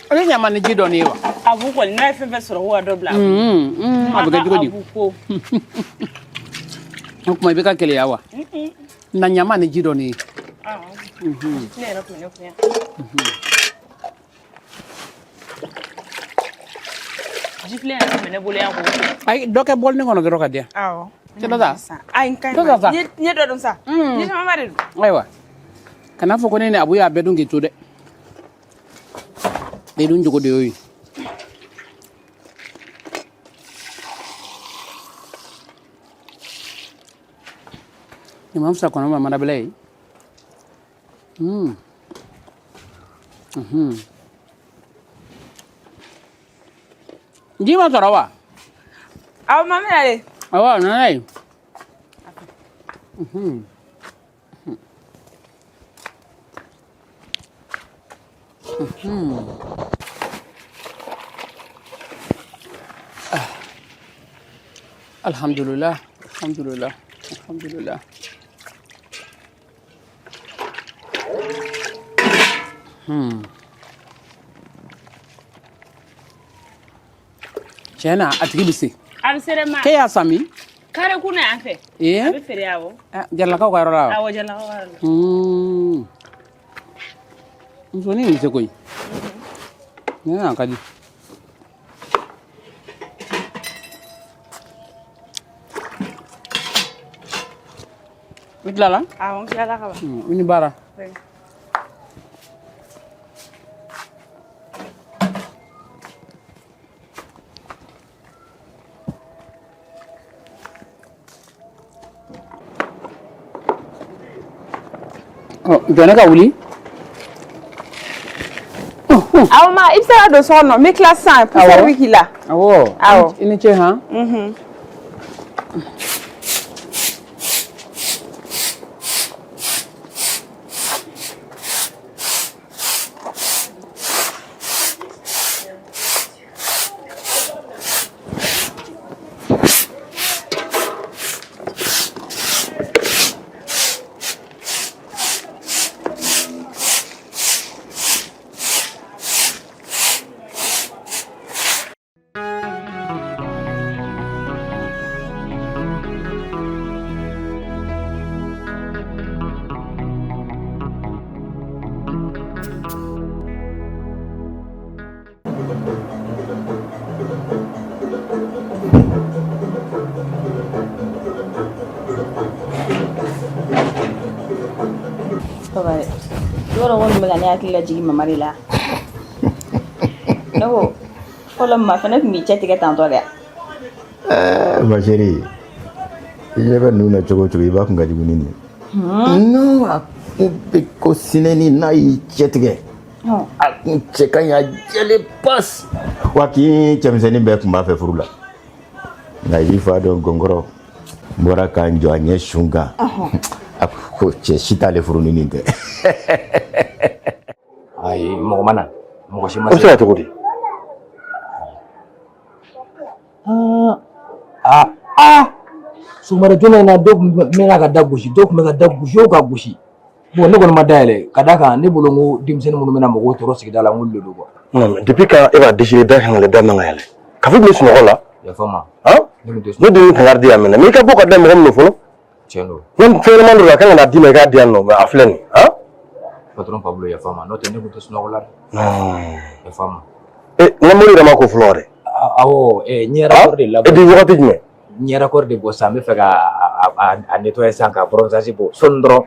O ye ɲama ni ji dɔɔni ye wa? A b'u kɔni n'a ye fɛn fɛn sɔrɔ ko ka dɔ bila. A bɛ kɛ cogo di? A b'u ko. O tuma i bɛ ka keleya wa? Na ɲama ni ji dɔɔni ye. Ne yɛrɛ tun ye kunya. Jifilen yɛrɛ tun bɛ ne bolo yan ko. Ayi dɔ kɛ bɔlini kɔnɔ dɔrɔn ka di yan. Awɔ. Cɛ dɔ ta. Ayi n ka ɲi Dɔ ta sa. n ye dɔ dun sa. Ni caman de don. Ayiwa kana fɔ ko ne ni Abu y'a bɛɛ dun k'i to dɛ. Ne dun jogo de y'o ye. Nin ma fisa kɔnɔ ma manabila ye. Ji ma sɔrɔ wa? Awɔ mami ale. Awɔ nana ye. Alhamdulillah. Tiɲɛ na a tigi bɛ se. A bɛ se dɛ ma. K'e y'a san min? Kare kun na yan fɛ. A bɛ feere awɔ. Jaralakaw ka yɔrɔ la wa? Awɔ jaralakaw ka yɔrɔ la. Musonin bɛ se koyi. A ka di. I tilala? Awɔ n tilala ka ban. I ni baara. Jɔn ne ka wuli? Aw ma i bɛ se ka don so kɔnɔ n bɛ tila sisan poussière bɛ k'i la. Awɔ. I ni ce han. Yɔrɔ kɔni bɛ ka ne hakili lajigin mama de la. Ne ko fɔlɔ ma fana tun b'i cɛ tigɛ tantɔ dɛ. Ma chérie, i ɲɛ bɛ ninnu na cogo o cogo i b'a kun ka jugu ni nin ye. Non, a kun bɛ ko sinɛni n'a y'i cɛ tigɛ. A kun cɛ ka ɲi a jɛlen pasi. Wa k'i cɛmisɛnnin bɛɛ kun b'a fɛ furu la. Nka i b'i fa dɔn gɔnkɔrɔ n bɔra k'an jɔ a ɲɛ sun kan. A ko cɛ si t'ale furu ni nin tɛ. Ayi mɔgɔ ma na mɔgɔ si ma se. O bɛ se ka cogo di? Sumare joona in na dɔw tun bɛ ka da gosi dɔw tun bɛ ka da gosi o ka gosi. Bon ne kɔni ma dayɛlɛ ka d'a kan ne bolo n ko denmisɛnnin minnu bɛna mɔgɔw tɔɔrɔ sigida la n k'olu de don quoi. Non mais depuis quand e b'a déchiré da kan ka da man ka yɛlɛ. Ka fɔ bila sunɔgɔ la. Yafa n ma. Ne dun kan di yan mɛnɛ mais i ka bɔ ka da mɔgɔ min fɔlɔ. Tiɲɛ don. Même fɛnɲɛnama dɔ la a kan ka na d'i ma i k'a di yan nɔ mais a filɛ nin ye. Patron Pablo yafa n ma n'o tɛ ne tun tɛ sunɔgɔ la dɛ. Yafa n ma. N ka mori yɛrɛ ma ko fɔlɔ dɛ. Awɔ n ye rapport de labɔ. Et puis wagati jumɛn? N ye rapport de bɔ sisan n bɛ fɛ ka nettoyer sisan ka bronzage bɔ sɔɔni dɔrɔn.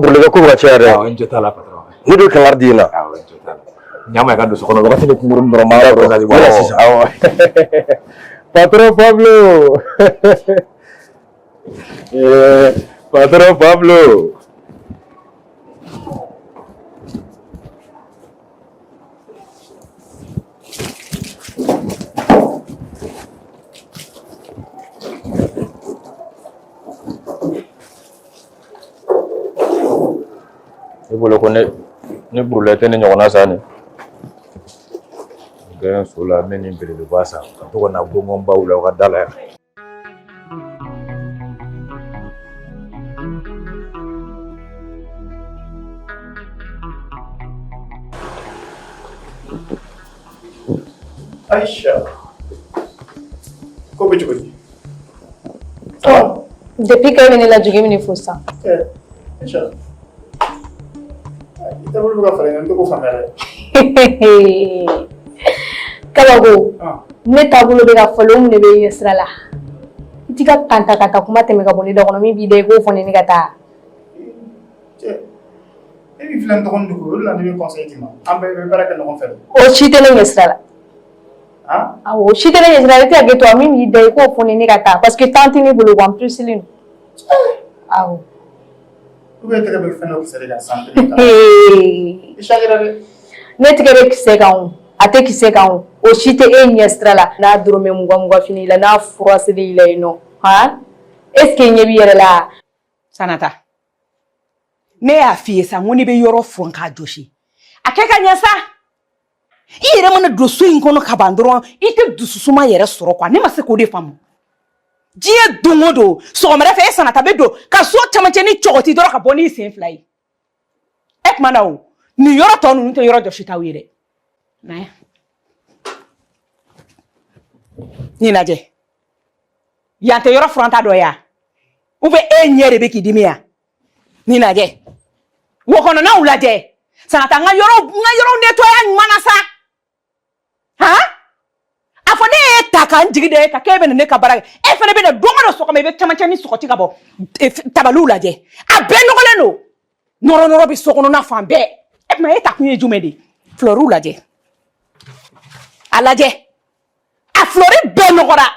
Burulɛ ko ka caya dɛ. Awɔ n jo t'a la patron. Ne dun kan ka di na. Awɔ n jo t'a la. Ɲama i ka don so kɔnɔ wagati bɛ kunkurunin dɔrɔn n b'a bronzage bɔ. Voilà sisan. Awɔ. Patron Pablo. Patron Pablo. I bolo ko ne burula tɛ ne ɲɔgɔnna sa ni. Gɛn so la ne ni belebeleba san ka to ka na gɔngɔnbaw la u ka da la yan. Aisha, ko bɛ cogo di? Depuis que ne lajigi min fo sisan. Aisha, i tɛ bolo bɛ ka falen n tɛ ko faamuya dɛ. Kabako, ne taabolo bɛ ka falen o mun de bɛ yen sira la. I t'i ka kanta kuma tɛmɛ ka bɔ ne da kɔnɔ min b'i da i k'o fɔ ne ni ka taa. E b'i filɛ n dɔgɔnin de ko o de la ne bɛ conseil d'i ma an bɛɛ bɛ baara kɛ ɲɔgɔn fɛ. O si tɛ ne ɲɛ sira la. Awɔ o si tɛ ne ɲɛ sira la i tɛ ka kɛ to min b'i da i k'o fɔ ne ni ka taa parce que temps tɛ ne bolo wa en plus silen don. Awɔ. ou bien tɛgɛ bɛ fɛn dɔ kisɛ de kan san i changera dɛ. Ne tɛgɛ bɛ kisɛ kan o a tɛ kisɛ kan o si tɛ e ɲɛ sira la n'a dɔrɔmɛ 20 fini la n'a fura seli la yen nɔ est ce que ɲɛ b'i yɛrɛ la. Sanata ne y'a f'i ye sa n ko ne bɛ yɔrɔ furan k'a jɔsi a kɛ ka ɲɛ sa i yɛrɛ mana don so in kɔnɔ ka ban dɔrɔn i tɛ dususuma yɛrɛ sɔrɔ quoi ne ma se k'o de faamu diɲɛ don o don sɔgɔmada fɛ e Sanata bɛ don ka so camancɛ ni cɔgɔti dɔrɔn ka bɔ n'i sen fila ye e tuma na o nin yɔrɔ tɔ ninnu tɛ yɔrɔ jɔsi t'aw ye dɛ nin lajɛ yan tɛ yɔrɔ furanta dɔ ye wa ou bien e ɲɛ de bɛ k'i dimi wa nin lajɛ wo kɔnɔnaw lajɛ Sanata n ka yɔrɔ nettoyer ɲuman na sa a fɔ ne y'e ta k'an jigi da e kan k'e bɛ ne ka baara kɛ e fana bɛ na don o don sɔgɔma i bɛ camancɛ ni sɔgɔti ka bɔ tabaliw lajɛ a bɛɛ nɔgɔlen don nɔrɔ bɛ so kɔnɔna fan bɛɛ e tuma e ta kun ye jumɛn de ye fleurs lajɛ a lajɛ a fleurs bɛɛ nɔgɔra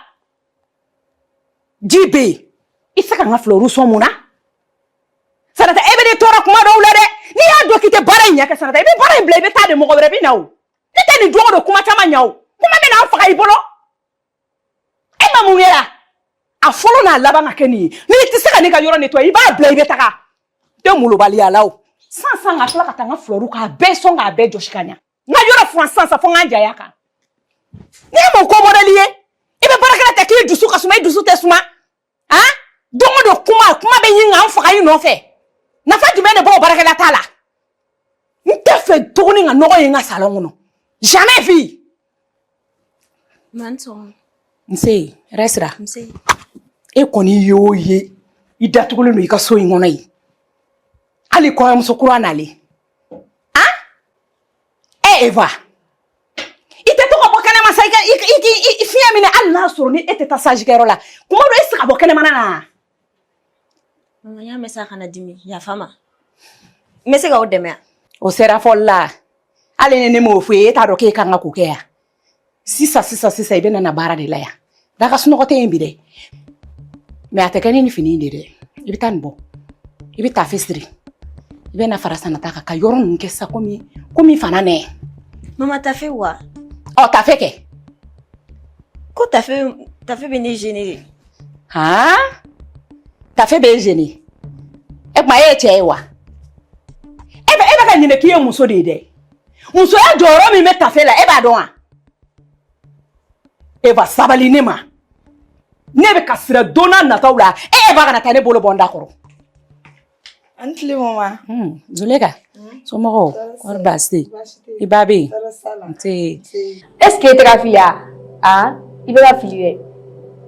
ji bɛ yen i tɛ se ka n ka fleurs sɔn mun na Sanata e bɛ ne tɔɔrɔ kuma dɔw la dɛ n'i y'a dɔn k'i tɛ baara in ɲɛ kɛ Sanata i bɛ baara in bila bila ibe ta de mo wɛrɛ bi na o ne tɛ nin dogo do kuma caman ɲa o kuma bɛ na faga I bolo e ma mun yera a fɔlɔ n'a laban ka kɛ nin ye n'i tɛ se ka ne ka yɔrɔ nettoyer I b'a bila I bɛ taga tɛ molobaliya la o sansan ka tila ka taa n ka fleurs k'a bɛɛ sɔn k'a bɛɛ jɔsi ka ɲa n ka yɔrɔ furan sansan fo n ka jaya kan n'i ye mun ko modèle ye I bɛ baarakɛla tɛ k'i dusu ka suma I dusu tɛ suma han don o don kuma bɛ ɲini ka n faga I nɔfɛ nafa jumɛn de b'o baarakɛla t'a la n tɛ fɛ tuguni ka nɔgɔ ye n ka salon kɔnɔ jamais fille nse resira e kɔni y'o ye I datugulen don I ka so in kɔnɔ yen hali kɔɲɔmuso kura nalen han Eva I tɛ to ka bɔ kɛnɛma sa I fiɲɛ minɛ hali n'a sɔrɔ ni e tɛ taa sajikɛyɔrɔ la kuma dɔ I tɛ se ka bɔ kɛnɛmana na Maman y'a mɛ sa kana dimi yafa ma n bɛ se ka o dɛmɛ o sera fɔli la hali ni ne m'o fɔ e t'a dɔn k'e kan ka ko kɛ yan sisan I bɛ na baara de la yan daga sunɔgɔ tɛ yen bi dɛ mais a tɛ kɛ ni fini de dɛ I bɛ taa nin bɔ I bɛ tafe siri I bɛ na fara sanata kan ka yɔrɔ ninnu kɛ sa komi fana nɛ Maman tafe wa tafe kɛ ko tafe bɛ ne gêner de han tafe bɛ gêner e kuma e ye cɛ ye wa e bɛ ka ɲinɛ k'i ye muso de ye dɛ musoya jɔyɔrɔ min bɛ tafe la e b'a dɔn wa Eva sabali ne ma ne bɛ ka sira don n'a nataw la e b'a kana taa ne bolo bɔ n da kɔrɔ an tile mama Zuleka somɔgɔw kɔri baasi tɛ I ba bɛ yen nse est-ce que e tɛ ka fili ya I bɛ ka fili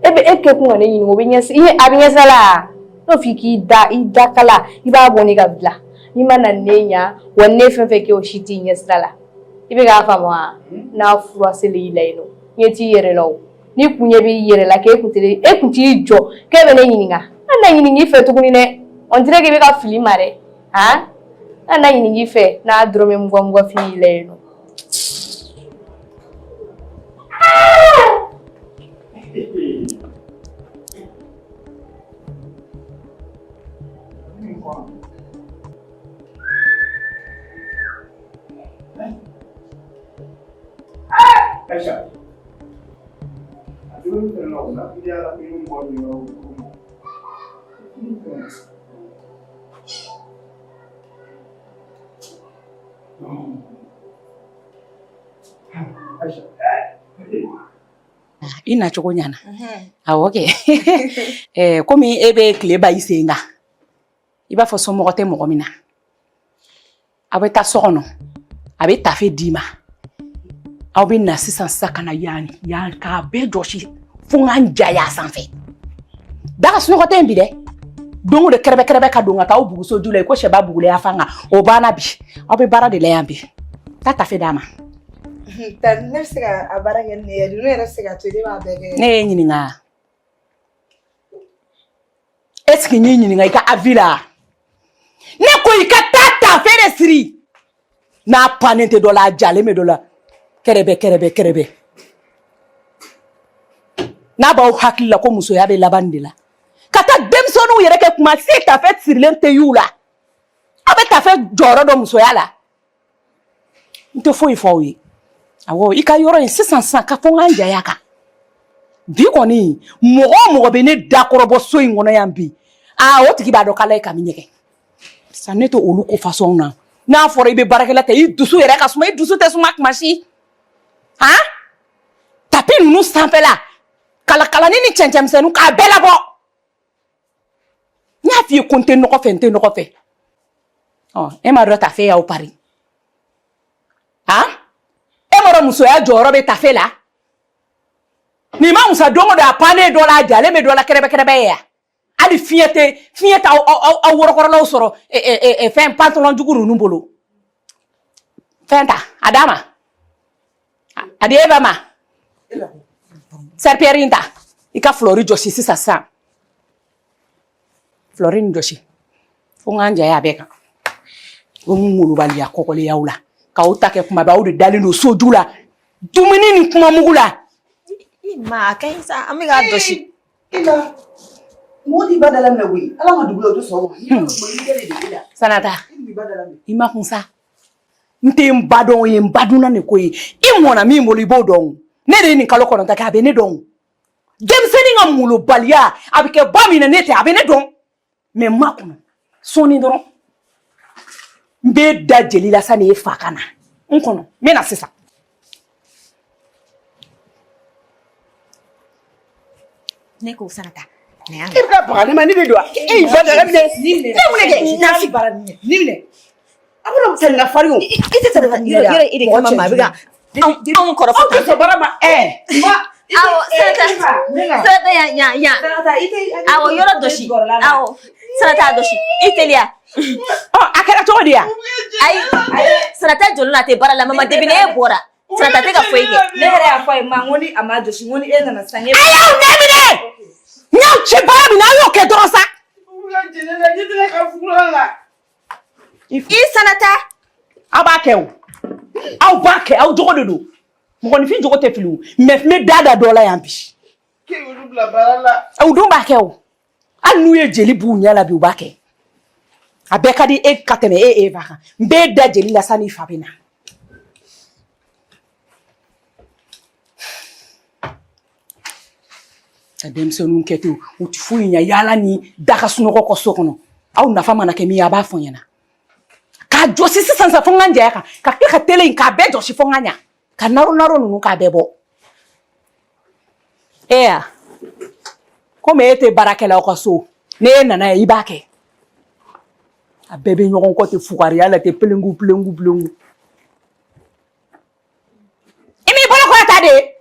dɛ e kɛ kun ka ne ɲininka o bɛ ɲɛ a bɛ ɲɛsira la n'o f'i k'i da kala I b'a bɔ ne ka bila n'i ma na ne ɲa wa ne fɛn fɛn kɛ o si t'i ɲɛsira la I bɛ k'a faamu wa n'a fura seli I la yen nɔ ɲɛ t'i yɛrɛ la o ni kun ɲɛ b'i yɛrɛ la k'e kun t'i jɔ k'e bɛ ne ɲininka an na ɲininka I fɛ tuguni dɛ on dirait k'i bɛ ka fili ma dɛ an na ɲininka I fɛ n'a dɔrɔmɛ 20 fini I la yen nɔ Aisha. Aduh, kenapa nak dia nak minum bom ni orang rumah? Aisha. I na cogo ɲana awɔ kɛ komi e bɛ tile ba I sen kan I b'a fɔ somɔgɔ tɛ mɔgɔ min na a bɛ taa so kɔnɔ a bɛ tafe d'i ma aw bɛ na sisan ka na yan k'a bɛɛ jɔsi fo n ka n jaya a sanfɛ daga sunɔgɔ tɛ yen bi dɛ don o don kɛrɛbɛ ka don ka taa aw buguso ju la ko sɛba bugulen y'a fan kan o banna bi aw bɛ baara de la yan bi taa tafe d'a ma ne bɛ se ka a baara kɛ ne yɛrɛ ne yɛrɛ bɛ se ka to ne b'a bɛɛ kɛ ne ye ɲininka est-ce que n y'i ɲininka I ka avis la ne ko I ka taa tafe de siri n'a pannen tɛ dɔ la a jalen bɛ dɔ la kɛrɛbɛ n'a b'aw hakili la ko musoya bɛ laban de la ka taa denmisɛnninw yɛrɛ kɛ kuma se tafe sirilen tɛ y'u la aw bɛ tafe jɔyɔrɔ dɔ musoya la n tɛ foyi fɔ aw ye awɔ I ka yɔrɔ in sisan ka fɔ n ka n jaya kan bi kɔni mɔgɔ o mɔgɔ bɛ ne dakɔrɔbɔ so in kɔnɔ yan bi o tigi b'a dɔn k'Ala ye ka min ɲɛgɛn sisan ne tɛ olu ko façon na n'a fɔra I bɛ baarakɛla tɛ I dusu yɛrɛ ka suma I dusu tɛ suma kuma si tapi ninnu sanfɛla kalakalani ni cɛncɛnmisɛnninw k'a bɛɛ labɔ n y'a f'i ye ko n tɛ nɔgɔ fɛ e m'a dɔn tafe y'aw pari e m'a dɔn musoya jɔyɔrɔ bɛ tafe la ni ma musa don o don a pannen dɔ la a jalen bɛ dɔ la kɛrɛbɛ ye yan hali fiɲɛ tɛ aw wɔrɔkɔrɔlaw sɔrɔ fɛn pantalon jugu ninnu bolo fɛn ta a d'a ma a di Eva ma serpillère in ta I ka fleur jɔsi sisan fleur in jɔsi fo n ka n jaya a bɛɛ kan o mun molobaliya kɔkɔleyaw la k'aw ta kɛ kuma bɛɛ aw de dalen don soju la dumuni ni kuma mugu la ma a ka ɲi sa an bɛ k'a jɔsi mɔgɔ t'i ba dala minɛ koyi Ala ma dugu la o tɛ sɔn o ma Sanata I ma kun sa nte mbadon ye mbaduna ne ko ye I mona min bolo I bo dɔn ne de ni kalo kɔnɔ ta ka be ne dɔn denmisɛnnin ka mulo baliya a bɛ kɛ ba min na ne tɛ a bɛ ne dɔn mais ma kɔnɔ sɔɔni dɔrɔn n bɛ da jeli la sani e fa ka na n kɔnɔ n bɛ na sisan ne ko Sarata I bɛ baga ne ma ne de don e fa da ne ne mun kɛ na si bara ni minɛ a bɛ na na fari o I tɛ se ka yɔrɔ e de kama ma bɛ ka anw kɔrɔ fɔ ta tɛ bara ma awo Sarata ya awo yɔrɔ dɔ si awo Sarata dɔ si I teliya a kɛra cogo di yan ayi Sarata jɔlen na tɛ bara la mama depuis ne e bɔra Sarata tɛ ka foyi kɛ ne yɛrɛ y'a fɔ a ye ma ŋo ni a ma jɔsi ŋo ni e nana sisan a y'aw nɛ minɛ n y'aw ci baara min na a y'o kɛ dɔrɔn sa I Sarata aw b'a kɛ o aw b'a kɛ aw jogo de don mɔgɔninfin jogo tɛ fili o mais n bɛ da dɔ la yan bi u dun b'a kɛ o hali n'u ye jeli b'u ɲɛ la bi u b'a kɛ a bɛɛ ka di e ka tɛmɛ e ba kan n bɛ da jeli la sani fa bɛ na ka denmisɛnninw kɛ ten u tɛ foyi ɲɛ yaala ni daga sunɔgɔ kɔ so kɔnɔ aw nafa mana kɛ min ye a b'a fɔ ɲɛna k'a jɔsi sisan fo n ka n jɛ kan ka kɛ ka tele in k'a bɛɛ jɔsi fo n ka ɲa ka naro ninnu k'a bɛɛ bɔ ya komi e tɛ baarakɛla aw ka so ne e nana ye I b'a kɛ a bɛɛ bɛ ɲɔgɔn kɔ ten fugariya la ten pelengu I m'i bolo kɔrɔta de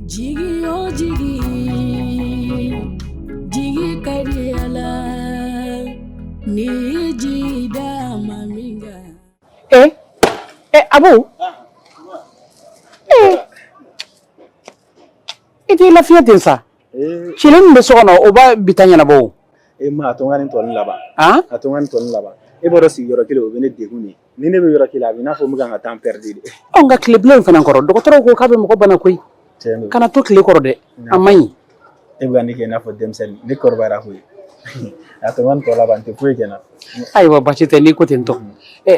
Jigi o jigi, jigi kadiala, ni jida maminga. Abu. I t'i lafiya ten sa. Cile min bɛ so kɔnɔ o b'a bi ta ɲɛnabɔ o. Ma a to n ka nin tɔni laban. A to n ka nin tɔni laban. E b'a dɔn sigiyɔrɔ kelen o bɛ ne degun de. Ni ne bɛ yɔrɔ kelen a bɛ i n'a fɔ n bɛ ka n ka temps perdre de. Nka tile bilen fana kɔrɔ dɔgɔtɔrɔw ko k'a bɛ mɔgɔ bana koyi. Kana to tile kɔrɔ dɛ a man ɲi. E bɛ ka ne kɛ i n'a fɔ denmisɛnnin ne kɔrɔbayara koyi. A to n ka nin tɔ laban n tɛ foyi kɛ n na. Ayiwa basi tɛ n'i ko ten tɔ.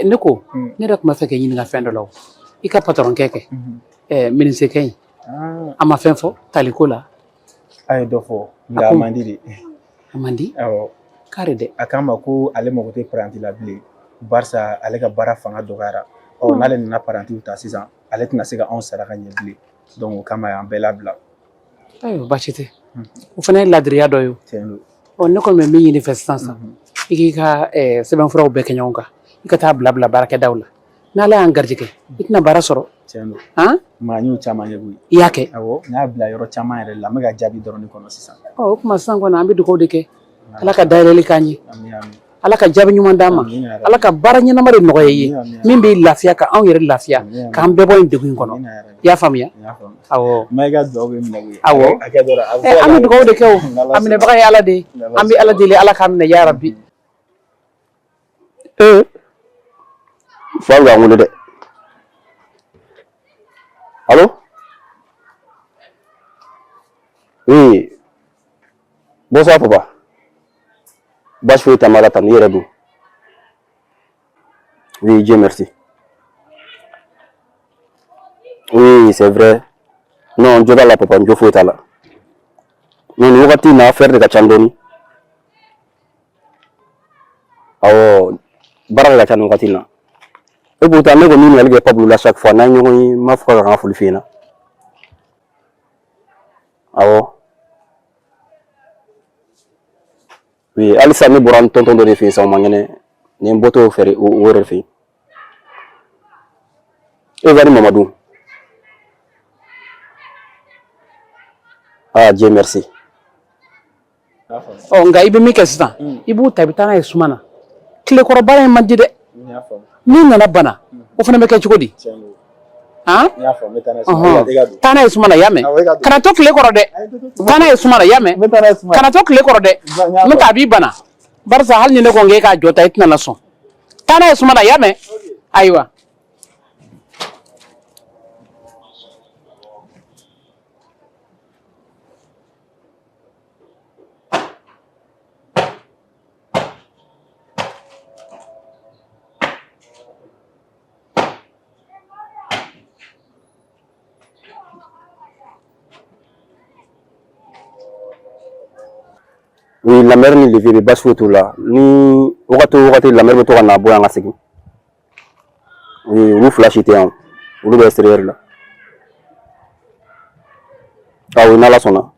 Ne ko ne yɛrɛ tun b'a fɛ k'i ɲininka fɛn dɔ la o. I ka patron kɛ ministre in a ma fɛn fɔ taliko la. A ye dɔ fɔ nka a man di de. A man di? Awɔ. Kari dɛ. A k'an ma ko ale mago tɛ paranti la bilen barisa ale ka baara fanga dɔgɔyara. N'ale nana parantiw ta sisan ale tɛna se ka anw sara ka ɲɛ bilen. Donc o kama y'an bɛɛ labila. Ayiwa basi tɛ. O fana ye ladiriya dɔ ye o. Ne kɔni bɛ min ɲini fɛ sisan i k'i ka sɛbɛnfuraw bɛɛ kɛ ɲɔgɔn kan i ka taa bila baarakɛdaw la n'ale y'an garijɛgɛ i tɛna baara sɔrɔ. Tiɲɛ don. Maa n y'o caman ye koyi. I y'a kɛ. Awɔ n y'a bila yɔrɔ caman yɛrɛ la n bɛ ka jaabi dɔrɔn de kɔnɔ sisan. O tuma sisan kɔni an bɛ dugawu de kɛ ala ka dayɛlɛli k'an ye ala ka jaabi ɲuman d'an ma ala ka baara ɲɛnama de nɔgɔya ye min bɛ lafiya ka anw yɛrɛ lafiya k'an bɛɛ bɔ nin degun in kɔnɔ i y'a faamuya. Awɔ. Mayiga dugawu bɛ minɛ koyi. Awɔ. An bɛ dugawu de kɛ o a minɛbaga ye ala de ye an bɛ ala deli ala k'a minɛ ya rabi. Fa bɛ k'an wele dɛ. Allo? Oui. Bonsoir papa. Basi foyi t'a la tan i yɛrɛ don. Oui, Dieu merci. Oui, c'est vrai. Non, jo b'a la papa, jo foyi t'a la. Mais nin wagati in na affaire de ka ca dɔɔni. Awɔ, baara de ka ca nin wagati in na. Et pourtant ne kɔni ɲininkali kɛ Pablo la chaque fois n'an ye ɲɔgɔn ye n m'a fɔ ka n ka foli f'i ɲɛna. Awɔ. Oui, halisa ne bɔra n tonton dɔ de fɛ yen sisan o man kɛnɛ ni n bɔtɔ fɛ o yɛrɛ fɛ yen. E va ni Mamadou. Ah, Dieu merci. Nka i bɛ min kɛ sisan i b'u ta i bɛ taa n'a ye suma na tilekɔrɔ baara in man di dɛ n'i nana bana o fana bɛ kɛ cogo di. Taa n'a ye suma na i y'a mɛn kana to tile kɔrɔ dɛ taa n'a ye suma na i y'a mɛn kana to tile kɔrɔ dɛ n'o tɛ a b'i bana barisa hali ni ne ko k'e k'a jɔ ta i tɛna na sɔn taa n'a ye suma na i y'a mɛn ayiwa. Oui, la mère ni levé, bas tout là. Ni, la mère veut na boya nga segi. Oui, vous flash était en. Vous le extérieur là. Ah oui, na la sona.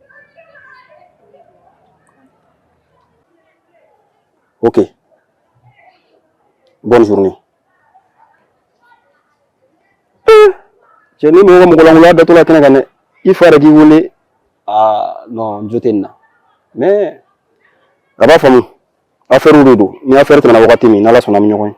Ok. Bonne journée. Ni mo mo langula da to la tena gane. Il faut arrêter voler. Ah non, je t'en. Mais là-bas famille. Affaire ou dodo. Ni affaire tena wakati mi na la sona mi nyoko.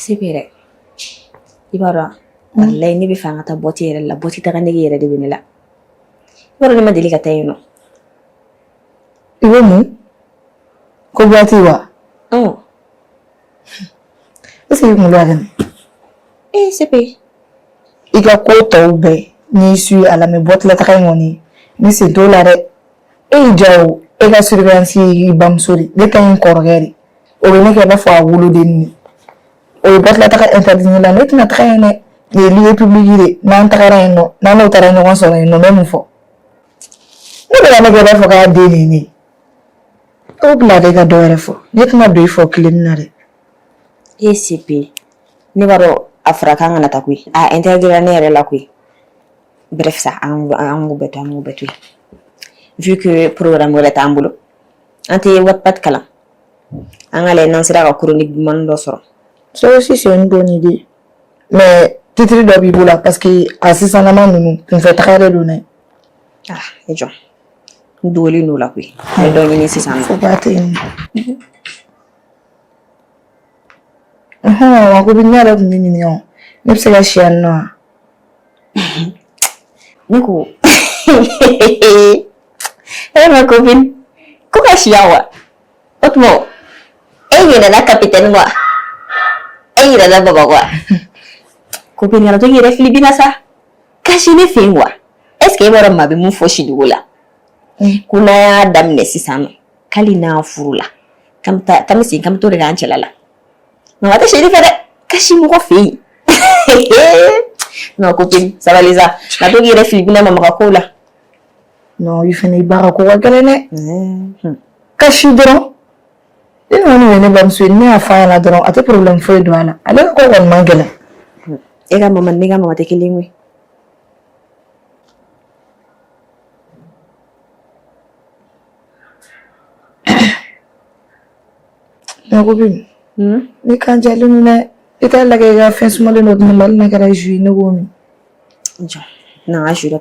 Sipere. Ibara. Wallahi ni bi fanga ta boti yere la boti ta kande yere de binila. Ibara ni madili ka tayino. Iwo mu? Ko boti wa? Oh. Ese yi mu lo agani. Sepe. Ika ko to be ni su ala me boti la ta kay ngoni. Ni se dolare. Jaw ega surveillance yi bamsuri. Le kan korgeri. O ne ke ba fa wulu den. O bot la taka interdit la net na traîner les lieux publics nan takara no nan otara no so no même fo ni be na gaba fo ka de ni o bla de ga do refo net na do fo criminal ECP ni baro afrika ngana takui a interdit la ne la kui bref ça en betu vu que programme wala tambulo ante wat pat kala angale nan sira ka chronique man do soro. Ça aussi, c'est une bonne idée. Mais, titre de Biboula, parce que, à 600 ans, nous fait très de données. Ah, et John. Nous devons nous la oui. Mais donc, il 600 ans. Faut pas atteindre. On peut venir avec 1 million. Même si la chienne, non. Nico. Eh, ma copine. Comment chiawa? Autrement. Eh, il y a la capitaine, moi. Eh, il a la baba, quoi. Copine, il y a la Philippine, ça. Caché les filles, quoi. Est-ce qu'il y a un mabe mon foshi du là? Kuna dame nécessaire. Kalina furula. Comme si, comme tout le grand chelala. Non, attends, chérie, caché mon fille. Non, copine, ça va les a. La tour il est Philippine, maman là. Non, il fait des barraco à galene. Caché dedans. Et on est venu me soutenir à faire la dedans. À tes problèmes, faut y douane. Allez, quoi, on mangue. Et la maman, nega, maman, t'es qu'il est. Ma copine. Mais quand j'ai l'une, et t'as la gueule, fait ce moment notre mal, n'a qu'à jouer, nous, oui. Non, je suis là.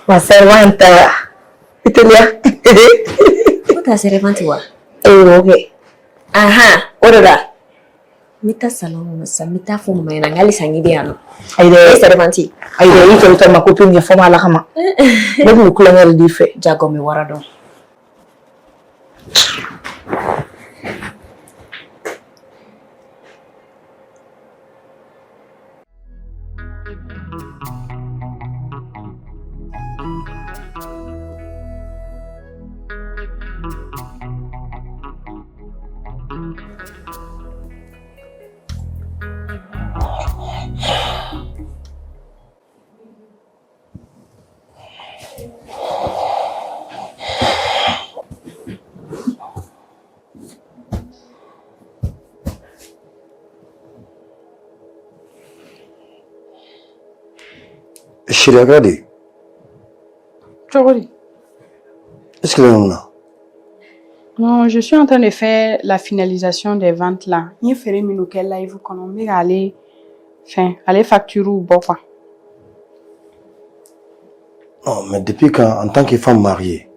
Ma servante, Italia. Ta servante, wa? Ok. Aha, ora. Mita salon, mita fo mai na ngali sangi de ano. Aide servante. Aide ito ito ma copine ya foma la kama. Ndio mkulanga dife. Jago me warado. Chérie, regardez. Est-ce que là, non, je suis en train de faire la finalisation des ventes là. Il ferait mieux que là, il faut qu'on aller facturer ou bon quoi. Non, mais depuis quand, en tant que femme mariée,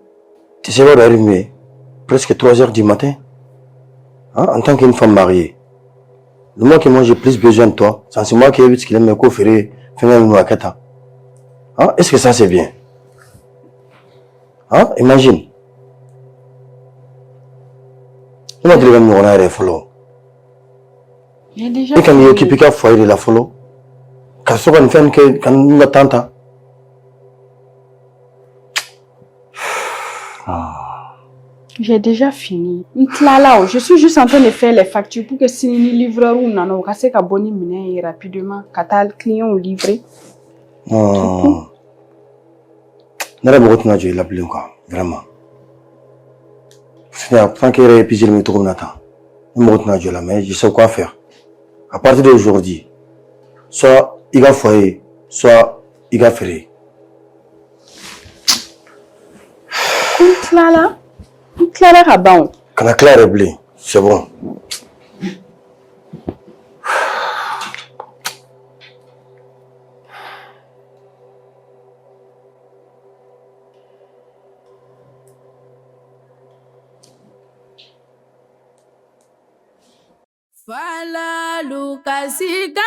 tu sais quoi d'arriver presque 3 heures du matin, Hein, en tant qu'une femme mariée. Le moment que moi j'ai plus besoin de toi, c'est moi qui ai vu ce qu'il aime me coffrer, hein? Est-ce que ça c'est bien? Hein? Imagine. On a déjà mis un follow. J'ai déjà. Et quand il occupe qu'à foyer de la follow, quand ce qu'on fait quand nous attendons. J'ai déjà fini. Là, je suis juste en train de faire les factures pour que si les livreurs ou non, on casse qu'à bonne minute rapidement, quand le client ou livré. Non. N'aurait pas besoin de la pluie quoi, vraiment. Tant qu'il y a épuisé le métro, on attend. On ne besoin de la mais je sais quoi faire. À partir d'aujourd'hui, soit il va foyer, soit il va faire. Clara. Clara Raban. Quand la Claire est blée, c'est bon. Fala Lucasika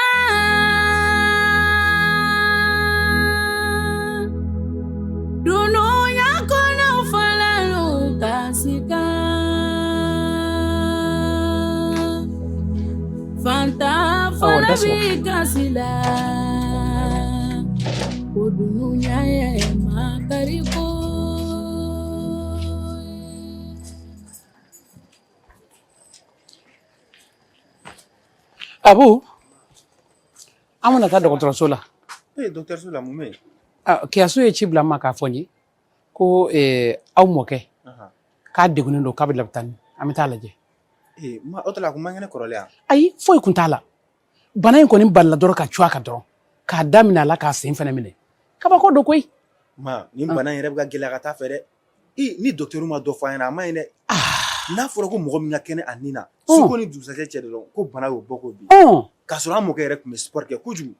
Dunuya kono fala Lucasika Fanta fala bikasila Dunuya ya makariko Abu, amuna ta dɔgɔtɔrɔso la. Dɔgɔtɔrɔso la mun bɛ yen? Kɛyaso ye ci bila n ma k'a fɔ n ye ko aw mɔkɛ k'a degunnen don k'a bɛ labitani an bɛ taa lajɛ. O tɛ la ko man kɛnɛ kɔrɔlen yan? Ayi foyi kun t'a la. Bana in kɔni balila dɔrɔn ka cuwa kan dɔrɔn k'a daminɛ a la k'a sen fɛnɛ minɛ. Kabako don koyi. Nin bana in yɛrɛ bɛ ka gɛlɛya ka taa fɛ dɛ. Ni dɔgɔtɔrɔ ma dɔ fɔ an ɲɛna a ma ɲi dɛ. N'a fɔra ko mɔgɔ min ka kɛnɛ a nin na seko ni dugusajɛ cɛ dɔrɔn ko bana y'o bɔ ko bi k'a sɔrɔ an mɔkɛ yɛrɛ tun bɛ sport kɛ kojugu.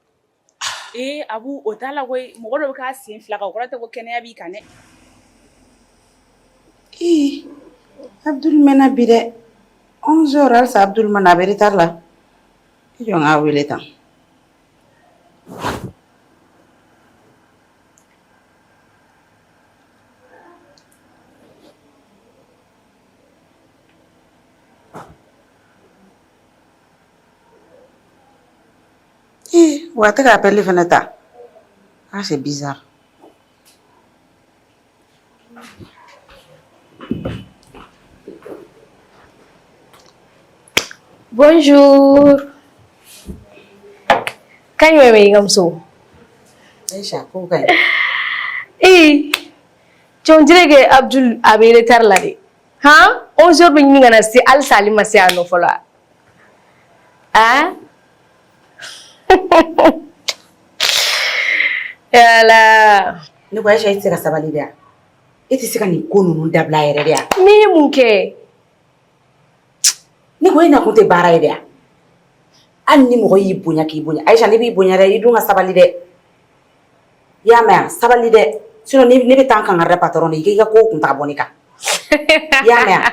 Abu o t'a la koyi mɔgɔ dɔ bɛ k'a sen fila kan o kɔrɔ tɛ ko kɛnɛya b'i kan dɛ. Abdul mɛnna bi dɛ 11h halisa Abdul mana a bɛ retard la i jɔ n k'a wele tan. Wa tɛ k'a appel fɛnɛ ta. Ah, c'est bizarre. Bonjour. Kan yi mai gamso? Aisha ko kai? Jon dire ke Abdul abere tar la de. Ha? 11h bin ni ngana si Al Salima si ano fola. Yala. Ne ko Aisha ite ka sabali dia. Ite sika ni ko nunu dabla yere dia. Mi mun ke? Ni ko ina ko te bara yere dia. An ni mo yi bonya ki bonya. Aisha ni bi bonya re idunga sabali de. Ya ma sabali de. Sino ni be tan kan ngare patron ni ke ka ko kun ta bonika. Ya ma.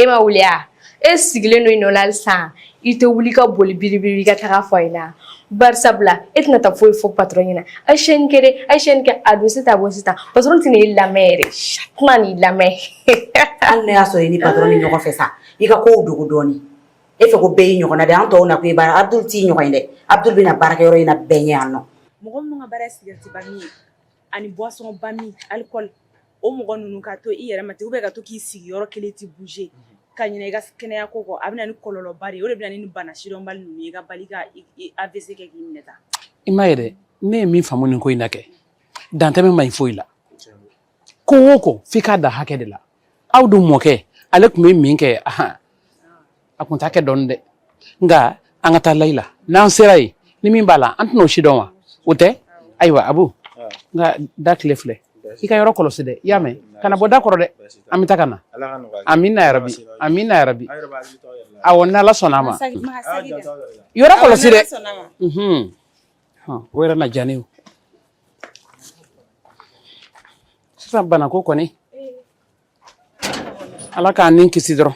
Ma wuliya. Sigile no inolal sa. Ite wuli ka boli biribiri ka taga foina. Barsabla etna ta foi fo patronina Aishen ke adusi ta bosita patron tini la mere shatmani la me an ne aso ni patron ni ko fesa ika ko dugu doni e fe ko be nyoko na de an to na ko ba Abdul ti nyoko inde Abdul bina baraka yoro ina benye anno mɔgɔ minnu ka baara ye cigarette banni ye ani boisson banni alcool o mɔgɔ ninnu ka to i yɛrɛ ma ten ou bien ka to k'i sigi yɔrɔ kelen ti bouger ka ɲinɛ i ka kɛnɛya ko kɔ a bɛ na ni kɔlɔlɔba de ye o de bɛ na ni bana sidɔnbali ninnu ye ka bali ka AVC kɛ k'i minɛ tan. I m'a ye dɛ ne ye min faamu nin ko in na kɛ dantɛmɛ ma ɲi foyi la ko o ko f'i k'a da hakɛ de la aw dun mɔkɛ ale tun bɛ min kɛ a kun t'a kɛ dɔɔni dɛ nka an ka taa layila n'an sera yen ni min b'a la an tɛna o si dɔn wa o tɛ ayiwa Abu nka da tile filɛ i ka yɔrɔ kɔlɔsi dɛ i y'a mɛn kana bɔ da kɔrɔ dɛ an bɛ taa ka na amina yarabi amina yarabi awɔ n'Ala sɔnna a ma yɔrɔ kɔlɔsi dɛ o yɛrɛ na diya ne ye sisan banako kɔni Ala k'an ni kisi dɔrɔn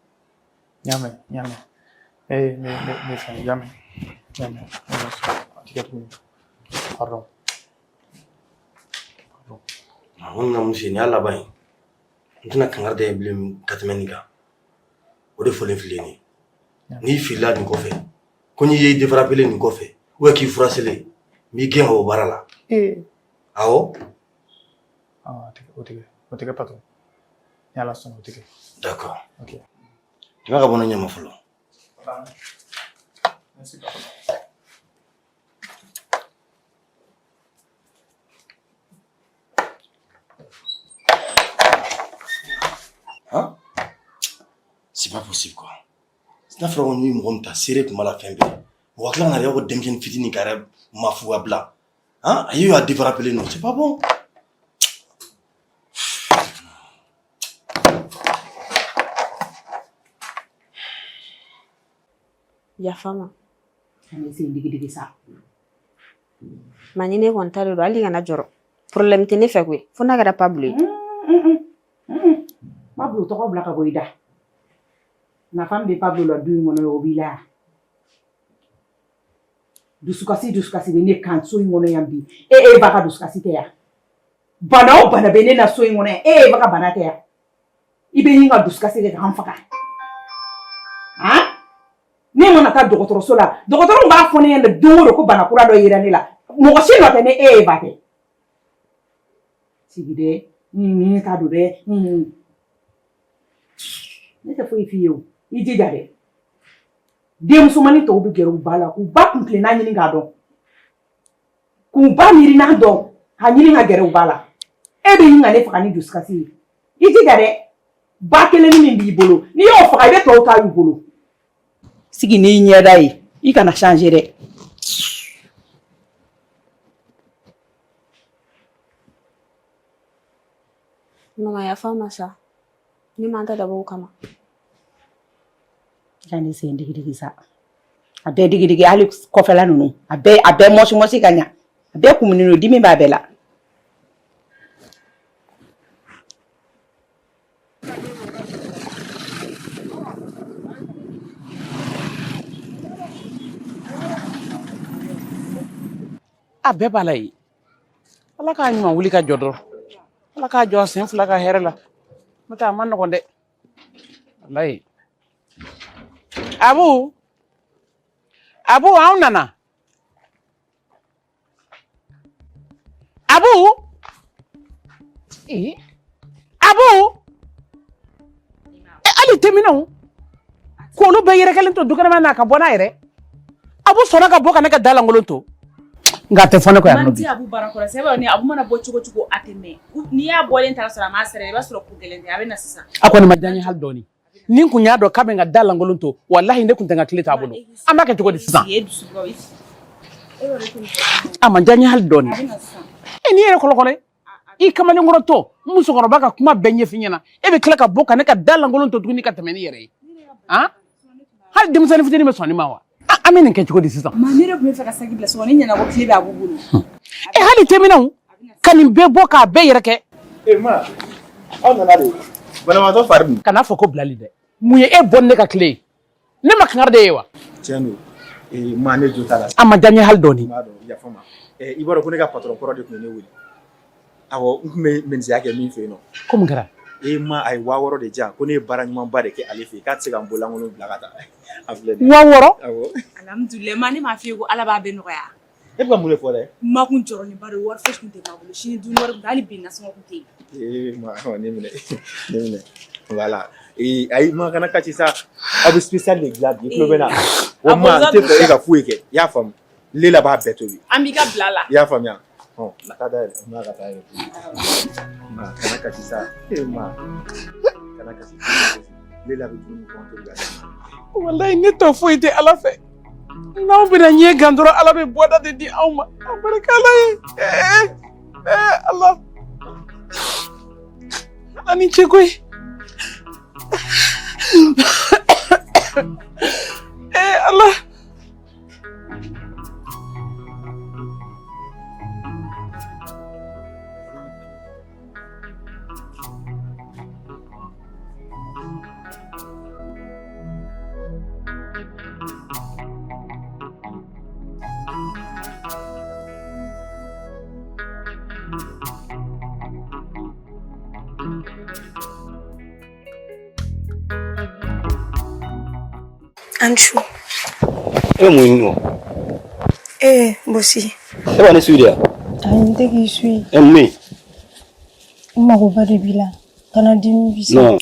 Jamais. Mais frère, jamais. Pardon. On a monsieur ni ala bain. Ntuna kangar de blem katmenika. O de folen fileni. Ni fila ni kofe. Ko ni ye defrapper ni kofe. Ou ki frasele. Mi gen o barala. Awo? O tege patron. Yala son o tege. D'accord. OK. Tu vas abonner nyama folo. Merci patron. Hein? C'est pas possible quoi. C'est un frère on lui m'ont ta serré comme la fin bé. Ou là on a eu des jeunes fitini carré ma foi bla. Hein? Ayo a développer nous, c'est pas bon. Yafama. Ani se digi sa. Mani ne konta do ali kana joro. Problème tene fe kwe. Fona gara Pablo. Pablo to ko bla ka boida. Na fam de Pablo la du mono obila. Dusukasi be ne kan so ngono yambi. Baka dusukasi te ya. Bana o bana be ne na so ngono baka bana te ya. Ibe hinga dusukasi de kan faka. Ha? Ni mana ta dogotoroso la dogotoro ba fone yende doro ko bana kura do yirani la mo ko sino te ne ba te sigide ni ta do de ne te foi fiyo iji jare dem sumani to bi geru bala ku ba kumple na nyini ga do ku ba miri na do ha nyini ga geru bala be hinga ne faka ni duskasi iji jare ba kele ni min bi bolo ni yo faka be to ta yu bolo sigi ni nyeda yi I kana changer de Mama Yafama sa ni manta da bo kama yani se digi sa abe digi ali ko fela nunu abe moshi kanya abe kumunino dimi ba bela a bɛɛ b'a la ye ala k'a ɲuman wuli ka jɔ dɔrɔn ala k'a jɔ sen fila ka hɛrɛ la n'o tɛ a ma nɔgɔn dɛ walayi abu anw nana abu hali tɛmɛnɛw k'olu bɛɛ yɛrɛkɛlen to dukɛnɛma na ka bɔ n'a yɛrɛ abu sɔnna ka bɔ ka ne ka da lankolon to nga te fone ko ya no manti abu barakora seba ni abu mana bo chugo ateme ni ya bolen tara sala masere ba soro ku gelende abe na sisa akoni majanye hal doni nin kunya do kabe nga dala ngolonto wallahi ne kunta nga klita abuno ama ke chugo sisa amajanye hal doni ni ere kolokole I kamane ngoroto muso ngoro baka kuma benye finyana ebe kila ka boka ne ka dala ngolonto tuguni ka temeni yere ha hal demsani fitini me soni mawa amene ke chugo sisa manire bu me faka sagi bla so ni nyana ko klibe abubulu hali temina kanin be boka be yere ke ma on na de bana ma to farbi kana foko blali de muye bonne ka clé ne ma kangar de yewa tiano ma ne jota la amajanye hal doni ma do ya fama ibaro ko ne ka patron ko de ko ne wuli awo me menzi yake min fe no comme gara ma ay waworo de ja ko ne bara nyuma ba de ke alifi ka tse ga mbola ngono blakata waworo awo alhamdulillah mani ma fi ko ala ba be no ya e ba mule fo de ma kun joro ni bare war fesh kunte ba bulu shini dun war dali bin na so kunte ma ne mine voilà ay ma kana ka ci sa abu spécial de glad yi bena o ma te ko e ga fuike ya fam lela ba beto bi amiga blala ya fam ya oh tada ma ka tayo ma kana ka ci sa ma kana ka ci lela bi tunu ko to ga wallahi ne to foyte ala fe naw bina nye gandoro ala be boda de di awma barakala Allah ani chekoy Allah Anchu. Moi. Bossi. C'est pas ne suis là. Aïe, qui suis. Mais. Mago bari bila. Kana dimi bisa. Non.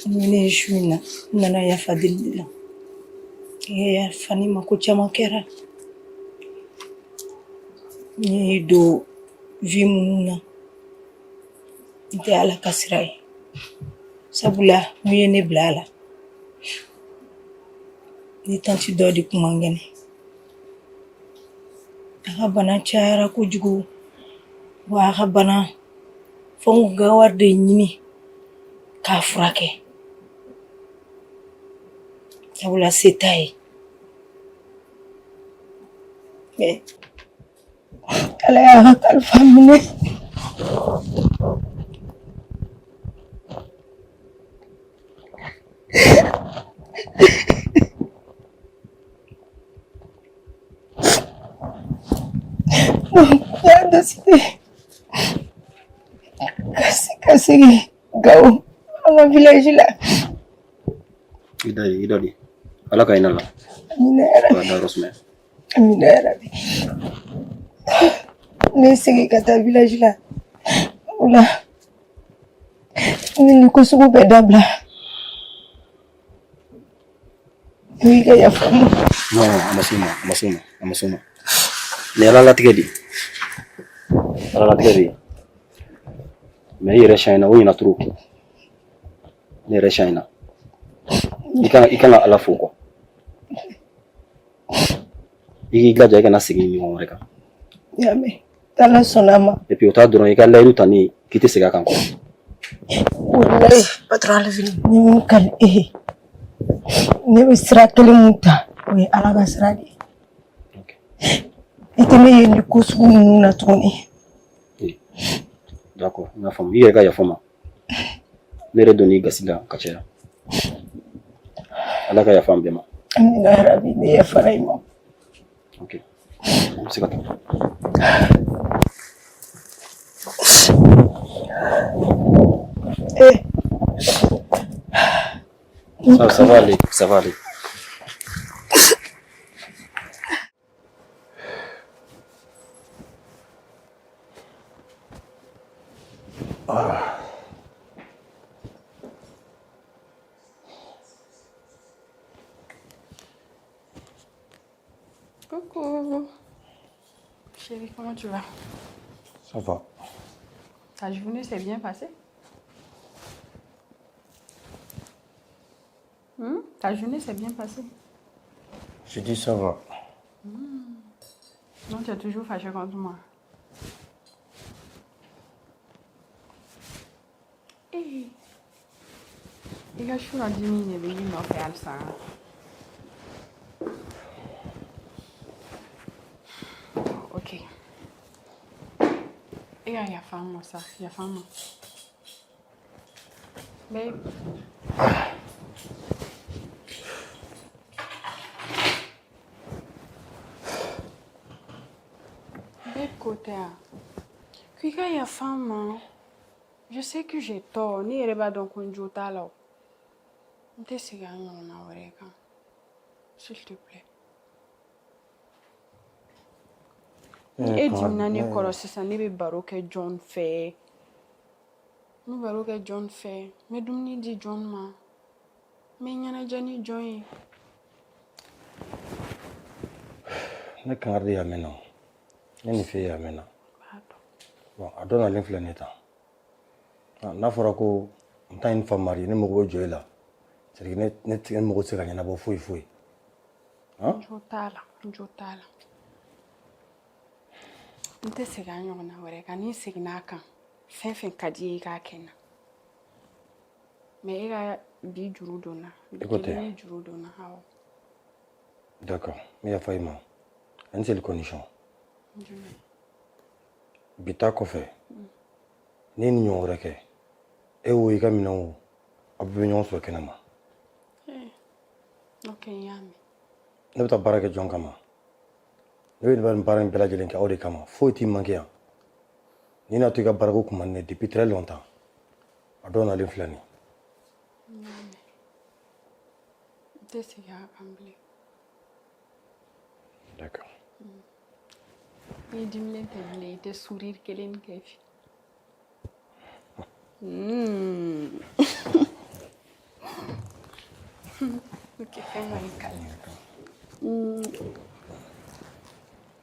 Mine suis na. Nana ya fadilila. Ya fani makucha makera. Ni do vimuna. Ite ala kasirai. Sabula muyene blala. Ni tanti dodi kumangene. Aka bana cara kujugu. Wa aka bana fongu gawar de nyini ka furake. Sabula setai. Ala ya kalfamine. Ya décidé. Kasih gaw ama village la. Idadi. Ala ka inala. Amina ya Rabbi. Ada Rosme. Amina ya Rabbi. Ne sigi kata village la. Ola. Ni ko sugu be dabla. Ni ga ya famu. Non, amasuma. Ne ala la tigedi. Mais il rechina ou ina trou. Ne rechina. Ikana ala foko. Iki glaja ikana sigi mi on reka. Yame. Tala sonama. Et puis ota dron ikala iru tani kiti sega kanko. Wallahi patron vini. Ni mun kan Ne be sira kelen mun ta. O ye ala ka sira de. Ite ne ye ni ko sugu ninnu na tuguni. D'accord, na fam. Iye ga ya fama. Ne re doni gasila ka caya. Ala ka ya fam bema. Amina ya Rabbi ne ya fara ima. OK. Sikata. Ça va aller. Coucou. Chérie, comment tu vas? Ça va. Ta journée s'est bien passée? Ta journée s'est bien passée? Je dis ça va. Donc tu es toujours fâché contre moi? Il y a toujours un diminué de lui, non, faire ça. Ok. Il y a femme, ça. Il y a femme. Babe. Babe, côté. Il y a femme. Je sais que j'ai tort. Ni elle va donc un jour là. S'il te plaît. Et du nani koro sisan ne be baro kɛ John fɛ. Ne baro kɛ John fɛ. Me dumuni di John ma. Me ɲɛnajɛ ni John ye. Ne kan ka di yan mɛn na. Ne ni fɛ yan mɛn na. Bon, a dɔn nalen filɛ ne tan. N'a fɔra ko n ta ye n fa mari ne mago bɛ jɔ e la. C'est que ne mago tɛ se ka ɲɛnabɔ foyi foyi. Jo t'a la. N tɛ segin a ɲɔgɔnna wɛrɛ kan. N'i seginna a kan, fɛn fɛn ka di ye i k'a kɛ n na. Mais e ka bi juru don na. Écoutez. Bi juru don na, awɔ. D'accord, n bɛ yafa i ma. Ani seule condition. Jumɛn? Bi ta kɔfɛ, n'i ye ni ɲɔgɔn wɛrɛ kɛ, e wo i ka minɛnw wo, aw bɛɛ bɛ ɲɔgɔn sɔrɔ kɛnɛ ma. Ok, n y'a mɛn. Ne bɛ taa baara kɛ jɔn kama. Ne bɛ nin baara in bɛɛ lajɛlen kɛ aw de kama. Foyi t'i manqué yan. N'i n'a to i ka baarako kun man di ne depuis très longtemps. A dɔw nalen filɛ nin. N y'a mɛn. N tɛ tɛ segin a kan bilen. D'accord. Ni dimilen tɛ bilen i tɛ sourire kelen kɛ fi. Ok, fais-moi une câlin.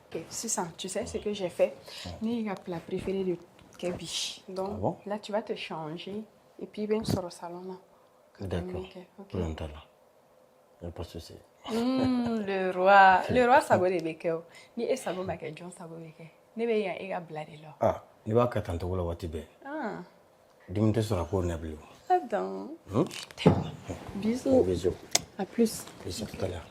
Ok, Susan, tu sais ce que j'ai fait? Ni le plat préféré de Kebi. Donc, bon? là, tu vas te changer et puis ben sur le salon. D'accord. Ok. Non, t'as là. Il n'y a pas de souci. Le roi sabo de bɛ kɛ o. Ni e sabo ma kɛ jɔn sabo bɛ kɛ. Ne bɛ yan e ka bila de la. Ah, i b'a kɛ tantogo la waati bɛɛ. Ah, Dimi tɛ sɔrɔ a ko na bilen. attends. Bisous. Bisous. À plus. Bisous tout à l'heure.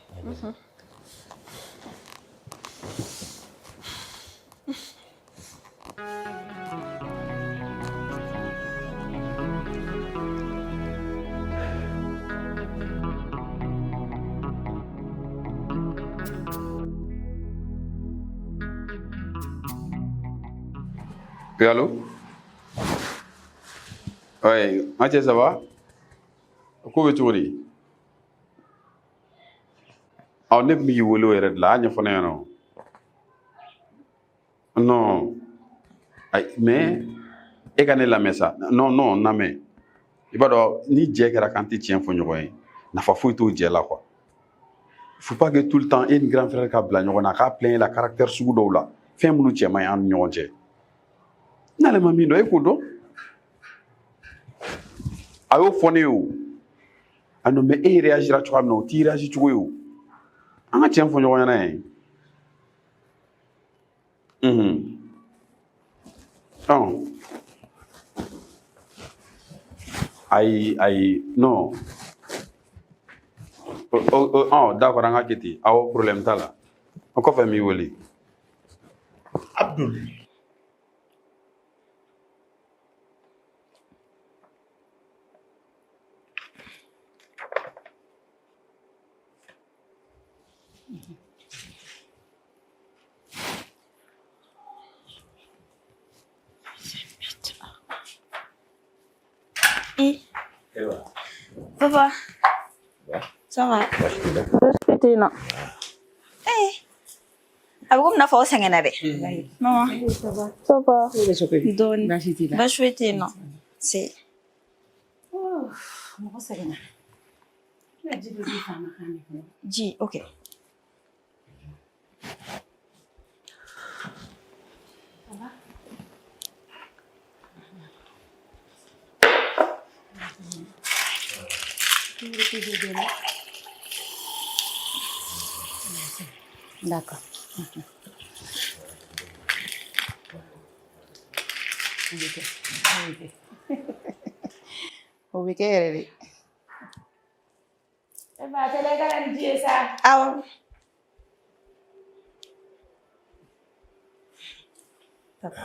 Oui, allô? Oui, Mathieu, ça va? Comment tu vas? Ah, ne m'y voulais pas là, n'y a pas de non. Non. Mais, et quand elle a mis ça, non, non, mais. Il va donc ni dire que la quantité tient pour nous, n'a pas foutu au dieu là quoi. Il faut pas que tout le temps une grand frère qui blanc, on a qu'à plein la caractère sous d'eau là. Fais mon outil, mais en nyonje. N'a le mamie no écoute. Ayo fone yo. Ano me e réagira tu amno, ti réagis tu yo. Anga tient pour nous na. Non. Non. Oh, d'accord, on a quitté. Ah, problème t'as là. Encore fait mi woli. Abdul. Papa. Ça va? Respectez non. A bɛ komi n'a fɔ o sɛgɛnna dɛ. Maman. Ça va? Dɔɔni. Baasi foyi tɛ yen nɔ. Se. Mɔgɔ sɛgɛnna. Ne ji bɛ di fan kan ne kɔnɔ. Ji, ok. D'accord. O bɛ kɛ yɛrɛ de. E ba tɛlɛ ka ni ji ye sa. Awɔ. Papa.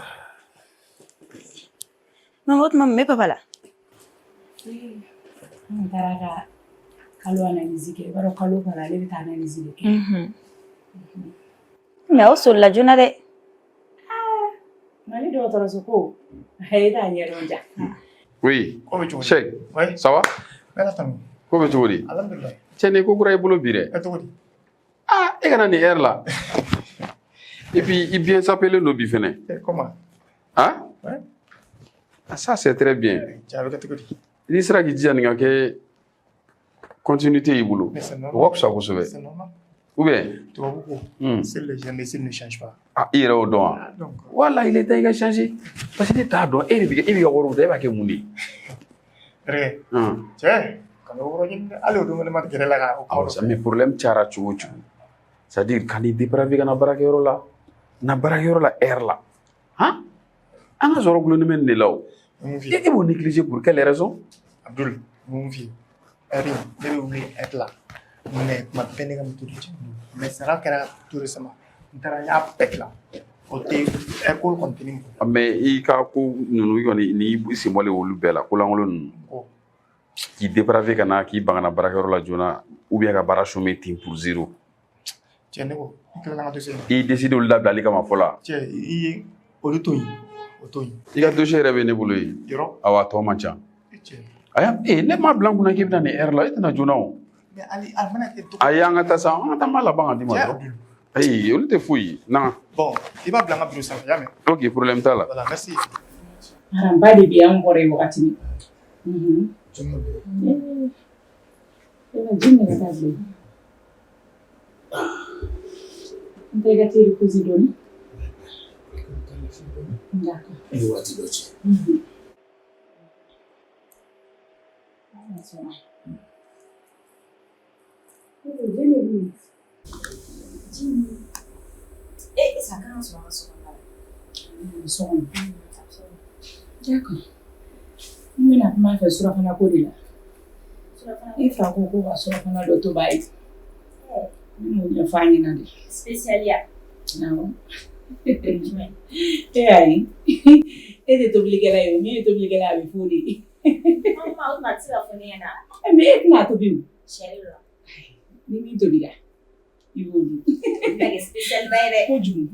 Maman, o tuma mun bɛ papa la? N taara ka kalo analyse kɛ. I b'a dɔn kalo kalo ale bɛ taa analyse de kɛ. Mais aw solila joona dɛ. Mali dɔgɔtɔrɔso ko e t'a ɲɛdɔn ja. Oui. Cheikh. Oui. Ça va? Comment tu vas? Alhamdulillah. Tiens, ne ko kura i bolo bi dɛ. Ah, e kana ni heure là. Et puis, il bien s'appeler no bi fɛnɛ. Comment? Hein? Ouais. Ah, ça c'est très bien. J'avais que tu N'i sera k'i jija nin ka kɛ continuité y'i bolo. Mais c'est normal. O ka fisa kosɛbɛ. C'est normal. Ou bien? Tu vois beaucoup. Si les gens ne changent pas. Ah, i yɛrɛ y'o dɔn wa? Wala, il est temps i ka changer. Parce que ne t'a dɔn e de bɛ ka wariw ta e b'a kɛ mun de ye? Regarde. Cɛ, kana woro ɲini dɛ. Hali o don ne ma gɛrɛ la ka o kuma dɔ. Mais problème cayara cogo o cogo. C'est-à-dire ka n'i dépraver ka na baarakɛyɔrɔ la, na baarakɛyɔrɔ la heure la. Han? An ka sɔrɔ gulonnen bɛ nin de la o. E b'o négliger pour quelle raison? Abdul, mon vieux. Rien, ne bɛ wuli être là. Mais kuma bɛɛ ne ka moto de cɛ. Mais sara kɛra tout récemment. N taara n y'a bɛɛ kila. O tɛ école kɔni tɛ ne bolo. Mais i ka ko ninnu kɔni n'i senbɔlen olu bɛɛ la ko lankolon ninnu. K'i dépraver ka na k'i ban ka na baarakɛyɔrɔ la joona ou bien ka baara chômer ten pour zéro. Cɛ ne ko n tilala n ka dossier. I décidé olu dabilali kama fɔlɔ. Cɛ i ye olu to yen. O to yen. I ka dossier yɛrɛ bɛ ne bolo yen. Yɔrɔ. Awɔ a tɔ man ca. Cɛ. Aya ne m'a bila n kunna k'i bɛna nin heure la e tɛna joona o. Mais Ali, Almana est tout. Aïe, on a ta ça, on a ta mal à bande, dis-moi. Aïe, on était fouillé. Non. Bon, il va blanc à bureau ça, jamais. Ok, problème t'as là. Voilà, merci. Aramba de bien encore et wakati ni. Integrateur Kuzidoni. D'accord. Et what tu dois. Et ça commence à se D'accord. Mina kuma fɛ surafana ko de la. I fa ko ko ka surafana dɔ to ba ye. N'o ɲɛfɔ an ɲɛna de. Spécialia. Awɔ. E ayi. E tɛ tobilikɛla ye o, min ye tobilikɛla a bɛ f'o de ye. Mama, o tuma a tɛ se ka fɔ ne ɲɛna. Mais e tɛna tobi o. Chérie la. Ni min tobira, i b'o dun. I bɛna kɛ spécial ba ye dɛ. Kojugu.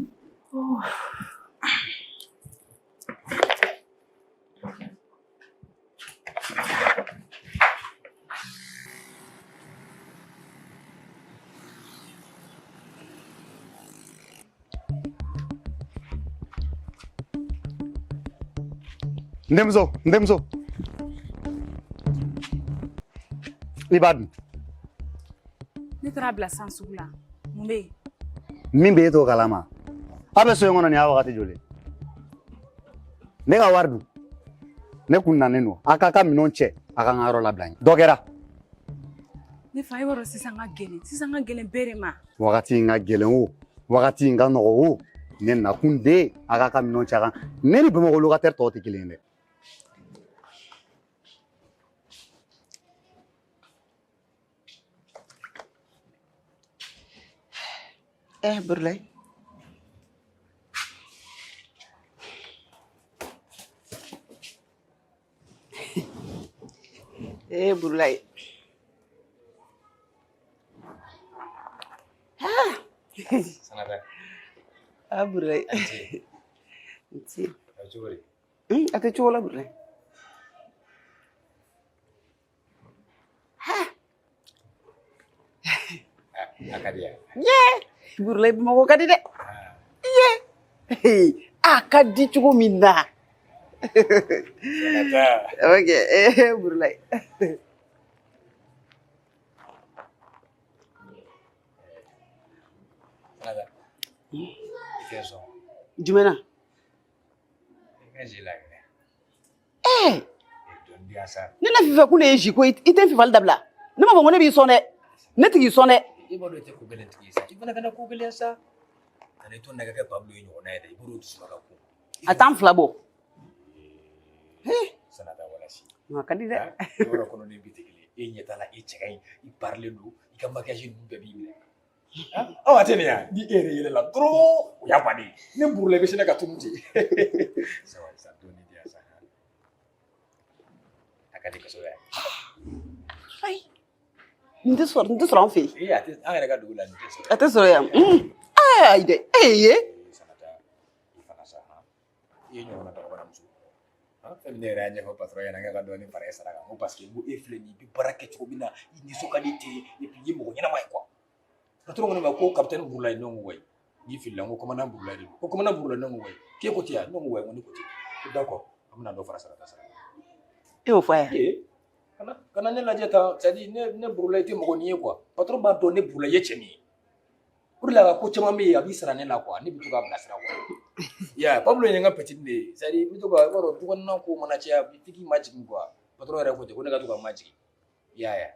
Ndemzo. I b'a dun. Ne taara bila san sugu la mun bɛ yen. Min bɛ e t'o kalama. A bɛ so in kɔnɔ nin y'a wagati joli? Ne ka wari dun. Ne kun nanen don. A k'a ka minɛnw cɛ a ka n ka yɔrɔ labila n ye. Dɔ kɛra. Ne fa e b'a dɔn sisan ka gɛlɛn bɛɛ de ma. Wagati in ka gɛlɛn o, wagati in ka nɔgɔ o, ne nakun de a k'a ka minɛnw cɛ a kan. Ne ni Bamakɔ locataire tɔw tɛ kelen ye dɛ. Burlay. Burlay. Burlay. Ate chola Burlay. Akadia. Yeah. Burlay Bamakɔ ka di dɛ. Ye. A ka di cogo min na. Ok, Burlay. Jumɛn na? Ne na Fifa kun de ye zi ko i tɛ Fifali dabila. Ne m'a fɔ ko ne b'i sɔn dɛ. Ne tɛ k'i sɔn dɛ. I b'a dɔn i tɛ ko gɛlɛn tigi ye sa. I fana kana ko gɛlɛn sa. Kana i to nɛgɛ kɛ Pablo ye ɲɔgɔnna ye dɛ. I b'o dusu ka ko. A t'an fila bɔ. Sanata walasi. A ka di dɛ. Yɔrɔ kɔnɔ ni bi tɛ kelen. E ɲɛ t'a la, e cɛ ka ɲi, i parilen don, i ka maquillage ninnu bɛɛ b'i minɛ. Aw a tɛ nin ya? Ni e yɛrɛ yɛlɛla dɔrɔn o y'a bannen. Ne burula i bɛ sin ka tunu ten. Sabali sa dɔɔni di yan sa. A ka di kosɛbɛ. Ayi. Nin tɛ sɔrɔ an fɛ yen. Ee an yɛrɛ ka dugu la nin tɛ sɔrɔ. A tɛ sɔrɔ yan. Ayi dɛ. Ye. Sanata i fana sa. I ye ɲɔgɔnna dɔgɔbara muso. Fɛn min ne yɛrɛ y'a ɲɛfɔ patron ɲɛna n ka dɔɔni fara e sara kan. N ko parce que n ko e filɛ nin i bɛ baara kɛ cogo min na i nisɔn ka di ten et puis i ye mɔgɔ ɲɛnama ye quoi. Patron ko ne ma ko capitaine burula ye ne ko wayi. N'i filila n ko commandant burula de don. Ko commandant burula ne ko wayi. K'e ko ten ya? Ne ko wayi n ko ne ko ten. Ko d'accord an bɛna dɔ fara sarata sara. E y'o fɔ a ye. Kana ne lajɛ tan c'est à dire ne burula i tɛ mɔgɔ nin ye quoi. Patron b'a dɔn ne burula i ye cɛ min ye. O de la ko caman bɛ yen a b'i sara ne la quoi ne bɛ to k'a bilasira quoi. Ya Pablo ye n ka petit de ye c'est à dire n bɛ to ka i b'a dɔn dukɔnɔna ko mana caya f'i k'i majigin quoi. Patron yɛrɛ ko ten ko ne ka to ka majigin. I y'a ye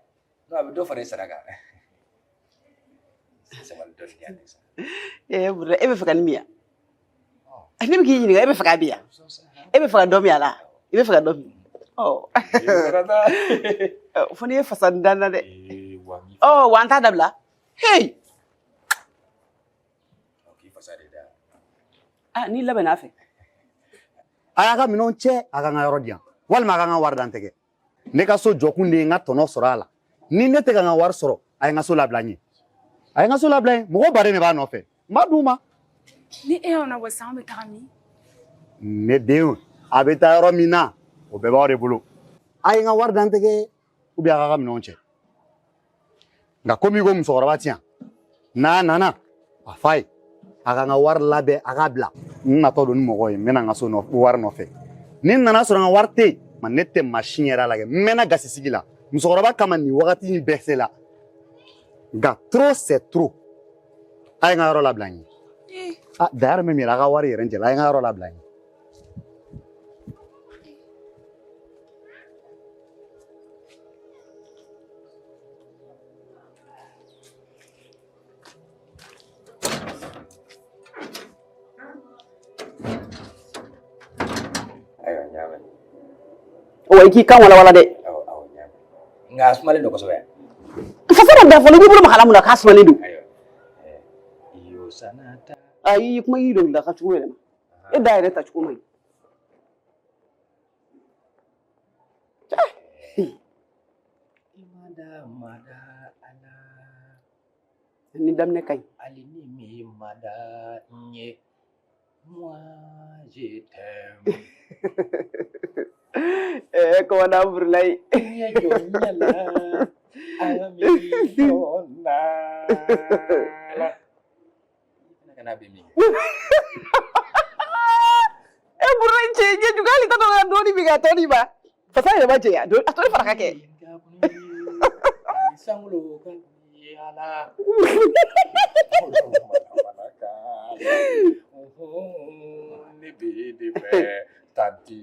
wa. Non a bɛ dɔ fara i sara kan. Burlay e bɛ fɛ ka nin min yan? Ne bɛ k'i ɲininka e bɛ fɛ k'a bi yan? E bɛ fɛ ka dɔ min a la? I bɛ fɛ ka dɔ min? Fo n'i ye fasa dan na dɛ. Wa an t'a dabila? Hey! N'i labɛnna a fɛ. A y'a ka minɛnw cɛ a ka n ka yɔrɔ di yan walima a ka n ka wari dan tɛgɛ. Ne ka so jɔkun de ye n ka tɔnɔ sɔrɔ a la. Ni ne tɛ ka n ka wari sɔrɔ a ye n ka so labila n ye. A ye n ka so labila n ye mɔgɔ baden de b'a nɔfɛ. N b'a d'u ma. Ni e y'aw na bɔ sisan an bɛ taga min? Ne den a bɛ taa yɔrɔ min na o bɛɛ b'aw de bolo. A ye n ka wari dan tɛgɛ ou bien a k'a ka minɛnw cɛ. Nka komi ko musokɔrɔba ti yan n'a nana a f'a ye a ka n ka wari labɛn a k'a bila n natɔ don ni mɔgɔ ye n bɛna n ka so wari nɔfɛ ni n nana sɔrɔ n ka wari tɛ yen ma ne tɛ machine yɛrɛ lagɛ n mɛnna gasi sigi la musokɔrɔba kama nin wagati in bɛɛ se la nka trop c'est trop a ye n ka yɔrɔ labila n ye d'ailleurs même yɛrɛ a ka wari yɛrɛ n jɛla a ye n ka yɔrɔ labila n ye. O k'i kan wala wala dɛ. Nka sumalen don kosɛbɛ. Fasa dɔ da fɔlɔ i b'i bolo maga la mun na k'a sumalen don. Ayi kuma y'i dɔnkili da ka cogo yɛlɛma e da yɛrɛ ta cogo man ɲi. Ni daminɛ ka ɲi. Ali ni min ma da n ye moi je t'aime. Komanda Burulayi. Ɲɛ jɔ ɲɛ la a mi dɔnna la. Kana bɛ min. Burulayi cɛ ɲɛ jugu hali t'a dɔn ka dɔɔni bi ka tɔ di ma. Fasa yɛrɛ ma jɛya a tɔ ni fara ka kɛ. Sankolo kan yala. Ne bɛ de fɛ tanti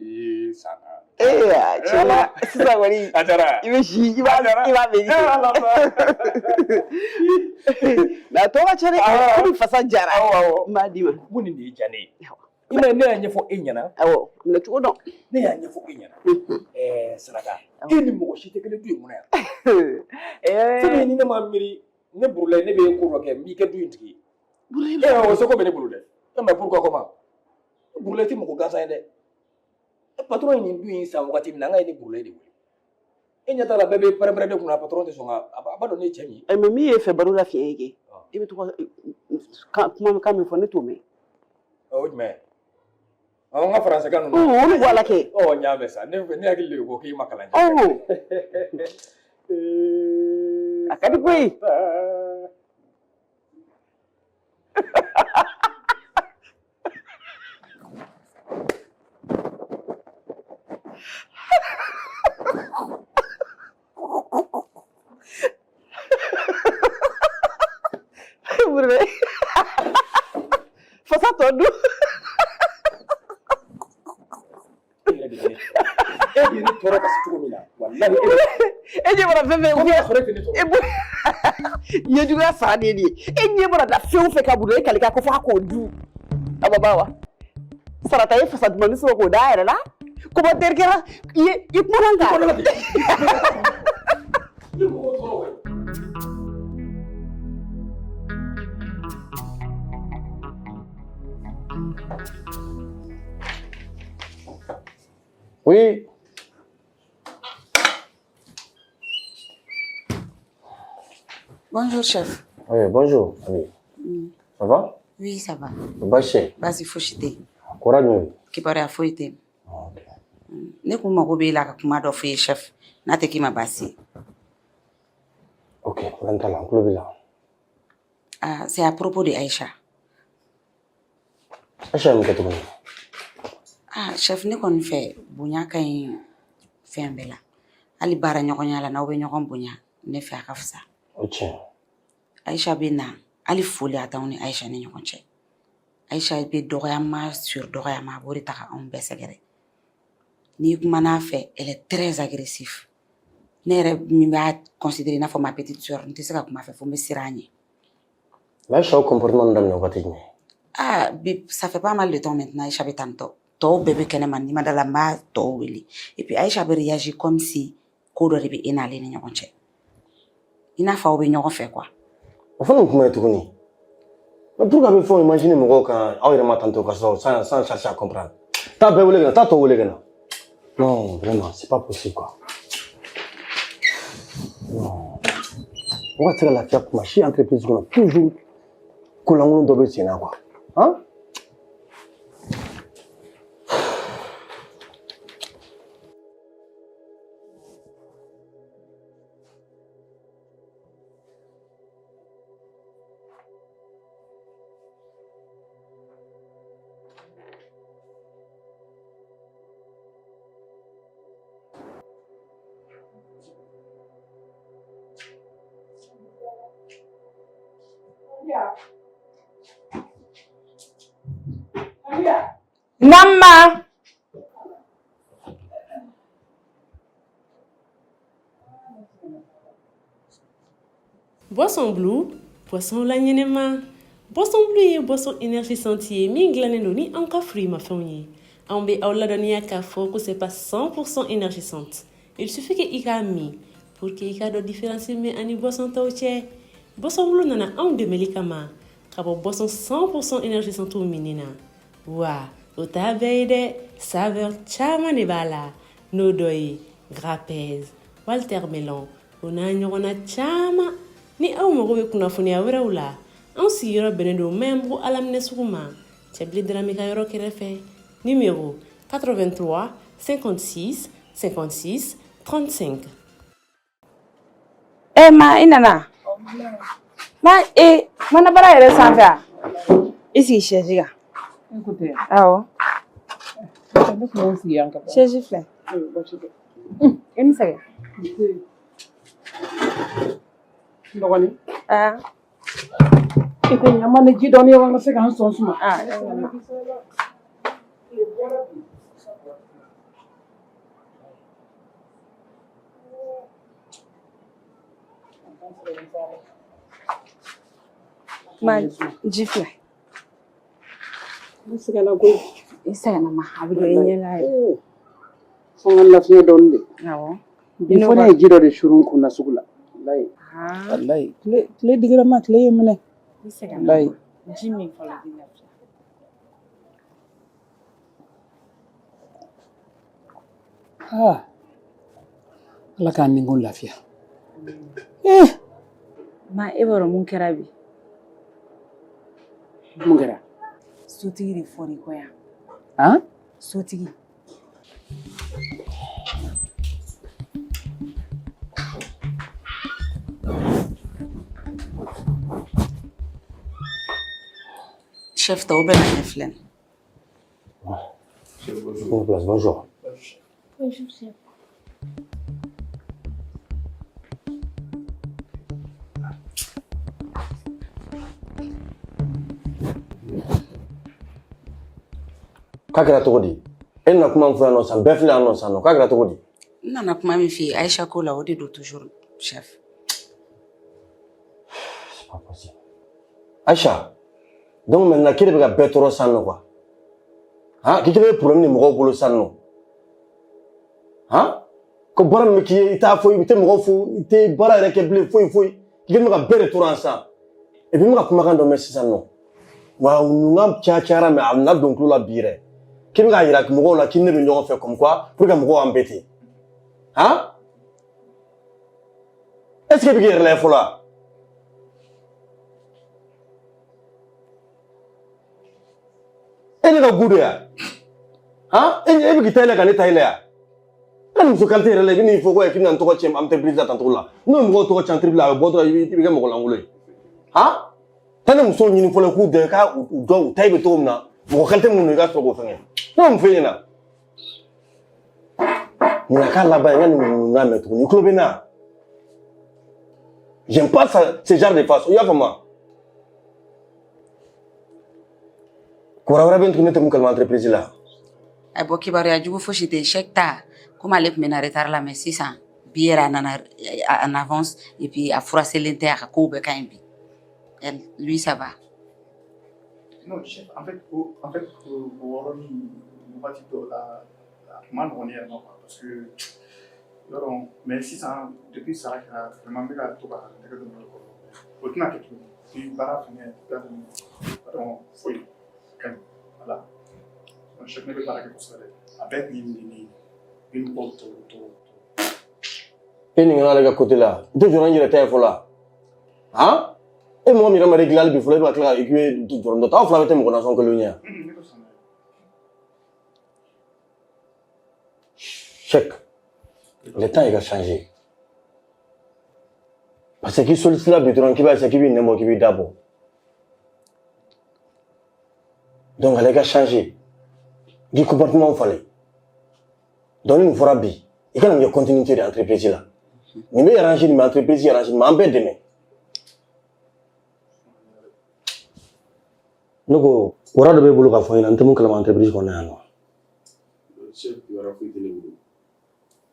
sana. Cɛla sisan kɔni i bɛ si i b'a mɛn. Nka tɔ ka ca dɛ komi fasa jara n b'a d'i ma. Mun de y'i diya ne ye. I ma ye ne y'a ɲɛfɔ e ɲɛna. Awɔ minɛ cogo dɔn. Ne y'a ɲɛfɔ e ɲɛna. Saraka e ni mɔgɔ si tɛ kelen du in kɔnɔ yan. Sani ni ne ma miiri ne Burulayi ne bɛ ko dɔ kɛ n b'i kɛ du in tigi. O seko bɛ ne bolo dɛ. Mais pourquoi comment? Burulayi tɛ mɔgɔ gansan ye dɛ. Patron ye nin du in san wagati min na an ka ye ni Burulayi de wele. E ɲɛ t'a la bɛɛ bɛ pɛrɛn-pɛrɛn ne kunna patron tɛ sɔn ka a b'a dɔn ne ye cɛ min ye. Mais min ye fɛ baro la fiɲɛ kɛ i bɛ to ka kumakan min fɔ ne t'o mɛn. O jumɛn? N ka faransɛkan ninnu. Olu bɔ a la kɛ. N y'a mɛn sa ne hakili de ko k'i ma kalan kɛ. A ka di koyi. Burulayi fasa tɔ dun. E bɛ ne tɔɔrɔ ka se cogo min na walahi e ɲɛ bɔra fɛn fɛn ye juguya sara de ye e ɲɛ bɔra da fɛn o fɛn ka Burulayi kali ko fɔ a k'o dun a ma ban wa sarata ye fasa dumanni sɔrɔ k'o d'a yɛrɛ la commentaire kɛra i kumana n kan. Oui. Bonjour, chef. Oui, bonjour, ami. Ça va? Oui, ça va. Baché. Basi fosi tɛ yen. Kora jumɛn? Kibaruya foyi tɛ yen. Ne kun mago b'e la ka kuma dɔ fɔ i ye, chef. N'a tɛ k'i ma baasi ye. Ok, n t'a la, n tulo b'i la. C'est à propos de Aïcha. Aïcha ye mun kɛ tuguni? Chef, ne kɔni fɛ bonya ka ɲi fɛn bɛɛ la. Hali baara ɲɔgɔnya la n'aw bɛ ɲɔgɔn bonya ne fɛ a ka fisa. O tiɲɛ. Aïcha bɛ na hali foli a t'anw ni Aïcha ni ɲɔgɔn cɛ. Aïcha bɛ dɔgɔyama sur dɔgɔyama a b'o de ta ka anw bɛɛ sɛgɛrɛ. N'i kumana a fɛ elle est très agressive. Ne yɛrɛ min b'a considérer i n'a fɔ ma petite sœur n tɛ se ka kuma fɛ fo n bɛ siran a ɲɛ. Aïcha o comportement daminɛ wagati jumɛn? Ça fait pas mal de temps maintenant Aïcha bɛ tantɔ. Tɔw bɛɛ bɛ kɛnɛma ni ma da la n b'a tɔw wele. Et puis Aïcha bɛ réagir comme si ko dɔ de bɛ e n'ale ni ɲɔgɔn cɛ. I n'a fɔ aw bɛ ɲɔgɔn fɛ quoi. O fana kuma ye tuguni. Mais pourquoi a bɛ fɛnw imaginer mɔgɔw kan aw yɛrɛ ma tantôt ka sɔrɔ sans chercher à comprendre. Taa bɛɛ wele ka na, taa tɔw wele ka na. Non, vraiment, c'est pas possible quoi. Non. On va se ka lafiya kuma si entreprise kɔnɔ toujours ko lankolon dɔ bɛ sen na quoi. Hein? Namma. Boisson Blue, boisson la ɲɛnɛma. Boisson Blue ye boisson énergisante ye min gilannen don ni anw ka fruit mafɛnw ye. Anw bɛ aw ladɔnniya k'a fɔ que c'est pas 100% énergisante. Il suffit que i k'a min pour que i ka dɔn différence min ani boisson tɔw cɛ. Boisson Blue nana anw dɛmɛli kama ka bɔ boisson 100% énergisante minni na. Wa o t'a bɛɛ ye dɛ, saveur caman de b'a la. N'o dɔ ye Grapez, Walter Melon, o n'a ɲɔgɔnna caman. Ni aw mago bɛ kunnafoniya wɛrɛw la, anw sigiyɔrɔ bɛnnen don Mayembugu Alaminɛ sugu ma, Cɛbili Darame ka yɔrɔ kɛrɛfɛ. Numéro 83 56 56 35. Ma i nana. Mana bara yɛrɛ sanfɛ a? I sigi chaise kan. Awɔ. Chaise filɛ. I ni sɛgɛn. Dɔgɔnin. I tɛ ɲama ni ji dɔɔni ye wa n ka se k'an sɔn suma. Ji filɛ. I sɛgɛnna koyi. I sɛgɛnna ma a bɛ don i ɲɛ la ye. Fo n ka lafiya dɔɔni de. Awɔ. Bi fɔ ne ye ji dɔ de suru n kun na sugu la. Walayi. Walayi. Tile digira n ma tile ye minɛ. I sɛgɛnna ma. Ji min fɔlɔ b'i lafiya. Ala k'an ni ko lafiya. Ma e b'a dɔn mun kɛra bi? Mun kɛra? Sotigi de fɔr'i kɔ yan. Sotigi. Chef tɔw bɛ na ne filɛ nin. Bonjour. Bonjour, chef. K'a kɛra cogo di? E nana kuma min fɔ yan nɔ san bɛɛ filɛ yan nɔ san nɔ k'a kɛra cogo di? N nana kuma min f'i ye Aïcha ko la o de don toujours chef. C'est pas possible. Aïcha, donc maintenant k'i de bɛ ka bɛɛ tɔɔrɔ san nɔ quoi? K'i kelen bɛ problème ni mɔgɔw bolo san nɔ? Ko baara min bɛ k'i ye i t'a fɔ i tɛ mɔgɔw fo i tɛ baara yɛrɛ kɛ bilen foyi foyi k'i kelen bɛ ka bɛɛ de tɔɔrɔ yan san. Et puis n bɛ ka kumakan dɔ mɛn sisan nɔ. Wa nunga cayara mais a na don tulo la bi yɛrɛ. K'i bɛ k'a yira mɔgɔw la k'i ne bɛ ɲɔgɔn fɛ comme quoi pour que mɔgɔw embêter. Est-ce que i bɛ k'i yɛrɛ lajɛ fɔlɔ? E ne ka gu de ya? E bɛ k'i ta i la ka ne ta i la ya? E ni muso qualité yɛrɛ la i bɛ n'i fɔ ko k'i bɛna n tɔgɔ tiɲɛ entreprise la tancogo la. N'o ye mɔgɔw tɔgɔ tiɲɛ entreprise la a bɛ bɔ dɔrɔn i bɛ kɛ mɔgɔ lankolon ye. Taa ni musow ɲini fɔlɔ k'u dɛmɛ k'u dɔn u ta i bɛ cogo min na mɔgɔ qualité minnu don i ka sɔrɔ k'o fɛngɛ. Ne mun f'e ɲɛna? Ɲinan k'a laban ye n ka nin n'a mɛn tuguni i tulo bɛ n na. J'aime pas ce genre de façon i y'a faamu wa? Kora wɛrɛ bɛ n tuguni ne tɛ mun kalama entreprise la. A bɔ kibaruya jugu fosi tɛ chèque ta komi ale tun bɛ na retard la mais sisan bi yɛrɛ a nana en avance et puis a furaselen tɛ a ka kow bɛɛ ka ɲi bi. Lui ça va. Non, chef, en fait, pour wagati dɔw la a tun ma nɔgɔn ne yɛrɛ ma parce que yɔrɔ mais sisan depuis sara kɛra vraiment n bɛ ka to ka nɛgɛ don ɲɔgɔn kɔrɔ o tɛna kɛ tuguni puis baara fɛngɛ foyi ka ɲi voilà donc chef ne bɛ baara kɛ kosɛbɛ dɛ a bɛɛ tun ye nin ye ni mɔgɔw tɔw. E nin ale ka côté la i tɛ jɔrɔ n yɛrɛ ta ye fɔlɔ wa? E mɔgɔ min yɛrɛ ma réglé hali bi fɔlɔ e bɛ ka tila ka écuyer jɔrɔ dɔ ta aw fila bɛ tɛ mɔgɔ nasɔn kelen ye. Chèque, le temps il a changé. Parce qu'il sollicite la bidron qui va essayer de n'importe qui d'abord. Donc elle a changé. Du comportement il fallait. Donc il nous fera bien. Et quand on a continuité de l'entreprise là, il m'a arrangé l'entreprise, il m'a arrangé, il m'a embêté demain. Ne ko wara dɔ b'e bolo k'a fɔ ɲɛna n tɛ mun kalama entreprise kɔnɔ yan nɔ. Chef kibaruya foyi tɛ ne bolo.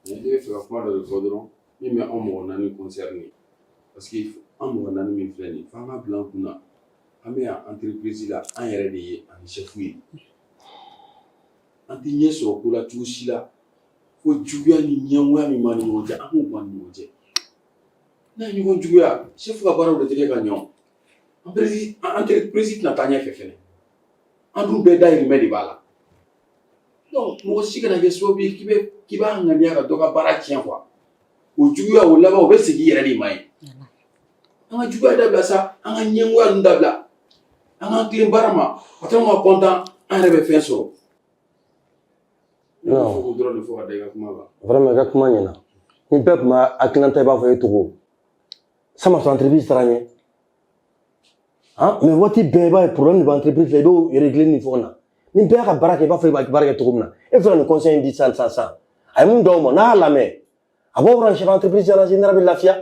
Mais e bɛ fɛ ka kuma dɔ de fɔ dɔrɔn min bɛ anw mɔgɔ naani concerné. Parce que an mɔgɔ naani min filɛ nin ye f'an ka bila an kunna an bɛ yan entreprise la an yɛrɛ de ye ani chef ye. An tɛ ɲɛ sɔrɔ ko la cogo si la fo juguya ni ɲɛngoya min b'an ni ɲɔgɔn cɛ an k'o b'an ni ɲɔgɔn cɛ. N'a ye ɲɔgɔn juguya chef ka baaraw de tɛ kɛ ka ɲɛ o. Entreprise tɛna taa ɲɛfɛ fɛnɛ. An dun bɛɛ dahirimɛ de b'a la. Donc mɔgɔ si kana kɛ sababu ye k'i b'a ŋaniya ka dɔ ka baara tiɲɛ quoi. O juguya o laban o bɛ segin i yɛrɛ de ma ye. An ka juguya dabila sa an ka ɲɛngoya ninnu dabila an k'an tilen baara ma patron ka content an yɛrɛ bɛ fɛn sɔrɔ. Non. Dɔrɔn de fɔ ka da i ka kuma kan. Vraiment i ka kuma ɲɛna. Ni bɛɛ tun b'a hakilina ta i b'a fɔ e togo. Ça m'a fait entreprise taara ɲɛ. Mais waati bɛɛ i b'a ye problème de bɛ entreprise la i b'o régler nin fɔ na. Ni bɛɛ y'a ka baara kɛ i b'a fɔ i b'a baara kɛ cogo min na. E fɛ ka nin conseil in di sisan. A ye mun d'aw ma n'a y'a lamɛn a b'aw branché entreprise la général bɛ lafiya.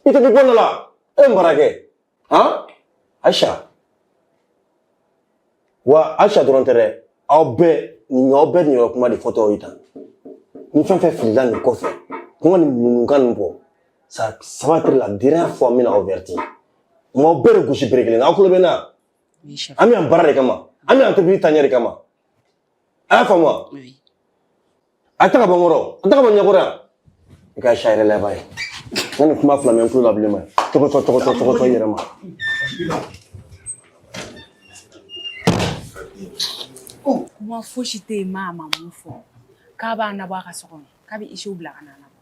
I tɛ bɔ ne la e ye n baara kɛ. Aïcha. Wa Aïcha dɔrɔn tɛ dɛ aw bɛɛ nin yɔrɔ kuma de fɔtɔ ye tan. Ni fɛn fɛn filila nin kɔfɛ ko n ka nin mununkan nin bɔ ça va être la dernière fois n bɛna aw avertir. M'aw bɛɛ de gosi bere kelen aw tulo bɛ n na. An bɛ yan baara de kama an bɛ yan entreprise taɲɛ de kama. A y'a faamu wa? A tɛ ka bɔ n kɔrɔ a tɛ ka bɔ ɲɛkɔrɔ yan. I ka Aïcha yɛrɛ laban ye. N ka nin kuma fila mɛ n tulo la bilen ma ye. Tɔgɔtɔ i yɛrɛ ma. Kuma fosi tɛ yen maa ma mun fɔ k'a b'a nabɔ a ka so kɔnɔ k'a bɛ isiw bila ka na nabɔ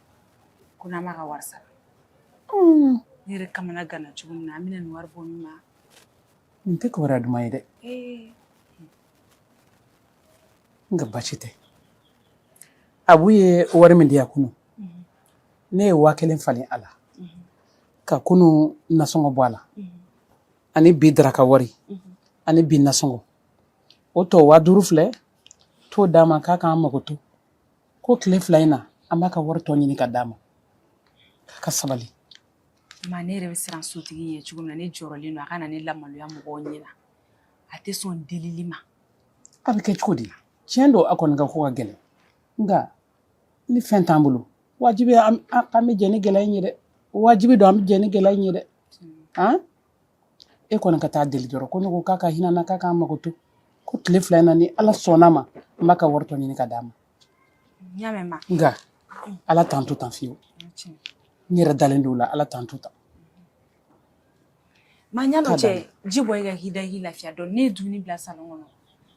ko n'an b'a ka wari sara. Ne yɛrɛ kamana gana cogo min na an bɛna nin wari bɔ min ma. Nin tɛ kibaruya duman ye dɛ. N ka baasi tɛ. Abu ye wari min di yan kunu ne ye 1000 falen a la ka kunu nasɔngɔ bɔ a la ani bi daraka wari ani bi nasɔngɔ. O tɔ 5000 filɛ t'o d'a ma k'a k'an mago to ko tile 2 in na an b'a ka wari tɔ ɲini ka d'a ma k'a ka sabali. Ma ne yɛrɛ bɛ siran sotigi ɲɛ cogo min na ne jɔrɔlen don a ka na ne lamaloya mɔgɔw ɲɛna a tɛ sɔn delili ma. A bɛ kɛ cogo di tiɲɛ don a kɔni ka ko ka gɛlɛn nka ni fɛn t'an bolo wajibi an bɛ jɛ ni gɛlɛya in ye dɛ wajibi don an bɛ jɛ ni gɛlɛya in ye dɛ. E kɔni ka taa deli dɔrɔn ko ne ko k'a ka hinɛ na k'a k'an mago to ko tile 2 in na ni ala sɔnna ma n b'a ka wari tɔ ɲini ka d'a ma. N y'a mɛn ma. Nka ala t'an to tan fiyewu n yɛrɛ dalen don o la ala t'an to tan. Ma ɲa dɔ cɛ ji bɔ i ka k'i lafiya dɔn ne ye dumuni bila salon kɔnɔ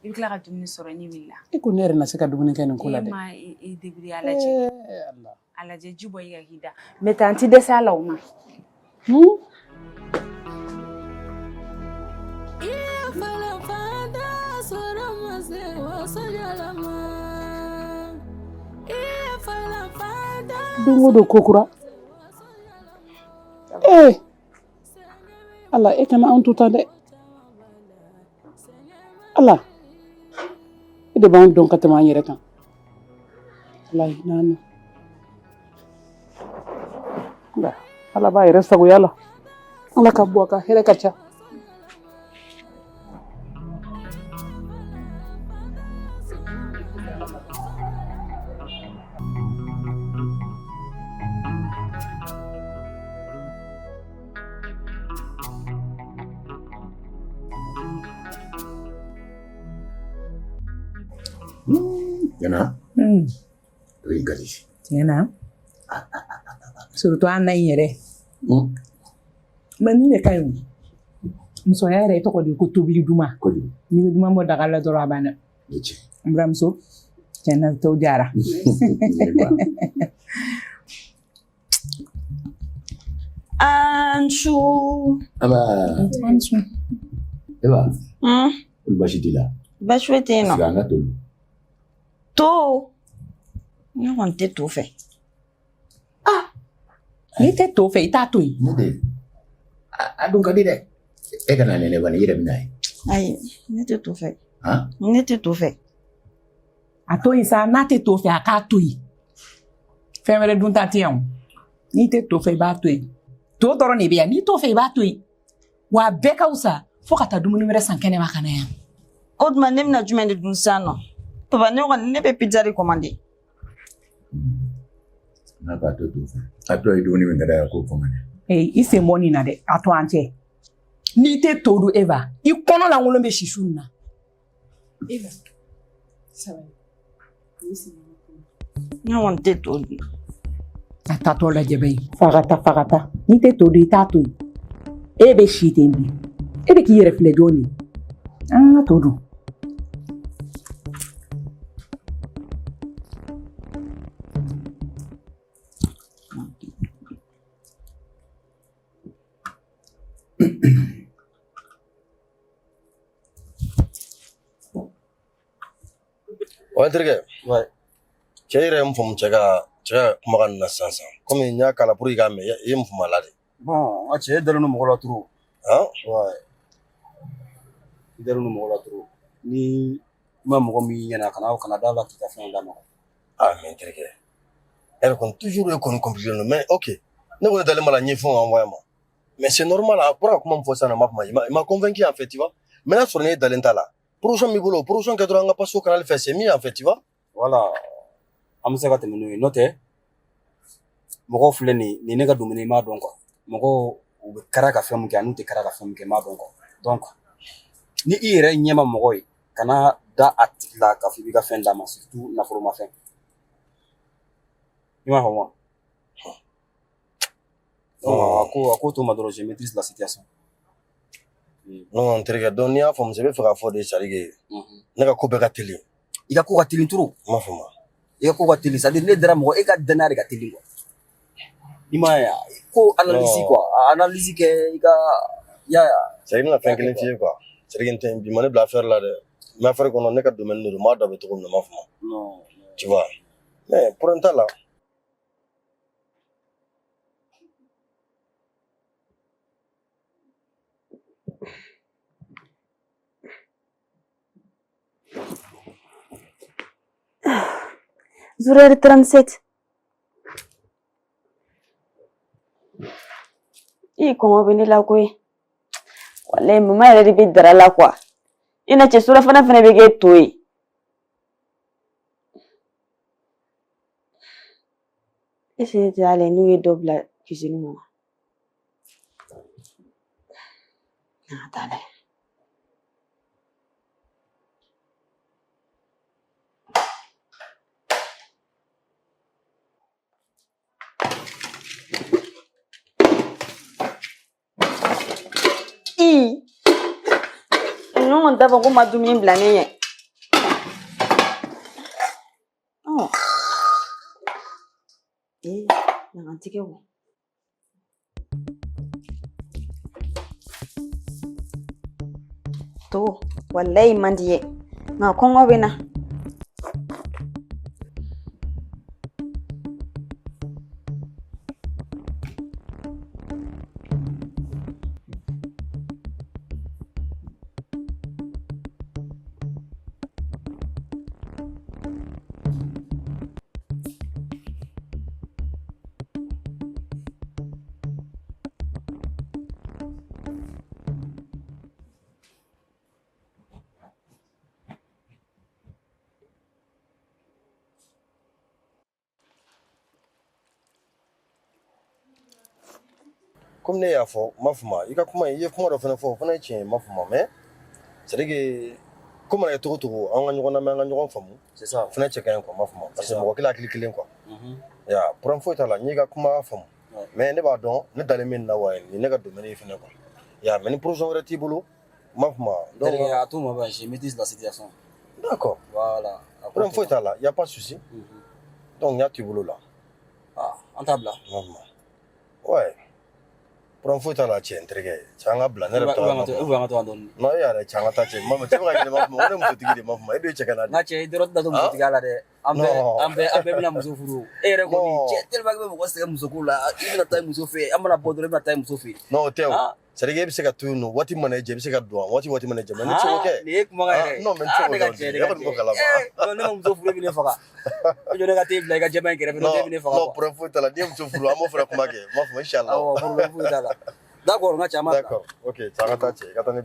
i bɛ tila ka dumuni sɔrɔ ne wulila. E ko ne yɛrɛ na se ka dumuni kɛ nin ko la dɛ. E ma i débrouiller a lajɛ a lajɛ ji bɔ i ka k'i da mais tan ti dɛsɛ a la o ma. Don o don ko kura. Ala e kana anw to tan dɛ. Ala e de b'an dɔn ka tɛmɛ an yɛrɛ kan. Ala hinɛ na. Ala b'a yɛrɛ sagoya la. Ala ka bɔ a ka hɛrɛ ka ca. Yana? Oui, Gadi. Yana? Surtout an na in yɛrɛ. Mais ni ne ka ɲi o. Musoya yɛrɛ i tɔgɔ de ko tobili duman. N'i bɛ duman bɔ daga la dɔrɔn a banna. N buramuso tiɲɛ na tɔw diyara. Anchu. Aba. Anchu. Eba. Olu baasi t'i la. Baasi foyi tɛ yen nɔ. Sigi an ka tolu. To. Ne kɔni tɛ to fɛ. N'i tɛ to fɛ i t'a to yen. Ne de. A dun ka di dɛ. E kana nɛnɛ bani i yɛrɛ bɛ n'a ye. Ayi ne tɛ to fɛ. Ne tɛ to fɛ. A to yen sa n'a tɛ to fɛ a k'a to yen. Fɛn wɛrɛ dun ta tɛ yan o. N'i tɛ to fɛ i b'a to yen. To dɔrɔn de bɛ yan n'i t'o fɛ i b'a to yen. Wa a bɛɛ ka fisa Fo ka taa dumuni wɛrɛ san kɛnɛma ka na yan. O tuma ne bɛna jumɛn de dun sisan nɔ? Papa ne kɔni ne bɛ pizza de commandé. N'a b'a to dun fɛ. A dɔ ye dumuni min ka d'a ye k'o commandé. I sen bɔ nin na dɛ, a to an cɛ. N'i tɛ to dun Eva, I kɔnɔ lankolon bɛ sisi nin na. Eva, sabali. Ne kɔni tɛ to dun. A taatɔ lajɛ bɛ yen, fagata. N'i tɛ to dun I t'a to yen. E bɛ si ten bi. E bɛ k'i yɛrɛ filɛ jɔn ye. An ka to dun. Ouais, terikɛ. Ouais. Cɛ yɛrɛ ye mun faamu cɛ ka kumakan nin na sisan komi n y'a k'a la pour que i k'a mɛn i ye mun faamu a la de. Bon, a cɛ dalen don mɔgɔ la trop. Han? Ouais. I dalen don mɔgɔ la trop. Ni ma mɔgɔ min ɲɛna kana da la k'i ka fɛn d'a ma. Ah mais n terikɛ. Elle kɔni toujours e kɔni compliqué non mais OK. Ne kɔni dalen b'a la n ye fɛnw envoyé ma. Mais c'est normal a bɔra ka kuma min fɔ sisan na ma kuma il m'a convaincu en fait tu vois. Mais n'a sɔrɔ ne dalen t'a la. Production b'i bolo production kɛ dɔrɔn an ka passer au canal fɛ c'est mieux en fait tu vois. Voilà. An bɛ se ka tɛmɛ n'o ye n'o tɛ mɔgɔw filɛ nin ye ne ka domaine i m'a dɔn quoi. Mɔgɔw u bɛ kara ka fɛn min kɛ ani u tɛ kara ka fɛn min kɛ i m'a dɔn quoi. Donc ni I yɛrɛ ɲɛ ma mɔgɔ ye kana da a tigi la k'a fɔ I b'i ka fɛn d'a ma surtout nafolomafɛn. I m'a faamu wa? Donc a ko to ma dɔrɔn je maîtrise la situation. Non terikɛ donc n'i y'a faamu c'est bɛ fɛ k'a fɔ de c'est à dire que ne ka ko bɛɛ ka teli. I ka ko ka teli trop. I m'a faamu. I ka ko ka teli c'est à dire ne dara mɔgɔ e ka danaya de ka teli quoi. I m'a ye ko analyse quoi analyse kɛ I ka ya. C'est une affaire kelen f'i ye quoi. C'est à dire que bi ma ne bila affaire la dɛ. Mais affaire kɔnɔ ne ka domaine de don m'a dɔn a bɛ cogo min na m'a faamu. Non. Tu vois. Mais problème t'a la. Zuriyar 37. I kɔngɔ bɛ ne la koyi. Walayi mama yɛrɛ de bɛ dara la quoi. I na cɛ surafana fana bɛ kɛ to ye. Est-ce que tɛ ale n'u ye dɔ bila cuisine kɔnɔ? N'a taa lajɛ. Ɲɔgɔn t'a fɔ ko ma dumuni bila ne ɲɛ. Ɲagatigi wo. To walayi man di ye nka kɔngɔ bɛ na. Comme ne y'a fɔ ma fama I ka kuma I ye kuma dɔ fana fɔ o fana ye tiɲɛ ye ma fama mais c'est à dire que ko mana kɛ cogo cogo an ka ɲɔgɔn lamɛn an ka ɲɔgɔn faamu c'est ça o fana cɛ ka ɲi quoi ma fama parce que mɔgɔ kelen hakili kelen quoi ya problème foyi t'a la n y'i ka kuma faamu mais ne b'a dɔn ne dalen min na wa nin ne ka domaine ye fana quoi ya mais ni production wɛrɛ t'i bolo ma fama donc à tout moment je maîtrise la situation. D'accord. Voilà. Problème foyi t'a la y a pas de souci donc n y'a to I bolo la an t'a bila. ouais. Problème foyi t'a la cɛ n terikɛ cɛ an ka bila ne yɛrɛ bɛ taga ma fɔ an ka to an dɔɔni. non e yɛrɛ cɛ an ka taa cɛ ma cɛ bɛ ka ɲinɛ ma fama o de musotigi de ma fama e de ye cɛ ka na de. N ka cɛ I dɔrɔn tɛna to musotigiya la dɛ an bɛɛ bɛna muso furu e yɛrɛ kɔni cɛ tellement que bɛ mɔgɔ sɛgɛn musoko la I bɛna taa muso fɛ an mana bɔ dɔrɔn I bɛna taa muso fɛ. Non o tɛ o c'est à dire e bɛ se ka to yen nɔ waati mana jɛ I bɛ se ka don waati mana jɛ mais ne tɛ se k'o kɛ. Nin ye kumakan yɛrɛ ye. Non mais n tɛ se k'o kɛ e kɔni b'o kalama. Ne ma muso furu e bɛ ne faga. O jɔ ne ka t'e bila I ka jɛman in kɛrɛfɛ n'o tɛ e bɛ ne faga. Non problème foyi t'a la n'i ye muso furu an b'o fana kuma kɛ ma fama inchallah. Awɔ problème foyi t'a la. D'accord n ka cɛ an b'a bila. D'accord ok cɛ an ka taa cɛ I ka taa ne